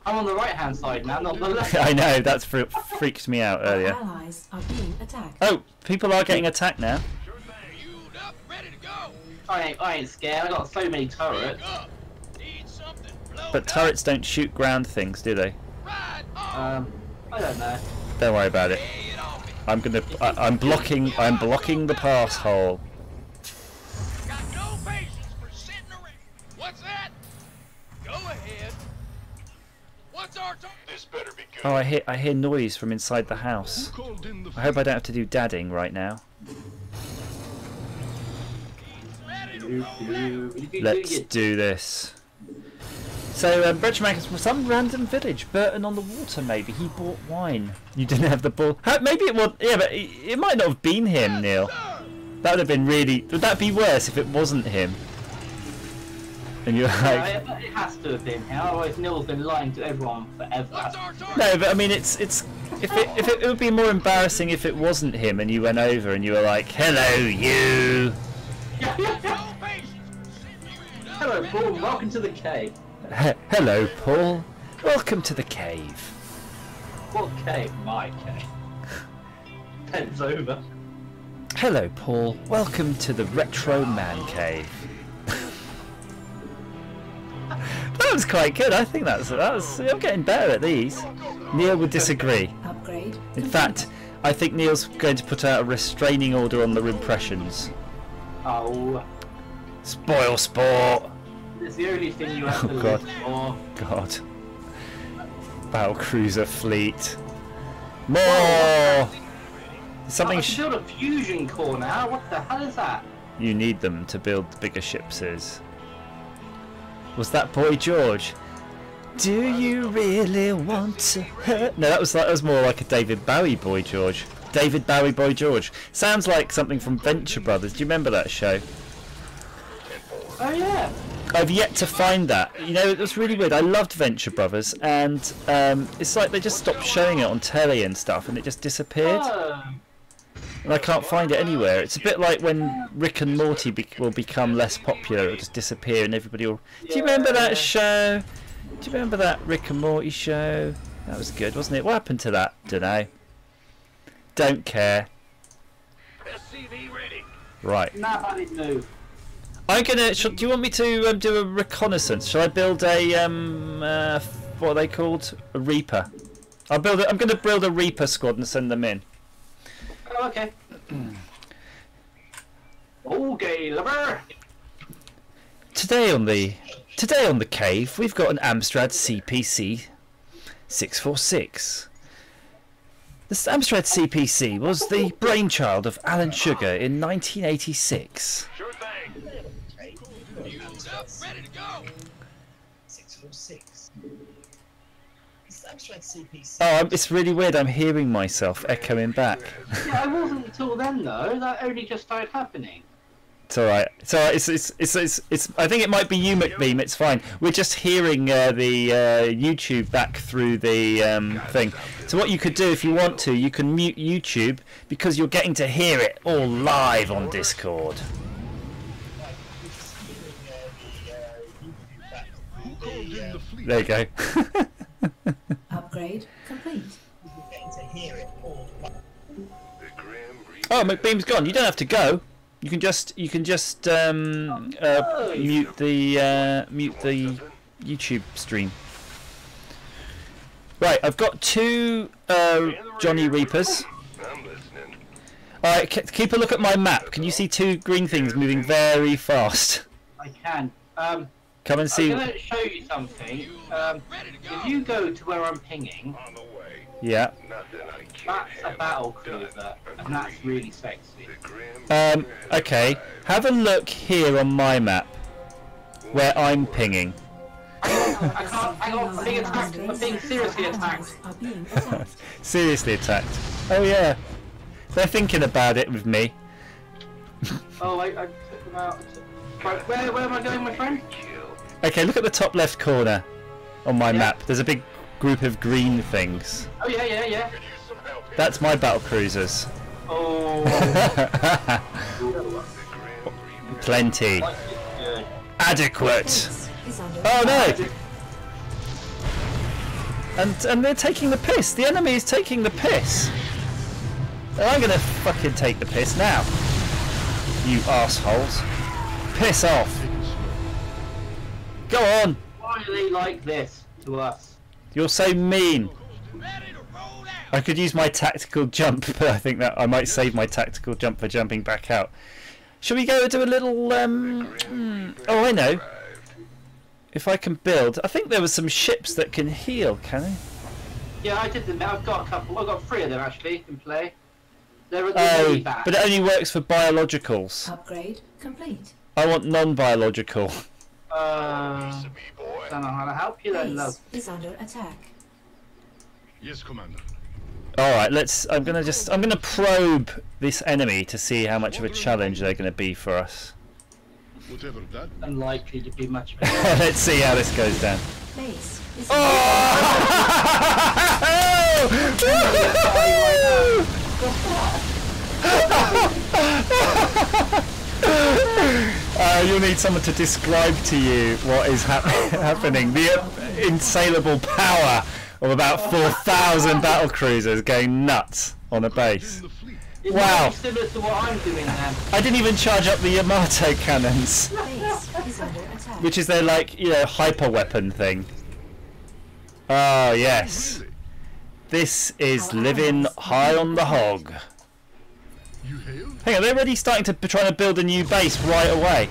I'm on the right hand side now, not the left. I know, that's freaked me out earlier. Allies are being attacked. Oh, people are getting attacked now. I ain't scared. I got so many turrets. But turrets don't shoot ground things, do they? I don't know. Don't worry about it. I'm blocking the pass hole. Got no patience for sitting around. What's that? Go ahead. What's our target? This better be good. Oh, I hear noise from inside the house. I hope I don't have to do dadding right now. Let's do this. So, Bretchman is from some random village, Burton on the Water. Maybe he bought wine. You didn't have the ball. Maybe it was. Yeah, but it might not have been him, Neil. That would have been really. Would that be worse if it wasn't him? And you're like. It has to have been him. Otherwise, Neil's been lying to everyone forever. No, but I mean, if it would be more embarrassing if it wasn't him, and you went over and you were like, "Hello, you." Hello, Paul. Welcome to the cave. Hello, Paul. Welcome to the cave. What cave? My cave. Pen's over. Hello, Paul. Welcome to the Retro Man Cave. That was quite good. I think that's. I'm getting better at these. Neil would disagree. Upgrade. In fact, I think Neil's going to put out a restraining order on the impressions. Oh. Spoil sport. It's the only thing you have to God. live for. God. Battlecruiser fleet. More! Something. I can build a fusion core now. What the hell is that? You need them to build bigger ships. Was that Boy George? Do you really want to hurt? No, that was more like a David Bowie Boy George. David Bowie Boy George. Sounds like something from Venture Brothers. Do you remember that show? Oh yeah. I've yet to find that. You know, it was really weird. I loved Venture Brothers, and it's like they just stopped showing it on telly and stuff, and it just disappeared. And I can't find it anywhere. It's a bit like when Rick and Morty will become less popular. It'll just disappear, and everybody will. Do you remember that show? Do you remember that Rick and Morty show? That was good, wasn't it? What happened to that? Dunno. Don't care. Right. I'm gonna. Do you want me to do a reconnaissance? Shall I build a what are they called? A Reaper. I'm gonna build a Reaper squad and send them in. Oh, okay. Okay, lover. Today on the cave, we've got an Amstrad CPC 646. The Amstrad CPC was the brainchild of Alan Sugar in 1986. Sure thing. Fueled up, ready to go. 646. Amstrad CPC. Oh, it's really weird. I'm hearing myself echoing back. Yeah, I wasn't until then though. That only just started happening. It's alright. It's alright. It's. I think it might be you, McBeam. It's fine. We're just hearing the YouTube back through the thing. So what you could do, if you want to, you can mute YouTube because you're getting to hear it all live on Discord. There you go. Upgrade complete. Oh, McBeam's gone. You don't have to go. You can just mute the YouTube stream. Right, I've got 2 Johnny Reapers. Alright, keep a look at my map. Can you see 2 green things moving very fast? I can. Come and see. I'm going to show you something. If you go to where I'm pinging, yeah, that's a battle cruiser, and that's really sexy. Okay, have a look here on my map, where I'm pinging. I can't, I'm being attacked. I'm being seriously attacked. Seriously attacked? Oh yeah. They're thinking about it with me. Oh, I took them out. Right, where am I going, my friend? Okay, look at the top left corner on my map. There's a big group of green things. Oh yeah. That's my battle cruisers. Oh. Plenty. Adequate. Oh no! And they're taking the piss. The enemy is taking the piss. And I'm gonna fucking take the piss now. You assholes. Piss off. Go on. Why are they like this to us? You're so mean. I could use my tactical jump, but I think that I might save my tactical jump for jumping back out. Shall we go do a little oh, I know. If I can build, I think there were some ships that can heal, can they? Yeah, I did them. I've got a couple. I've got 3 of them actually in play. They're Oh, bad. but it only works for biologicals. Upgrade complete. I want non-biological. Don't know how to help you then, love. Is under attack. Yes, Commander. All right, I'm gonna probe this enemy to see how much of a challenge they're gonna be for us. Whatever that. Unlikely to be much. Let's see how this goes down. Base is You'll need someone to describe to you what is happening. The insaleable power of about 4,000 battle cruisers going nuts on a base. It's wow. very similar to what I'm doing then. I didn't even charge up the Yamato cannons, which is their hyper weapon thing. Oh yes, this is living high on the hog. Hang on, they're already starting to try to build a new base right away.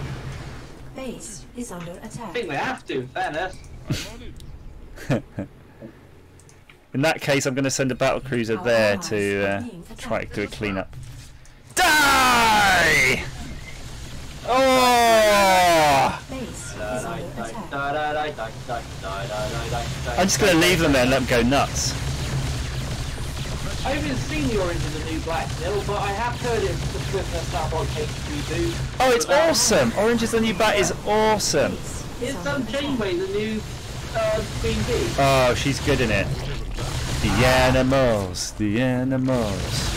Base is under attack. I think they have to, in fairness. In that case, I'm going to send a battle cruiser there to try to do a cleanup. Die! Oh! I'm just going to leave them there and let them go nuts. I haven't seen the Orange and the New Black still, but I have heard it's the Swiftness Starboard H3 Oh, it's awesome! Orange is the New Black is awesome. Is Janeway the new Queen Bee? Oh, she's good in it. The animals, the animals.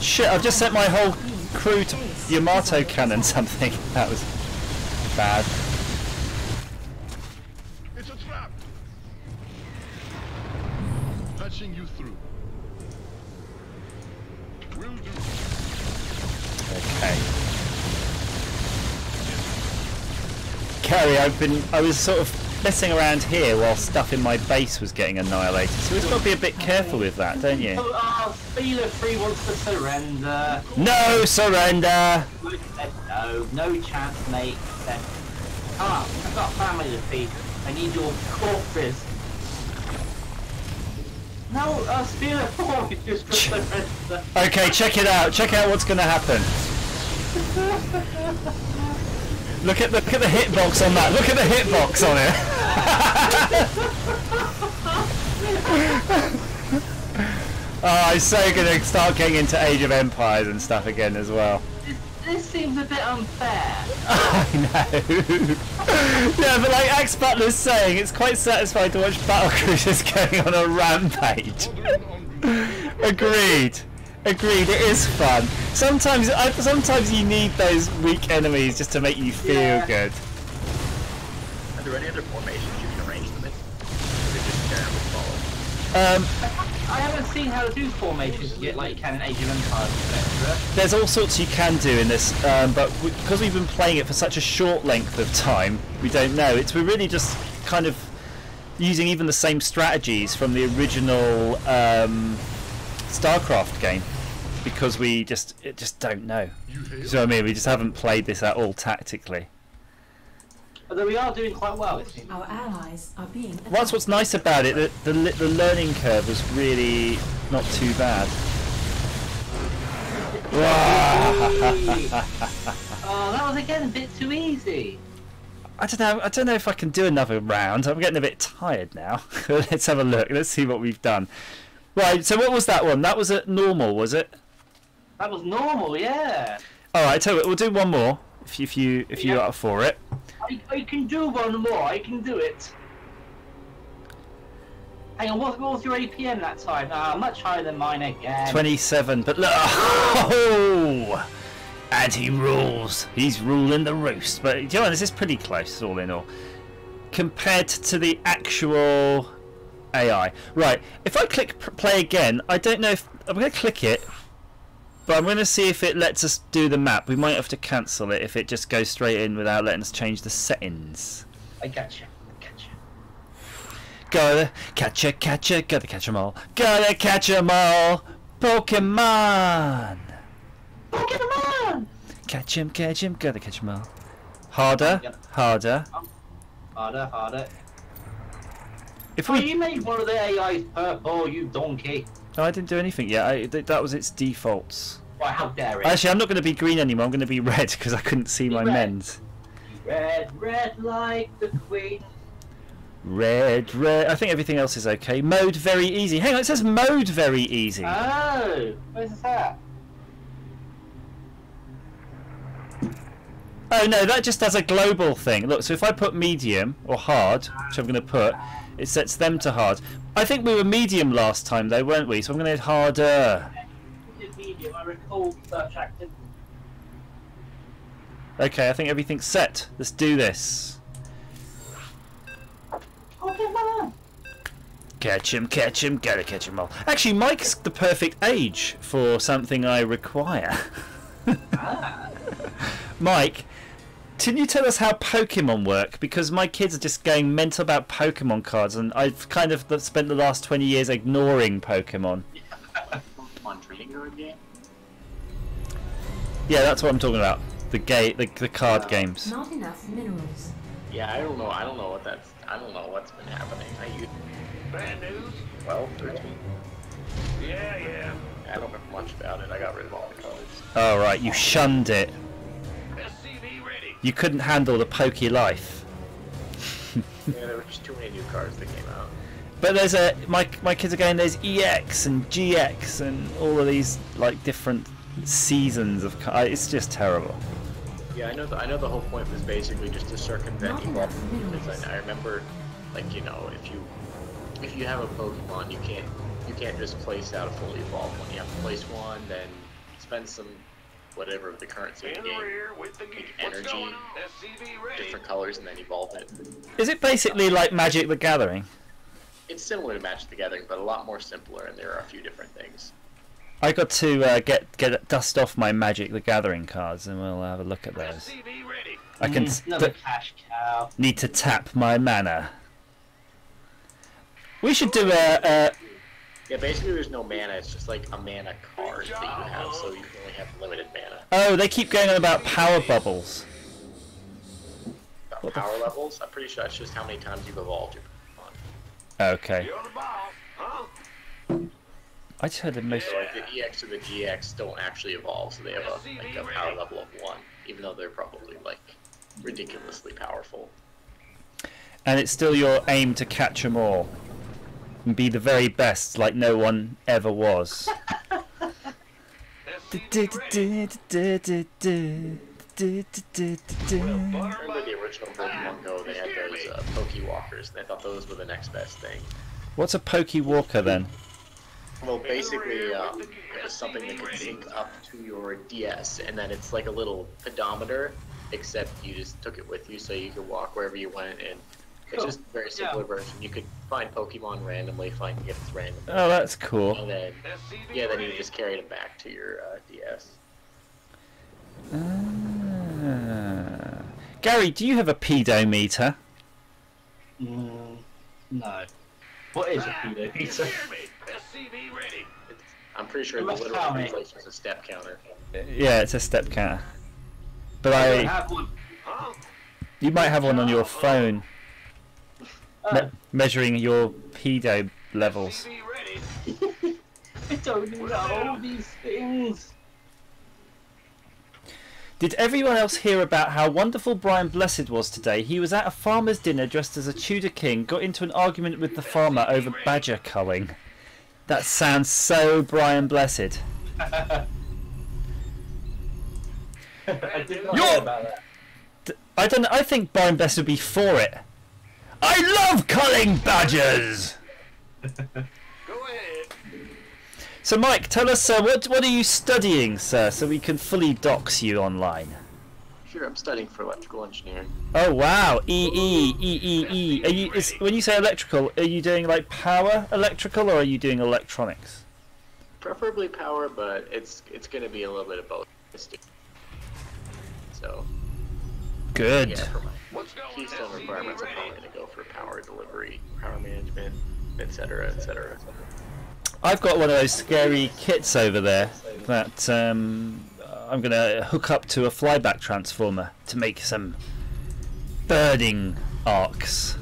Shit, I've just sent my whole crew to Yamato cannon something. That was bad. It's a trap. Patching you through. Will do. Okay. Carrie, I was sort of messing around here while stuff in my base was getting annihilated, so we've got to be a bit careful with that, don't you? Feeler 3 wants to surrender. No surrender! No chance, mate. I've got family to feed. I need your corpses. No, Feeler 4 is just going to surrender. Okay, check it out. Check out what's going to happen. Look at the hitbox on that. Look at the hitbox on it. Oh, I'm so gonna start getting into Age of Empires and stuff again as well. This seems a bit unfair. I know. Yeah, but like Axe Butler's saying, it's quite satisfying to watch battlecruisers going on a rampage. Agreed. Agreed, it is fun. Sometimes you need those weak enemies just to make you feel good. Are there any other formations you can arrange them in? Or is it just follow? I haven't seen how to do formations yet, like you can in Age of Empires, etc. There's all sorts you can do in this, but because we've been playing it for such a short length of time, we don't know. We're really just kind of using even the same strategies from the original StarCraft game, because we just don't know. So I mean, we just haven't played this at all tactically. Although we are doing quite well, it seems. Our allies are being attacked. That's what's nice about it. The learning curve was really not too bad. Oh, that was again a bit too easy. I don't know if I can do another round. I'm getting a bit tired now. Let's have a look. Let's see what we've done. Right. So what was that one? That was at normal, was it? That was normal, yeah. All right. Tell you what, we'll do one more if you are for it. I can do one more. I can do it. Hang on, what was your APM that time? Much higher than mine again. 27. But look, oh, and he rules. He's ruling the roost. But you know, this is pretty close, all in all, compared to the actual AI. Right. If I click play again, I don't know if I'm going to click it. But I'm going to see if it lets us do the map. We might have to cancel it if it just goes straight in without letting us change the settings. I gotcha. Gotta catcha, gotta catch 'em all. Gotta catch 'em all. Pokemon! Pokemon! Catch 'em, gotta catch 'em all. Harder. Harder. You made one of the AIs purple, you donkey. No, I didn't do anything yet. That was its defaults. Why, how dare it? Actually, I'm not going to be green anymore. I'm going to be red because I couldn't see my men's. Red like the queen. Red. I think everything else is okay. Mode very easy. Hang on, it says mode very easy. Oh, where's that? Oh no, that just does a global thing. Look, so if I put medium or hard, which I'm going to put, it sets them to hard. I think we were medium last time though, weren't we? So I'm going to hit harder. Medium, I recall search active. Okay, I think everything's set. Let's do this. Pokemon! Catch 'em, gotta catch 'em all. Actually, Mike's the perfect age for something I require. Mike, Can you tell us how Pokemon work? Because my kids are just going mental about Pokemon cards, and I've kind of spent the last 20 years ignoring Pokemon. Pokemon trading card game? Yeah, that's what I'm talking about. The card games. Not enough minerals. Yeah, I don't know what that's. I don't know what's been happening. Bad news? 12, 13. Yeah. I don't remember much about it. I got rid of all the cards. Oh right, you shunned it. SCV ready. You couldn't handle the Poké life. Yeah, there were just too many new cards that came out. But there's my kids are going. There's EX and GX and all of these like different seasons of. It's just terrible. Yeah, I know the whole point was basically just to circumvent evolvement. Because I remember, like, you know, if you have a Pokemon, you can't just place out a fully evolved one. You have to place one, then spend some whatever the currency in the game, like energy, different colors, and then evolve it. Is it basically like Magic the Gathering? It's similar to Magic the Gathering, but a lot more simpler, and there are a few different things. I got to dust off my Magic the Gathering cards, and we'll have a look at those. I can cash cow. Need to tap my mana. We should do a. Yeah, basically there's no mana. It's just like a mana card that you have, so you can only have limited mana. Oh, they keep going on about power bubbles. About power levels? I'm pretty sure that's just how many times you've evolved your Pokemon. Okay. I just heard the most. So like the EX or the GX don't actually evolve, so they have a power level of 1, even though they're probably like ridiculously powerful. And it's still your aim to catch them all and be the very best, like no one ever was. Remember the original Pokemon Go? They had those Pokewalkers, and I thought those were the next best thing. What's a Pokewalker then? Well, basically, it was something that could sync up to your DS, and then it's like a little pedometer, except you just took it with you so you could walk wherever you went, and it's just a very simpler version. You could find Pokemon randomly, find gifts randomly. Oh, that's cool. And then, yeah, then you just carried them back to your DS. Gary, do you have a pedometer? No. What is a pedometer? I'm pretty sure the literal translation is a step counter. Yeah, it's a step counter. But you might have one on your phone, measuring your pedo levels. I don't know these things. Did everyone else hear about how wonderful Brian Blessed was today? He was at a farmer's dinner dressed as a Tudor king, got into an argument with the farmer over badger culling. That sounds so Brian Blessed. I did not know about that. I don't know, I think Brian Blessed would be for it. I love culling badgers! So Mike, tell us, what are you studying, sir, so we can fully dox you online? Sure, I'm studying for electrical engineering. Oh wow, EE. Are you, when you say electrical, are you doing like power electrical, or are you doing electronics? Preferably power, but it's going to be a little bit of both. So. Good. Yeah, for my keystone requirements, I'm probably going to go for power delivery, power management, etc., etc. I've got one of those scary kits over there that I'm going to hook up to a flyback transformer to make some birding arcs.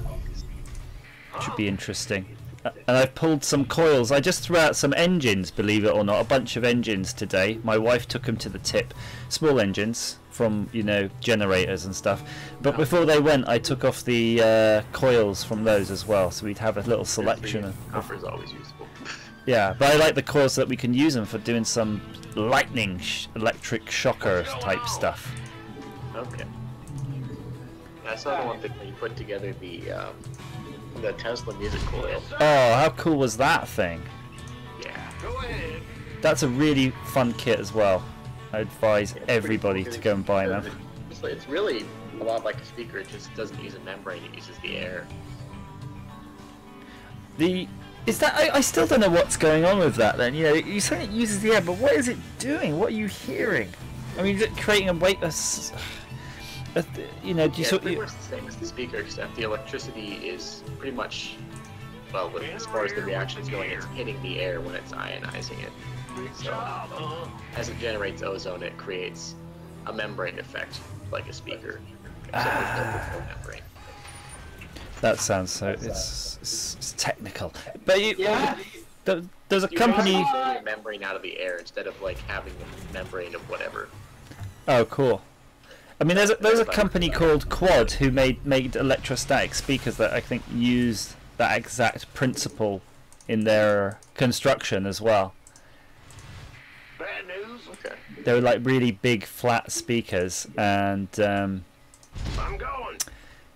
Should be interesting. And I've pulled some coils. I just threw out some engines, believe it or not, a bunch of engines today. My wife took them to the tip. Small engines from, you know, generators and stuff. But before they went, I took off the coils from those as well, so we'd have a little selection. Copper's always useful. Yeah, but I like the coils so that we can use them for doing some lightning electric shocker type stuff. Okay. I saw the one thing when you put together the Tesla music coil. Oh, how cool was that thing? Yeah. Go ahead. That's a really fun kit as well. I advise everybody to go and buy them. It's really a lot like a speaker. It just doesn't use a membrane. It uses the air. I still don't know what's going on with that then. You know, you say it uses the air, but what is it doing? What are you hearing? I mean, is it creating a weight? you know, do you Yeah, sort pretty much the same as the speaker, except the electricity is pretty much, well, as far as the reaction's going, it's hitting the air when it's ionizing it. So, as it generates ozone, it creates a membrane effect, like a speaker, except with no membrane. That sounds so. It's technical, but there's a company. You're building a membrane out of the air instead of like having a membrane of whatever. Oh, cool. I mean, there's a company called Quad who made electrostatic speakers that I think use that exact principle in their construction as well. Bad news. Okay. They were like really big flat speakers, and I'm going.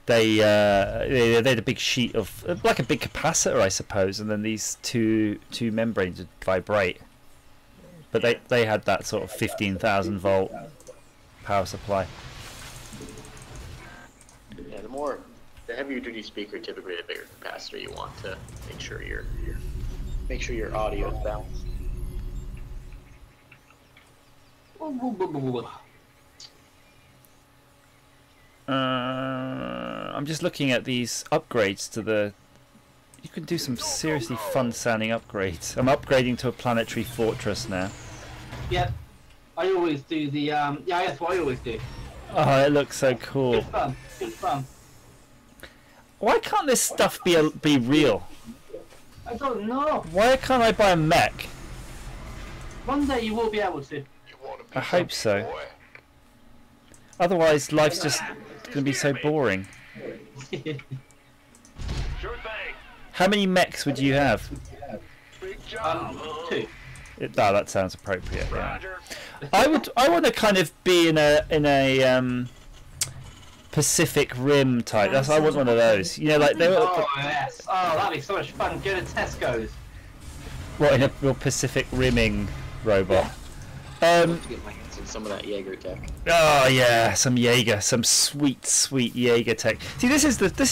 they had a big sheet of like a big capacitor, I suppose, and then these two membranes would vibrate. But they had that sort of 15,000 volt power supply. Yeah, the heavier duty speaker, typically the bigger capacitor you want to make sure your audio is balanced. I'm just looking at these upgrades to the. You can do some seriously fun sounding upgrades. I'm upgrading to a planetary fortress now. Yep, I always do the yeah, that's what I always do. Oh, it looks so cool. Good fun, good fun. Why can't this stuff be real? I don't know. Why can't I buy a mech? One day you will be able to. I hope so. Otherwise, life's just going to be so boring. Sure thing. How many mechs would you have? 2. That sounds appropriate. Yeah. I want to kind of be in a Pacific Rim type. I want one of those. You know, like they were. Oh yes. Oh, that'd be so much fun. Go to Tesco's. What, in a real Pacific Rimming robot? To get my hands on some of that Jaeger tech. Oh yeah, some Jaeger, some sweet Jaeger tech. See, this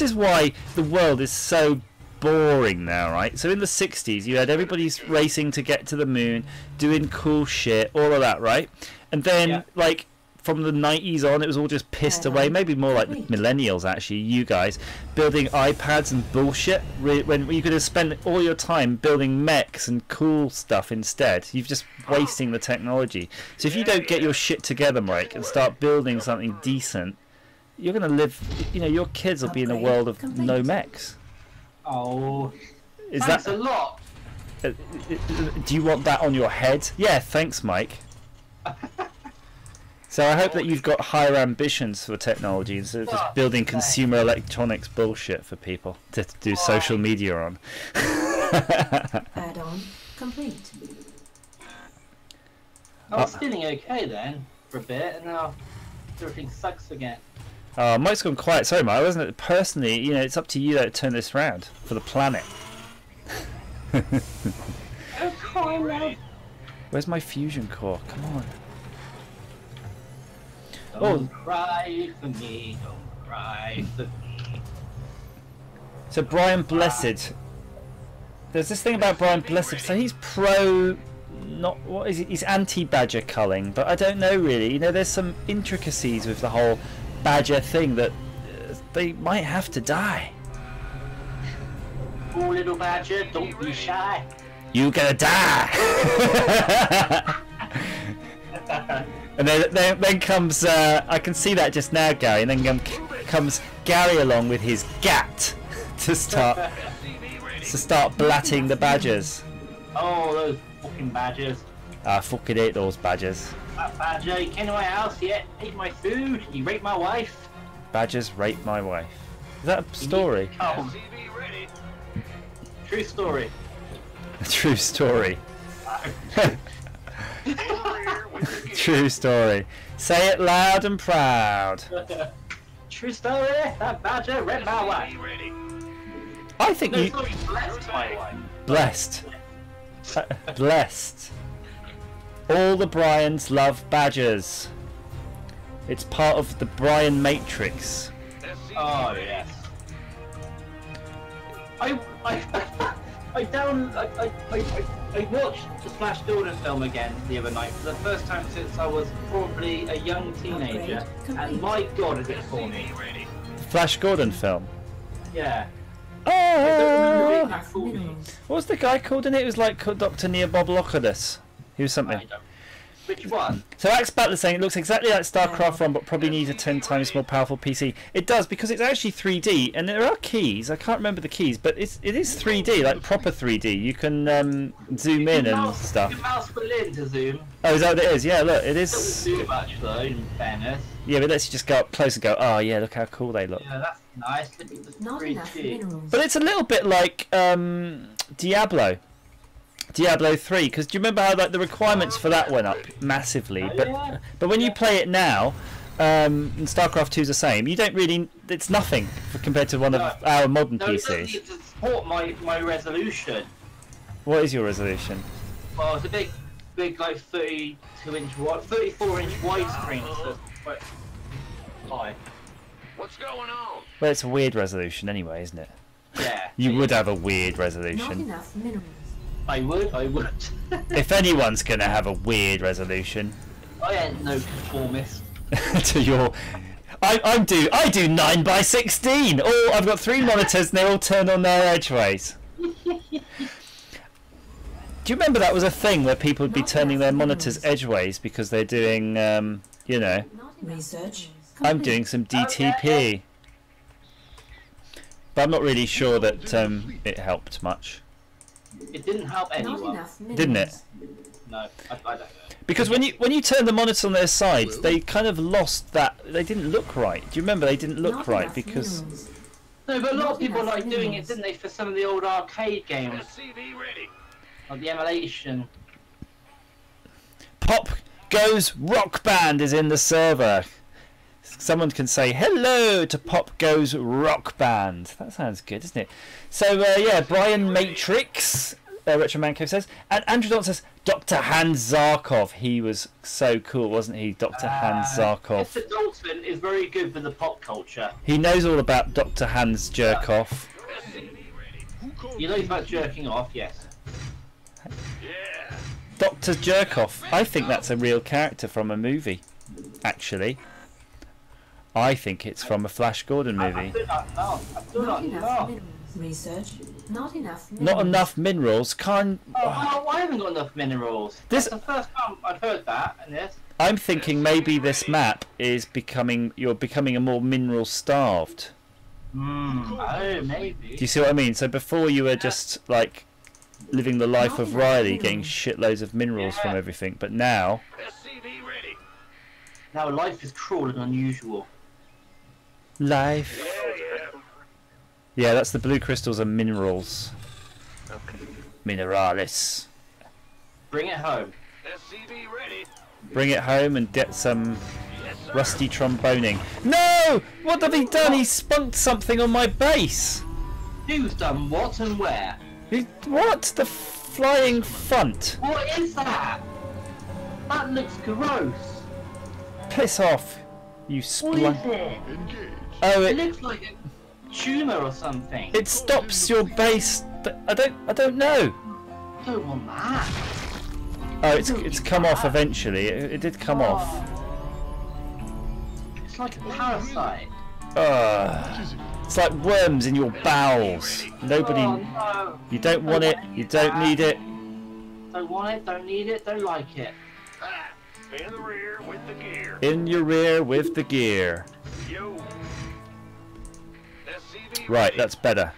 is why the world is so boring now, right? So in the 60s, you had everybody's racing to get to the moon, doing cool shit, all of that, right? And then like from the 90s on, it was all just pissed away. Maybe more like the millennials, actually, you guys, building iPads and bullshit, when you could have spent all your time building mechs and cool stuff instead. You're just wasting the technology. So if you don't get your shit together, Mike, and start building something decent, you're going to live, you know, your kids will be in a world of no mechs. Oh, thanks a lot. Do you want that on your head? Yeah, thanks, Mike. So I hope that you've got higher ambitions for technology instead of just building consumer electronics bullshit for people to do social media on. Add-on complete. I was feeling okay then for a bit, and now everything sucks again. Mike's gone quiet. Sorry, Mike. I wasn't personally. You know, it's up to you to turn this round for the planet. Where's my fusion core? Come on. Don't cry for me, don't cry for me. So Brian Blessed. There's this thing about Brian Blessed. So he's pro, not what is it? He's anti-badger culling, but I don't know really. You know, there's some intricacies with the whole badger thing that they might have to die. Oh, little badger, don't be shy. You're gonna die. And then comes, I can see that just now, Gary, and then comes Gary along with his gat to start blatting the badgers. Oh, those fucking badgers. I fucking hate those badgers. That badger, he came to my house, he ate my food, he raped my wife. Badgers rape my wife. Is that a story? Oh. True story. A true story. True story. Say it loud and proud. True story. That badger raped my wife. I think no, you blessed my wife. Blessed. Blessed. All the Bryans love badgers. It's part of the Bryan Matrix. Oh yes. I watched the Flash Gordon film again the other night for the first time since I was probably a young teenager, and my God, is it corny! The Flash Gordon film. Yeah. Oh! What was the guy called in it? It was like Dr. Neoboblocodus. He was something. Which one? So Axe Battle is saying it looks exactly like StarCraft 1, but probably needs a 10 times more powerful PC. It does, because it's actually 3D, and there are keys. I can't remember the keys, but it is 3D, like proper 3D. You can zoom in and stuff. You can mouse will in to zoom. Oh, is that what it is? Yeah, look, it is. It doesn't do much though, in fairness. Yeah, but let's just go up close and go, oh yeah, look how cool they look. Yeah, that's nice. Look at the 3D. But it's a little bit like Diablo 3, because do you remember how like the requirements for that went up massively? But when you play it now, and StarCraft 2 is the same, you don't really, it's nothing compared to one of our modern PCs. It doesn't need to support my resolution. What is your resolution? Well, it's a big like 32-inch wide, 34-inch widescreen. So quite high. What's going on? Well, it's a weird resolution anyway, isn't it? Yeah. You would have a weird resolution. Not enough minerals. I would. If anyone's gonna have a weird resolution. I ain't no conformist. To your, I do 9x16. Oh, I've got 3 monitors and they're all turned on their edgeways. Do you remember that was a thing where people would be turning their monitors edgeways because they're doing, you know, research? I'm doing some DTP. But I'm not really sure that it helped much. It didn't help anyone. Didn't it? No, I don't know. Because when you turn the monitors on their sides, they kind of lost that. They didn't look right. Do you remember they didn't look right because? No, but a lot of people like doing it, didn't they, for some of the old arcade games? Like the emulation. Pop Goes Rock Band is in the server. Someone can say hello to Pop Goes Rock Band. That sounds good, doesn't it? So yeah, Brian Matrix, Retro Man Cave says, and Andrew Don says Dr. Hans Zarkov. He was so cool, wasn't he, Dr. Hans Zarkov? Mr. Dalton is very good with the pop culture. He knows all about Dr. Hans Jerkoff. You know about jerking off, yes. Dr. Jerkoff. I think that's a real character from a movie, actually. I think it's from a Flash Gordon movie. I do not know. Research. Not enough minerals. Not enough minerals. Can't. Oh, I haven't got enough minerals. That's the first time I've heard that. And this. I'm thinking maybe this map is becoming. You're becoming a more mineral starved. Oh, maybe. Do you see what I mean? So before you were just like living the life of Riley, getting shitloads of minerals from everything, but now. Now life is cruel and unusual. Life. Yeah, that's the blue crystals are minerals. Mineralis. Bring it home. Bring it home and get some rusty tromboning. No! What have he done? He spunked something on my base. Who's done what and where? What? The flying funt. What is that? That looks gross. Piss off, you What is it? Oh, it looks like a tumour or something. It stops your base. But I don't know. I don't want that. Oh, it's come off eventually. It did come off. It's like a parasite. It's like worms in your bowels. Nobody. Oh, no. You don't want it. You don't need it. Don't want it. Don't need it. Don't like it. In the rear with the gear. In your rear with the gear. Yo. Right, that's better.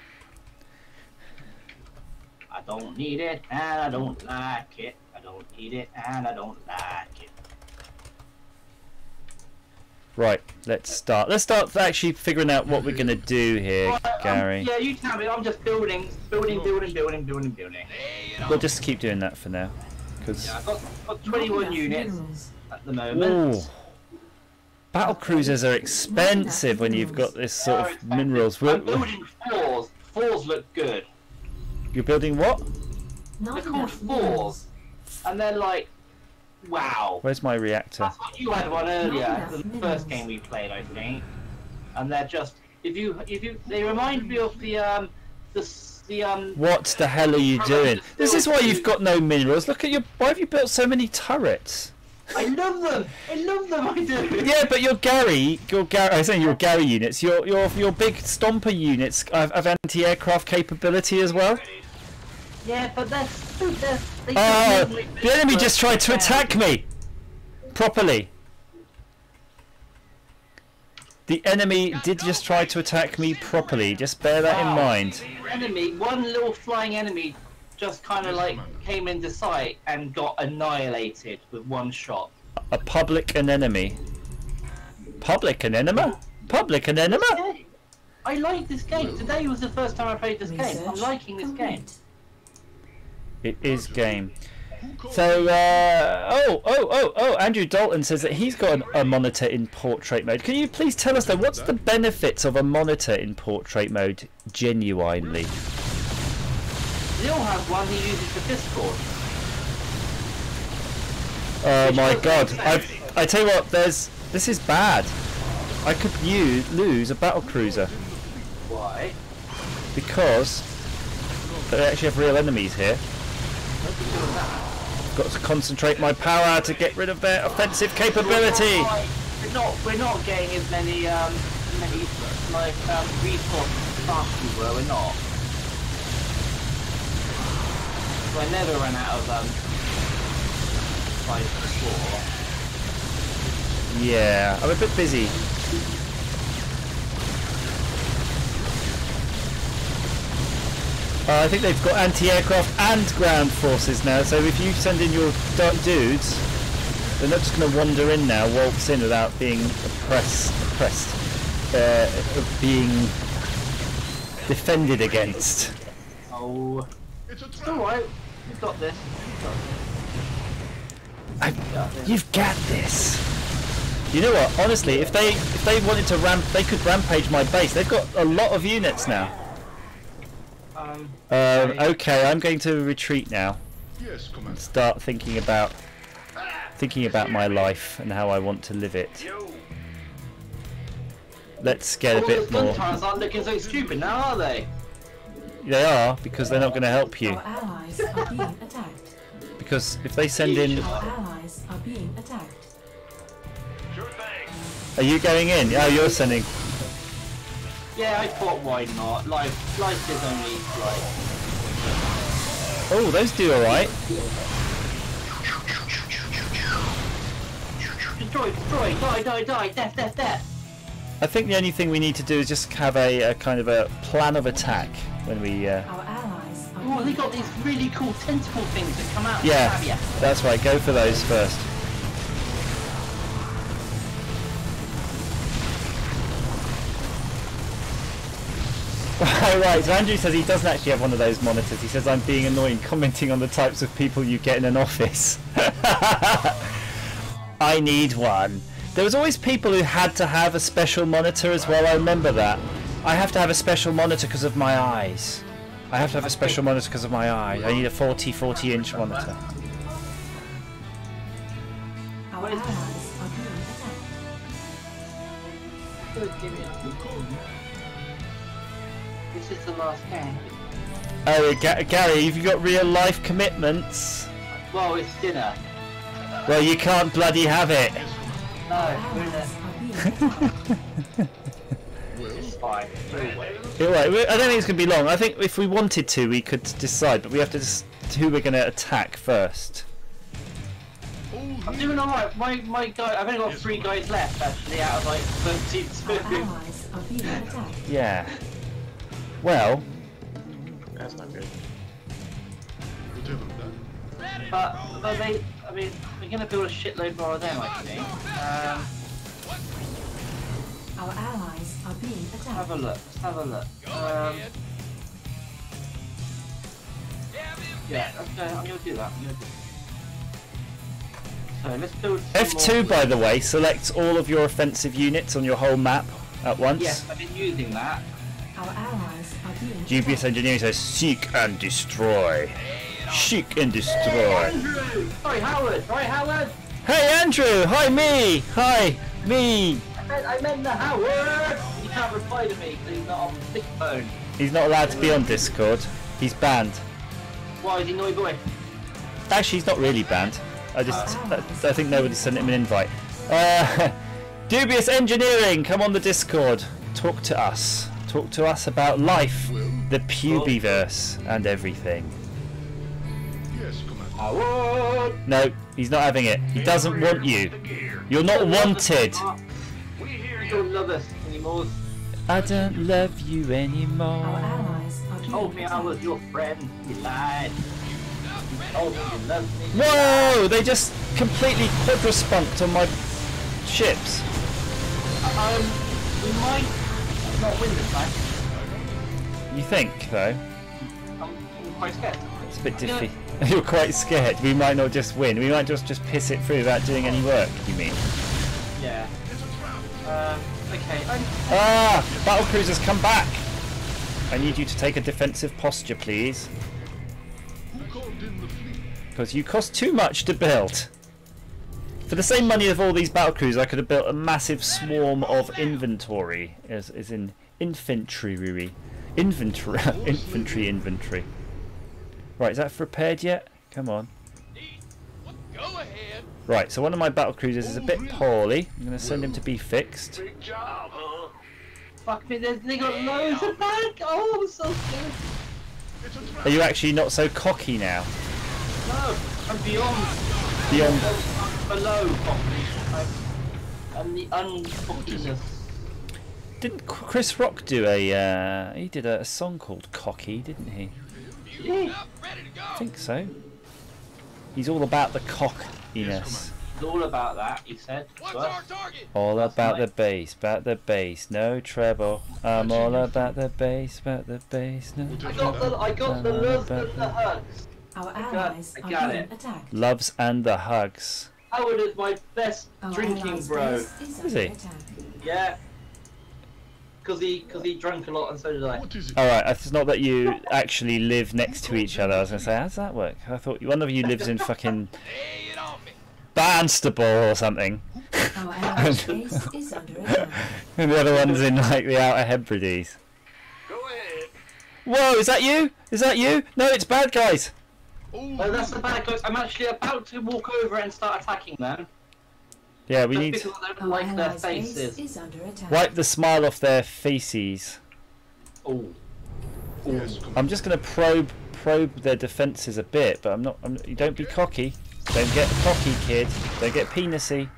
I don't need it and I don't like it. I don't need it and I don't like it. Right, let's start. Let's start actually figuring out what we're gonna do here, Gary. Yeah, you tell me. I'm just building. We'll just keep doing that for now, because I've got 21 units at the moment. Ooh. Battle cruisers are expensive when you've got this sort of minerals. I'm building fours. Fours look good. You're building what? They're called fours, and they're like, wow. Where's my reactor? You had one earlier, the first game we played, I think, and they're just they remind me of the What the hell are you doing? This is why you've got no minerals. Look at your. Why have you built so many turrets? I love them. I love them. I do. Yeah, but your Gary. I'm saying your Gary units. Your big Stomper units have anti-aircraft capability as well. Yeah, but they the enemy just tried to attack me. Properly. The enemy did just try to attack me properly. Just bear that in mind. One little flying enemy just kind of like came into sight and got annihilated with one shot. A public anemone. Public anemone? Public anemone? I like this game. Today was the first time I played this game. I'm liking this game. It is game. So, Andrew Dalton says that he's got a monitor in portrait mode. Can you please tell us though, what's the benefits of a monitor in portrait mode, genuinely? Neil has one he uses for Discord. Oh my god, I tell you what, this is bad. I could lose a battle cruiser. Why? Because they actually have real enemies here. Got to concentrate my power to get rid of their offensive capability. We're not getting as many resources fast we were. We're not. So I never ran out of fight before. Yeah, I'm a bit busy. I think they've got anti-aircraft and ground forces now, so if you send in your dudes, they're not just going to wander in now, waltz in without being being defended against. Oh, it's alright, we've got this. You've got this. You know what, honestly, if they wanted to they could rampage my base. They've got a lot of units now. Okay, I'm going to retreat now. Yes, Commander. Start thinking about my life and how I want to live it. Let's get a bit more. Gun turrets aren't looking so stupid now, are they? They are, because they're not going to help you. Our allies are being attacked. Because if they send in... Our allies are being attacked. Are you going in? Oh, you're sending... Yeah, I thought why not? Life is only like... Oh, those do alright. Destroy, die, death. I think the only thing we need to do is just have a kind of a plan of attack when we... Our allies are... Oh, they got these really cool tentacle things that come out. Yeah, that's right, go for those first. Right, so Andrew says he doesn't actually have one of those monitors. He says I'm being annoying commenting on the types of people you get in an office. I need one. There was always people who had to have a special monitor as well, I remember that. I have to have a special monitor because of my eyes. I have to have a special monitor because of my eyes. I need a 40-inch monitor. Our allies are being attacked. This is the last game. Oh, Gary, have you got real life commitments? Well, it's dinner. Well, you can't bloody have it. No, it's fine. I don't think it's going to be long. I think if we wanted to, we could decide, but we have to decide who we're going to attack first. I'm doing alright. My guy, I've only got 3 guys left actually out of like 32. Our allies are being attacked. Yeah. Well, that's not good. But they, I mean, we're gonna build a shitload more of them, I think. Our allies are being attacked. Have a look. Let's have a look. Yeah, okay, I'm gonna do that. So let's build. F2, by the way, selects all of your offensive units on your whole map at once. Yes, I've been using that. Our allies are being Dubious Engineering says seek and destroy. Seek and destroy. Hey, Andrew! Sorry, Howard! Right, Howard! Hey, Andrew! Hi, me! Hi, me! I meant the Howard! You can't reply to me because he's not on the stick phone. He's not allowed to be on Discord. He's banned. Why is he naughty boy? Actually, he's not really banned. I think nobody sent him an invite. Dubious Engineering, come on the Discord. Talk to us. Talk to us about life, the Pubiverse, and everything. No, he's not having it. He doesn't want you. You're not wanted. You don't love us anymore. I don't love you anymore. You told me I was your friend. You lied. You told me you loved me. Whoa! They just completely quadruspunked on my ships. We might not win this time. You think, though? I'm quite scared. It's a bit diffy. You're quite scared. We might not just win. We might just piss it through without doing any work, you mean? Yeah. Okay. Battlecruisers, come back! I need you to take a defensive posture, please. Because you cost too much to build. For the same money of all these battlecruisers, I could have built a massive swarm of inventory, as in infantry. Inventory. Right, is that prepared yet? Come on. Go ahead. Right, so one of my battlecruisers is a bit poorly. I'm going to send him to be fixed. Big job, huh? Fuck me, they got loads of back. Oh, I'm so scared. Are you actually not so cocky now? No, I'm beyond. Beyond. Below cocky. I'm the uncockiness. Didn't Chris Rock do a? He did a song called "Cocky," didn't he? Yeah. I think so. He's all about the cockiness. It's all about that, he said. All about the bass, no treble. I'm all about the bass, no. I got the loves and the hugs. Our allies I got being it. attacked. Loves and the hugs. Howard is my best drinking bro. Is he? Yeah. Because he drank a lot and so did I. Alright, it's not that you actually live next to each other. I was going to say, how does that work? I thought one of you lives in fucking Barnstable or something. And the other one's in like the Outer Hebrides. Whoa, is that you? Is that you? No, it's bad guys. Oh, that's the bad guys. I'm actually about to walk over and start attacking them. Yeah, we Just need because I don't like their faces. wipe the smile off their faces. Oh. I'm just going to probe their defences a bit, but I'm not. You don't be cocky. Don't get cocky, kid. Don't get penisy.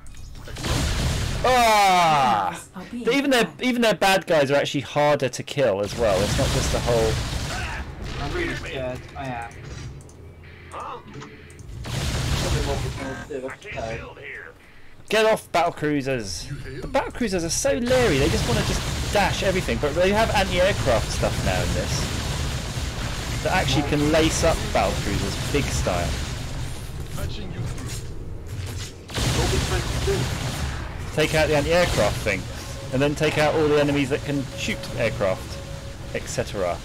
Ah! Even their bad guys are actually harder to kill as well. It's not just a whole. I'm really scared. I am. Get off battlecruisers! The battlecruisers are so leery. They just want to just dash everything. But they have anti-aircraft stuff now in this that actually can lace up battlecruisers big style. Take out the anti-aircraft thing, and then take out all the enemies that can shoot aircraft, etc.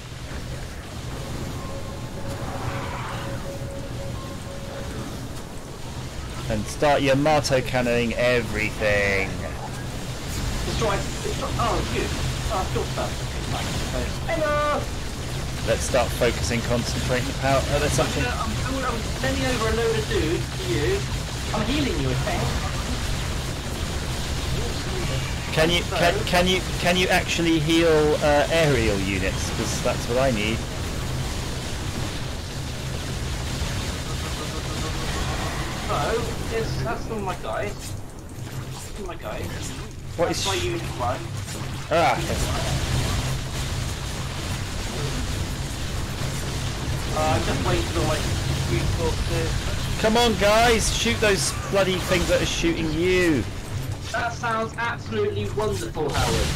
And start your Marto cannoning everything. Destroy. Oh, it's you. Oh, your stuff. Hello! Let's start focusing, concentrating the power. Oh, there's something. I'm sending over a load of dudes to you. I'm healing you, okay? Can you actually heal aerial units? Because that's what I need. So, yes, that's all my guys. That's all my guys. What that's is my unit one. Ah. Just wait for my to... Come on, guys! Shoot those bloody things that are shooting you. That sounds absolutely wonderful, Howard.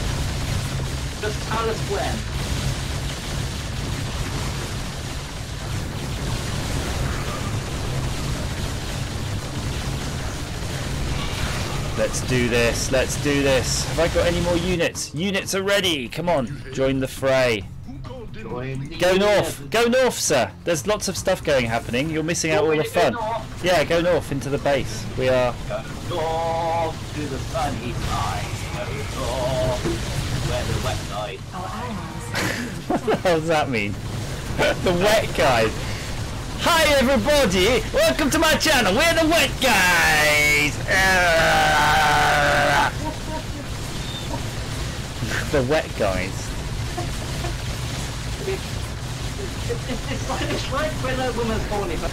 Just tell us when. Let's do this, let's do this. Have I got any more units? Units are ready! Come on, join the fray. Go north, sir! There's lots of stuff happening. You're missing out all the fun. Yeah, go north into the base. We are... Go north to the sunny side. Go north where the wet light. Our allies What the hell does that mean? The wet guys. Hi everybody! Welcome to my channel. We're the wet guys. The wet guys. It's like when a woman's horny, but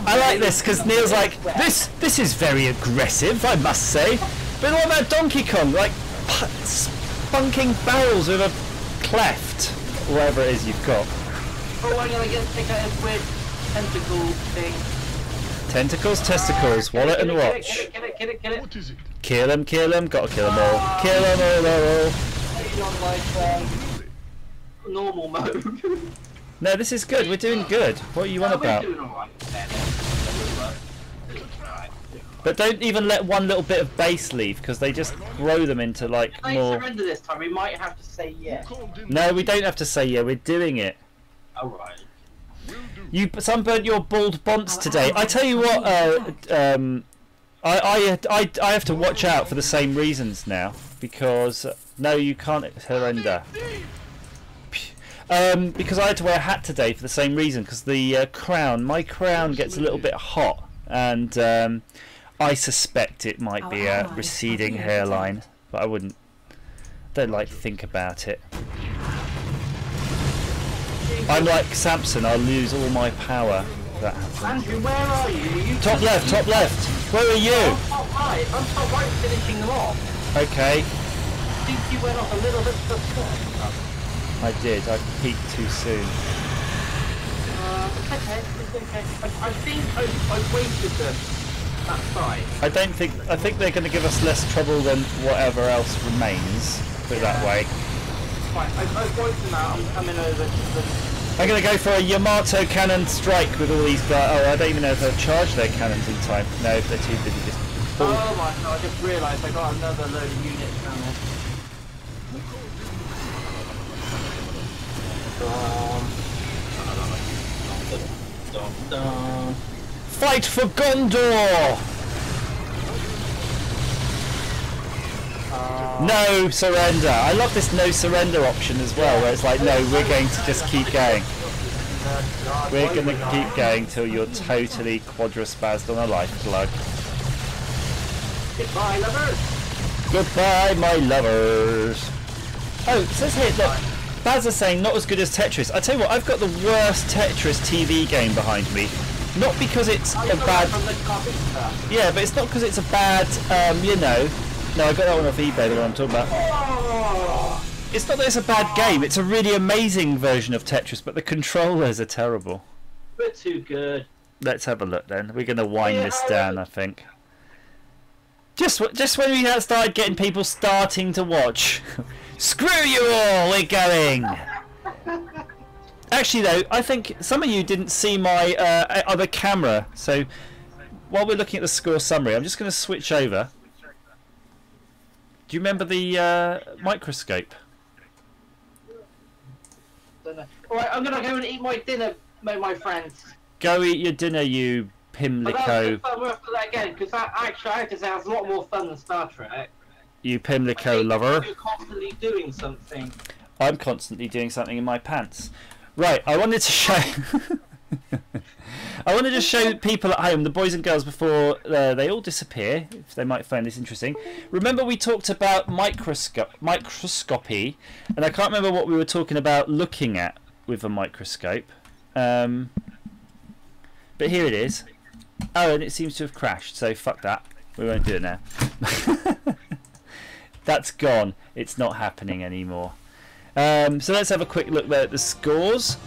I like this because Neil's like, this is very aggressive, I must say. But what about Donkey Kong? Like spunking barrels with a cleft, whatever it is you've got. Oh, I'm gonna take out his weird tentacle thing. Tentacles, testicles, wallet and watch. Kill it. What is it? Kill them, gotta kill them all. Kill them all. On like normal mode. No, this is good. We're doing good. What are you on about? We're doing alright. But don't even let one little bit of base leave, because they just grow them into like If more. they surrender this time, we might have to say yeah. No, we don't have to say yeah. We're doing it. Alright. You sunburnt your bald bonds today. I tell you what. I have to watch out for the same reasons now, because no, you can't surrender. Because I had to wear a hat today for the same reason, because the crown, my crown gets a little bit hot, and I suspect it might be a receding hairline, but I don't like to think about it. I'm like Samson, I'll lose all my power if that happens. Andrew, where are you? Top left, top left. Where are you? I'm top right finishing them off. Okay. I think you went off a little bit before. I did, I peaked too soon. It's okay. I think I wasted them that side. I think they're going to give us less trouble than whatever else remains, put it that way. Fine, I've wiped them out, I'm coming over to them. I'm going to go for a Yamato cannon strike with all these guys. Oh, I don't even know if they'll charge their cannons in time. No, if they're too busy just... Oh my god, I just realised I got another load of units down there. Fight for Gondor! No surrender. I love this no surrender option as well, where it's like, no, we're going to just keep going. We're going to keep going till you're totally quadraspazzed on a life plug. Goodbye, lovers! Goodbye, my lovers! Oh, it says here, look, Baz is saying not as good as Tetris. I tell you what, I've got the worst Tetris TV game behind me. Not because it's a bad... Yeah, but it's not because it's a bad, you know... No, I got that one off eBay, the one I'm talking about. It's not that it's a bad game, it's a really amazing version of Tetris, but the controllers are terrible. We're too good. Let's have a look then. We're going to wind this down, I think. Just when we started getting people starting to watch. Screw you all, we're going! Actually though, I think some of you didn't see my other camera, so while we're looking at the score summary, I'm just going to switch over. Do you remember the microscope? Alright, I'm going to go and eat my dinner, my friends. Go eat your dinner, you Pimlico. We'll have to do that again, because actually I have to say that's a lot more fun than Star Trek. You Pimlico lover. You're constantly doing something. I'm constantly doing something in my pants. Right, I wanted to show... I wanted to show people at home, the boys and girls, before they all disappear, if they might find this interesting. Remember we talked about microscopy, and I can't remember what we were talking about looking at with a microscope. But here it is. Oh, and it seems to have crashed, so fuck that. We won't do it now. That's gone. It's not happening anymore. So let's have a quick look there at the scores.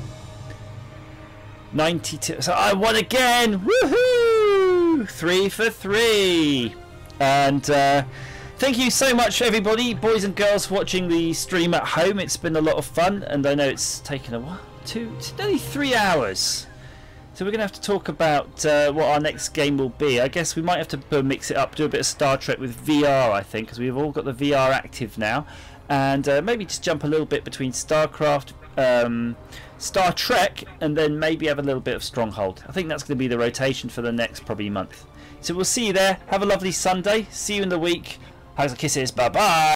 92. So I won again. Woohoo! 3 for 3. And thank you so much, everybody, boys and girls, for watching the stream at home. It's been a lot of fun, and I know it's taken a while. Nearly 3 hours. So we're going to have to talk about what our next game will be. I guess we might have to mix it up, do a bit of Star Trek with VR, I think, because we've all got the VR active now. And maybe just jump a little bit between StarCraft, Star Trek, and then maybe have a little bit of Stronghold. I think that's going to be the rotation for the next probably month. So we'll see you there. Have a lovely Sunday. See you in the week. Hugs and kisses. Bye-bye.